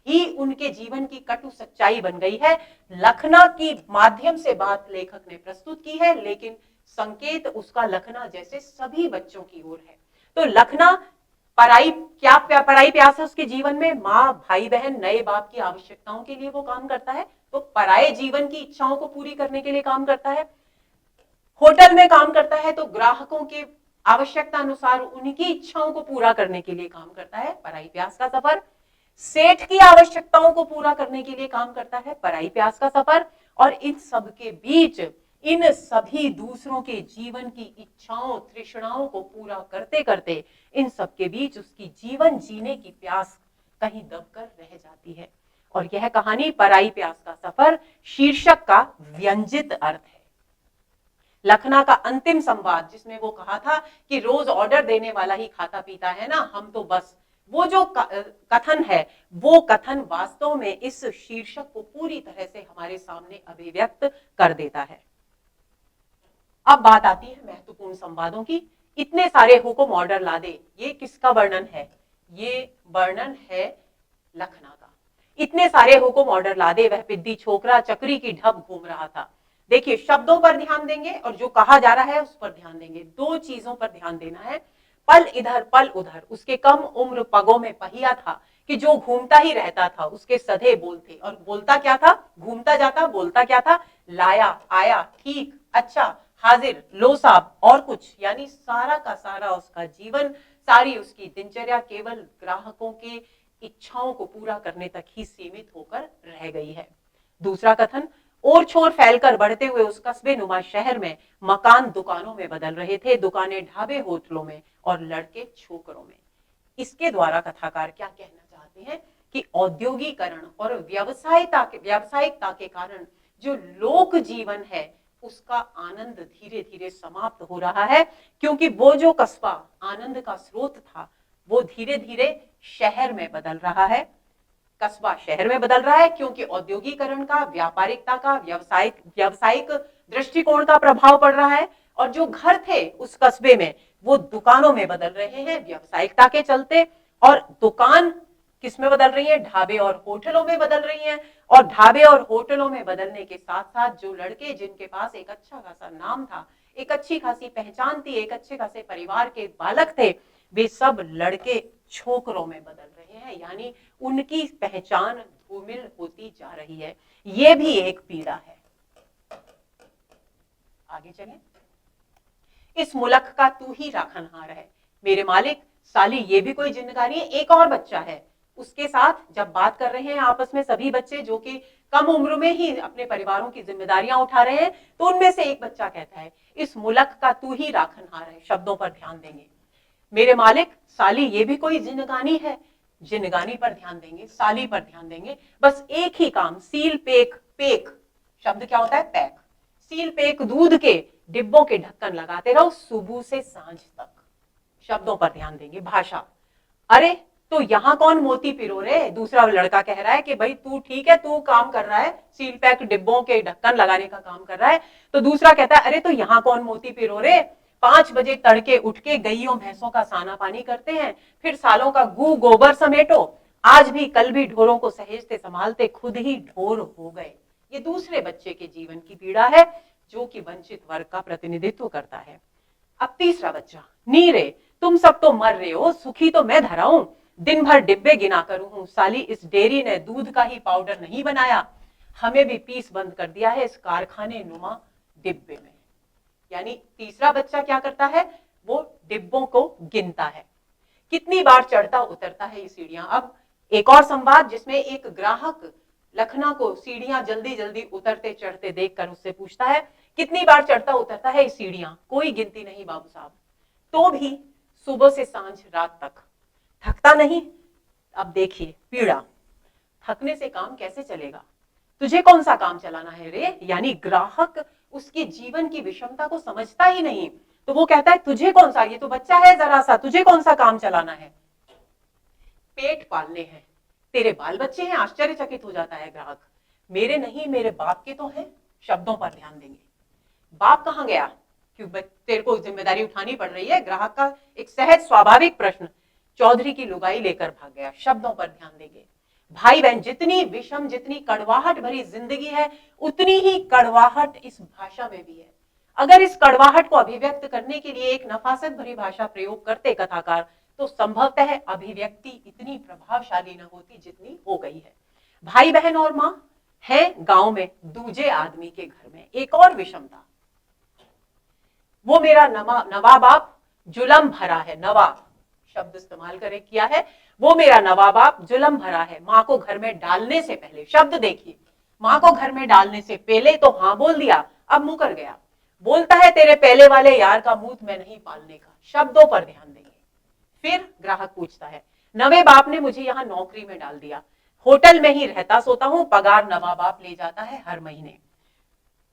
ही उनके जीवन की कटु सच्चाई बन गई है। लखना की माध्यम से बात लेखक ने प्रस्तुत की है, लेकिन संकेत उसका लखना जैसे सभी बच्चों की ओर है। तो लखना पराई प्यास है उसके जीवन में? माँ, भाई बहन, नए बाप की आवश्यकताओं के लिए वो काम करता है, तो पराये जीवन की इच्छाओं को पूरी करने के लिए काम करता है। होटल में काम करता है तो ग्राहकों के आवश्यकता अनुसार उनकी इच्छाओं को पूरा करने के लिए काम करता है, पराई प्यास का सफर। सेठ की आवश्यकताओं को पूरा करने के लिए काम करता है, पराई प्यास का सफर। और इन सब के बीच इन सभी दूसरों के जीवन की इच्छाओं, तृष्णाओं को पूरा करते करते इन सब के बीच उसकी जीवन जीने की प्यास कहीं दबकर रह जाती है। और यह कहानी पराई प्यास का सफर शीर्षक का व्यंजित अर्थ है। लखना का अंतिम संवाद, जिसमें वो कहा था कि रोज ऑर्डर देने वाला ही खाता पीता है ना, हम तो बस, वो जो कथन है, वो कथन वास्तव में इस शीर्षक को पूरी तरह से हमारे सामने अभिव्यक्त कर देता है। अब बात आती है महत्वपूर्ण संवादों की। इतने सारे हुक्म ऑर्डर ला दे, ये किसका वर्णन है? ये वर्णन है लखना का। इतने सारे हुक्म ऑर्डर ला दे, वह पिद्दी छोकरा चक्री की ढब घूम रहा था। देखिए, शब्दों पर ध्यान देंगे और जो कहा जा रहा है उस पर ध्यान देंगे। दो चीजों पर ध्यान देना है। पल इधर पल उधर, उसके कम उम्र पगों में पहिया था कि जो घूमता ही रहता था, उसके सधे बोल थे। और बोलता क्या था? घूमता जाता, बोलता क्या था? लाया, आया, ठीक, अच्छा, हाजिर, लो साहब, और कुछ। यानी सारा का सारा उसका जीवन, सारी उसकी दिनचर्या केवल ग्राहकों के इच्छाओं को पूरा करने तक ही सीमित होकर रह गई है। दूसरा कथन, और छोर फैलकर बढ़ते हुए उस कस्बे नुमा शहर में मकान दुकानों में बदल रहे थे, दुकानें ढाबे होटलों में और लड़के छोकरों में। इसके द्वारा कथाकार क्या कहना चाहते हैं कि औद्योगिकरण और व्यावसायिकता के कारण जो लोक जीवन है उसका आनंद धीरे धीरे समाप्त हो रहा है, क्योंकि वो जो कस्बा आनंद का स्रोत था वो धीरे धीरे शहर में बदल रहा है। कस्बा शहर में बदल रहा है क्योंकि औद्योगिकरण का, व्यापारिकता का, व्यावसायिक दृष्टिकोण का प्रभाव पड़ रहा है। और जो घर थे उस कस्बे में वो दुकानों में बदल रहे हैं व्यावसायिकता के चलते। और दुकान किस में बदल रही है? ढाबे और होटलों में बदल रही हैं। और ढाबे और होटलों में बदलने के साथ साथ जो लड़के जिनके पास एक अच्छा खासा नाम था, एक अच्छी खासी पहचान थी, एक अच्छे खासे परिवार के बालक थे, वे सब लड़के छोकरों में बदल रहे हैं। यानी उनकी पहचान धूमिल होती जा रही है। ये भी एक पीड़ा है। आगे चलें। इस मुल्क का तू ही राखनहार है मेरे मालिक, साली ये भी कोई जिम्मेदारी है। एक और बच्चा है उसके साथ, जब बात कर रहे हैं आपस में सभी बच्चे जो कि कम उम्र में ही अपने परिवारों की जिम्मेदारियां उठा रहे हैं, तो उनमें से एक बच्चा कहता है इस मुल्क का तू ही राखनहार है। शब्दों पर ध्यान देंगे। मेरे मालिक, साली ये भी कोई जिनगानी है। जिनगानी पर ध्यान देंगे, साली पर ध्यान देंगे। बस एक ही काम, सील पेक, पेक शब्द क्या होता है? पैक। सील पेक दूध के डिब्बों के ढक्कन लगाते रहो सुबह से सांझ तक। शब्दों पर ध्यान देंगे। भाषा, अरे तो यहाँ कौन मोती पिरो रहे? दूसरा लड़का कह रहा है कि भाई तू ठीक है, तू काम कर रहा है, सील पैक डिब्बों के ढक्कन लगाने का काम कर रहा है। तो दूसरा कहता है अरे तो यहाँ कौन मोती पिरो रहे? 5 बजे तड़के उठ के गईयों भैंसों का साना पानी करते हैं, फिर सालों का गू गोबर समेटो, आज भी कल भी ढोरों को सहेजते संभालते खुद ही ढोर हो गए। ये दूसरे बच्चे के जीवन की पीड़ा है जो कि वंचित वर्ग का प्रतिनिधित्व करता है। अब तीसरा बच्चा, नीरे तुम सब तो मर रहे हो, सुखी तो मैं धरा हूं, दिन भर डिब्बे गिना करूं हूं, साली इस डेयरी ने दूध का ही पाउडर नहीं बनाया, हमें भी पीस बंद कर दिया है इस कारखाने नुमा डिब्बे में। यानी तीसरा बच्चा क्या करता है? वो डिब्बों को गिनता है, कितनी बार चढ़ता उतरता है ये सीढ़ियां। अब एक और संवाद जिसमें एक ग्राहक लखना को सीढ़ियां जल्दी जल्दी उतरते चढ़ते देखकर उससे पूछता है कितनी बार चढ़ता उतरता है ये सीढ़ियां? कोई गिनती नहीं बाबू साहब। तो भी सुबह से सांझ रात तक थकता नहीं। अब देखिए पीड़ा, थकने से काम कैसे चलेगा? तुझे कौन सा काम चलाना है रे? यानी ग्राहक उसके जीवन की विषमता को समझता ही नहीं। तो वो कहता है तुझे कौन सा, ये तो बच्चा है जरा सा, तुझे कौन सा काम चलाना है? पेट पालने हैं, तेरे बाल बच्चे हैं? आश्चर्यचकित हो जाता है ग्राहक। मेरे नहीं, मेरे बाप के तो हैं। शब्दों पर ध्यान देंगे। बाप कहां गया? क्यों तेरे को जिम्मेदारी उठानी पड़ रही है? ग्राहक का एक सहज स्वाभाविक प्रश्न। चौधरी की लुगाई लेकर भाग गया। शब्दों पर ध्यान देंगे। भाई बहन, जितनी विषम, जितनी कड़वाहट भरी जिंदगी है, उतनी ही कड़वाहट इस भाषा में भी है। अगर इस कड़वाहट को अभिव्यक्त करने के लिए एक नफासत भरी भाषा प्रयोग करते कथाकार, तो संभवतः अभिव्यक्ति इतनी प्रभावशाली न होती जितनी हो गई है। भाई बहन और मां है गांव में दूजे आदमी के घर में। एक और विषमता, वो मेरा नवा बाप जुलम भरा है। नवाब शब्द इस्तेमाल करे किया है। वो मेरा नवा बाप जुलम भरा है। मां को घर में डालने से पहले, शब्द देखिए, मां को घर में डालने से पहले तो हाँ बोल दिया, अब मुकर गया। बोलता है तेरे पहले वाले यार का मुंह मैं नहीं पालने का। शब्दों पर ध्यान देंगे। फिर ग्राहक पूछता है नवे बाप ने मुझे यहाँ नौकरी में डाल दिया, होटल में ही रहता सोता हूँ, पगार नवा बाप ले जाता है हर महीने।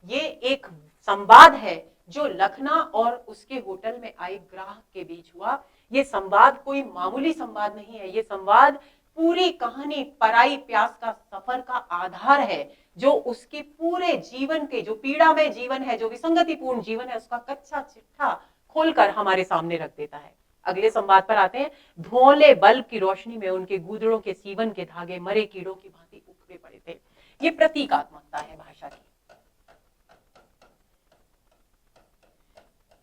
ये एक संवाद है जो लखना और उसके होटल में आए ग्राहक के बीच हुआ। ये संवाद कोई मामूली संवाद नहीं है। ये संवाद पूरी कहानी पराई प्यास का सफर का आधार है, जो उसके पूरे जीवन के, जो पीड़ा में जीवन है, जो विसंगतिपूर्ण जीवन है, उसका कच्चा चिट्ठा खोलकर हमारे सामने रख देता है। अगले संवाद पर आते हैं। धुओंले बल्ब की रोशनी में उनके गूदड़ों के सीवन के धागे मरे कीड़ों की भांति उखड़े पड़े थे। ये प्रतीकात्मकता है भाषा की।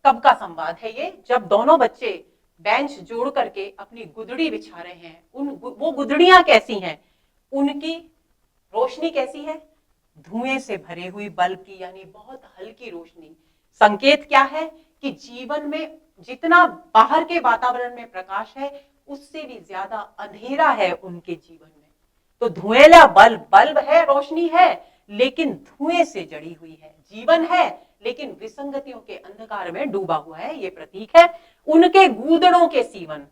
कब का संवाद है ये? जब दोनों बच्चे बेंच जोड़ करके अपनी गुदड़ी बिछा रहे हैं। वो गुदड़ियां कैसी हैं? उनकी रोशनी कैसी है? धुएं से भरे हुई बल्ब की, यानी बहुत हल्की रोशनी। संकेत क्या है कि जीवन में जितना बाहर के वातावरण में प्रकाश है, उससे भी ज्यादा अंधेरा है उनके जीवन में। तो धुएंला बल्ब, बल्ब है, रोशनी है, लेकिन धुएं से जड़ी हुई है। जीवन है लेकिन विसंगतियों के अंधकार में डूबा हुआ है। ये प्रतीक है उनके गूदड़ों के सीवन।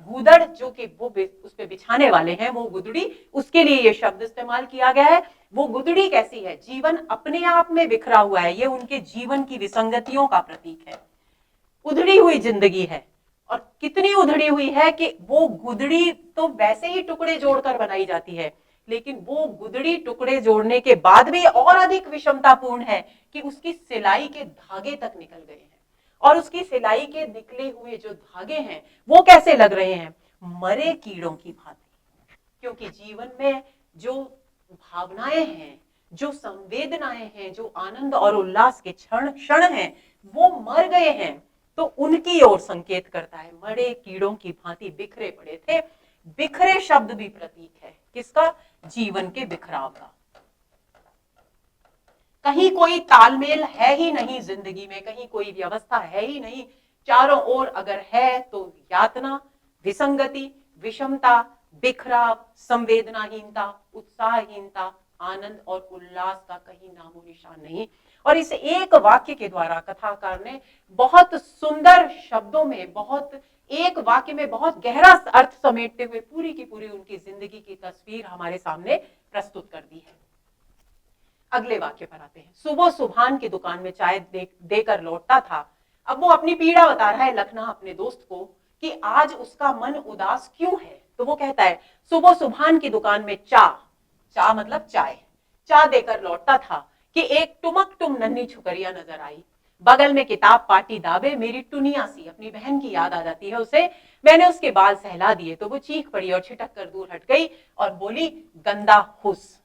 गूदड़ जो कि वो उस पे बिछाने वाले हैं, वो गुदड़ी, उसके लिए ये शब्द इस्तेमाल किया गया है। वो गुदड़ी कैसी है? जीवन अपने आप में बिखरा हुआ है। ये उनके जीवन की विसंगतियों का प्रतीक है। उधड़ी हुई जिंदगी है, और कितनी उधड़ी हुई है कि वो गुदड़ी तो वैसे ही टुकड़े जोड़कर बनाई जाती है, लेकिन वो गुदड़ी टुकड़े जोड़ने के बाद भी और अधिक विषमतापूर्ण है कि उसकी सिलाई के धागे तक निकल गए हैं। और उसकी सिलाई के निकले हुए जो धागे हैं वो कैसे लग रहे हैं? मरे कीड़ों की भांति। क्योंकि जीवन में जो भावनाएं हैं, जो संवेदनाएं हैं, जो आनंद और उल्लास के क्षण हैं, वो मर गए हैं। तो उनकी ओर संकेत करता है। मरे कीड़ों की भांति बिखरे पड़े थे। बिखरे शब्द भी प्रतीक है किसका? जीवन के बिखराव का। कहीं कोई तालमेल है ही नहीं जिंदगी में, कहीं कोई व्यवस्था है ही नहीं। चारों ओर अगर है तो यातना, विसंगति, विषमता, बिखराव, संवेदनाहीनता, उत्साहहीनता, आनंद और उल्लास का कहीं नामो निशान नहीं। और इस एक वाक्य के द्वारा कथाकार ने बहुत सुंदर शब्दों में, बहुत एक वाक्य में बहुत गहरा अर्थ समेटते हुए पूरी की पूरी उनकी जिंदगी की तस्वीर हमारे सामने प्रस्तुत कर दी है। अगले वाक्य पर आते हैं। सुबह सुभान की दुकान में चाय देकर लौटता था। अब वो अपनी पीड़ा बता रहा है लखना अपने दोस्त को कि आज उसका मन उदास क्यों है। तो वो कहता है, सुबह सुभान की दुकान में चा मतलब चाय देकर लौटता था कि एक टुमक टुम नन्ही छुकरिया नजर आई। बगल में किताब पाटी दाबे मेरी टुनिया सी, अपनी बहन की याद आ जाती है उसे। मैंने उसके बाल सहला दिए तो वो चीख पड़ी और छिटक कर दूर हट गई और बोली, गंदा हुस।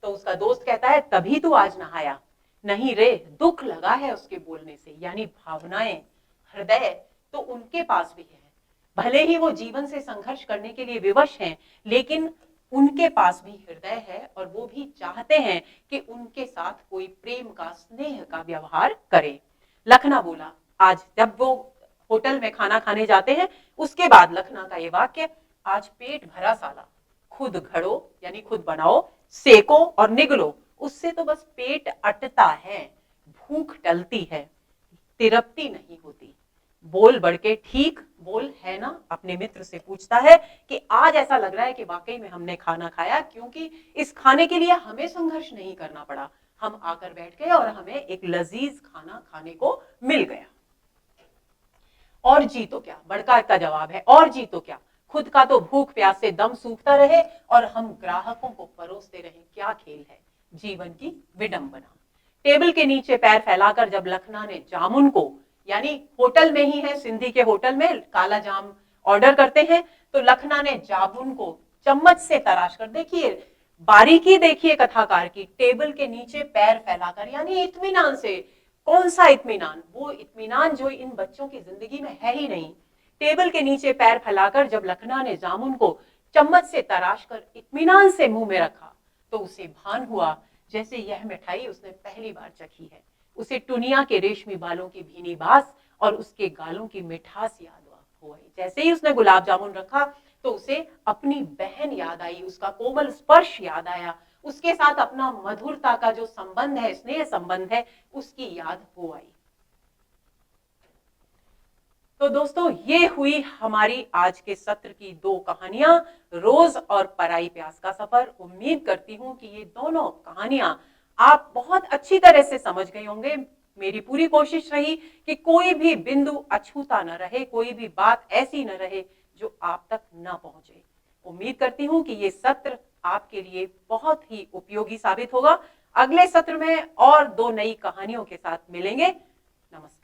तो उसका दोस्त कहता है, तभी तू आज नहाया? नहीं रे, दुख लगा है उसके बोलने से, यानी भावनाएं, हृदय तो उनके पास भी है। भले ही वो जीवन से संघर्ष करने के लिए विवश हैं, लेकिन उनके पास भी हृदय है और वो भी चाहते हैं कि उनके साथ कोई प्रेम का, स्नेह का व्यवहार करे। लखना बोला, आज जब वो होटल में खाना खाने जाते हैं, उसके बाद लखना का ये वाक्य, आज पेट भरा साला, खुद घड़ो यानी खुद बनाओ, सेको और निगलो, उससे तो बस पेट अटता है, भूख टलती है, तिरपती नहीं होती। बोल बढ़ के ठीक बोल है ना, अपने मित्र से पूछता है कि आज ऐसा लग रहा है कि वाकई में हमने खाना खाया, क्योंकि इस खाने के लिए हमें संघर्ष नहीं करना पड़ा, हम आकर बैठ गए और हमें एक लजीज खाना खाने को मिल गया। और जी तो क्या, बड़का का जवाब है, और जी तो क्या, खुद का तो भूख प्यास से दम सूखता रहे और हम ग्राहकों को परोसते रहे, क्या खेल है जीवन की विडंबना। टेबल के नीचे पैर फैलाकर जब लखना ने जामुन को, यानी होटल में ही है, सिंधी के होटल में काला जाम ऑर्डर करते हैं, तो लखना ने जामुन को चम्मच से तराश कर, देखिए बारीकी देखिए कथाकार की, टेबल के नीचे पैर फैलाकर यानी इत्मीनान से। कौन सा इत्मीनान, वो इत्मीनान जो इन बच्चों की जिंदगी में है ही नहीं। टेबल के नीचे पैर फैलाकर जब लखना ने जामुन को चम्मच से तराश कर इत्मीनान से मुंह में रखा, तो उसे भान हुआ जैसे यह मिठाई उसने पहली बार चखी है। उसे टुनिया के रेशमी बालों की भीनी बास और उसके गालों की मिठास याद हुई। जैसे ही उसने गुलाब जामुन रखा तो उसे अपनी बहन याद आई, उसका कोमल स्पर्श याद आया, उसके साथ अपना मधुरता का जो संबंध है, स्नेह संबंध है, उसकी याद हो आई। तो दोस्तों, ये हुई हमारी आज के सत्र की दो कहानियां, रोज और पराई प्यास का सफर। उम्मीद करती हूं कि ये दोनों कहानियां आप बहुत अच्छी तरह से समझ गए होंगे। मेरी पूरी कोशिश रही कि कोई भी बिंदु अछूता न रहे, कोई भी बात ऐसी न रहे जो आप तक न पहुंचे। उम्मीद करती हूं कि ये सत्र आपके लिए बहुत ही उपयोगी साबित होगा। अगले सत्र में और दो नई कहानियों के साथ मिलेंगे। नमस्कार।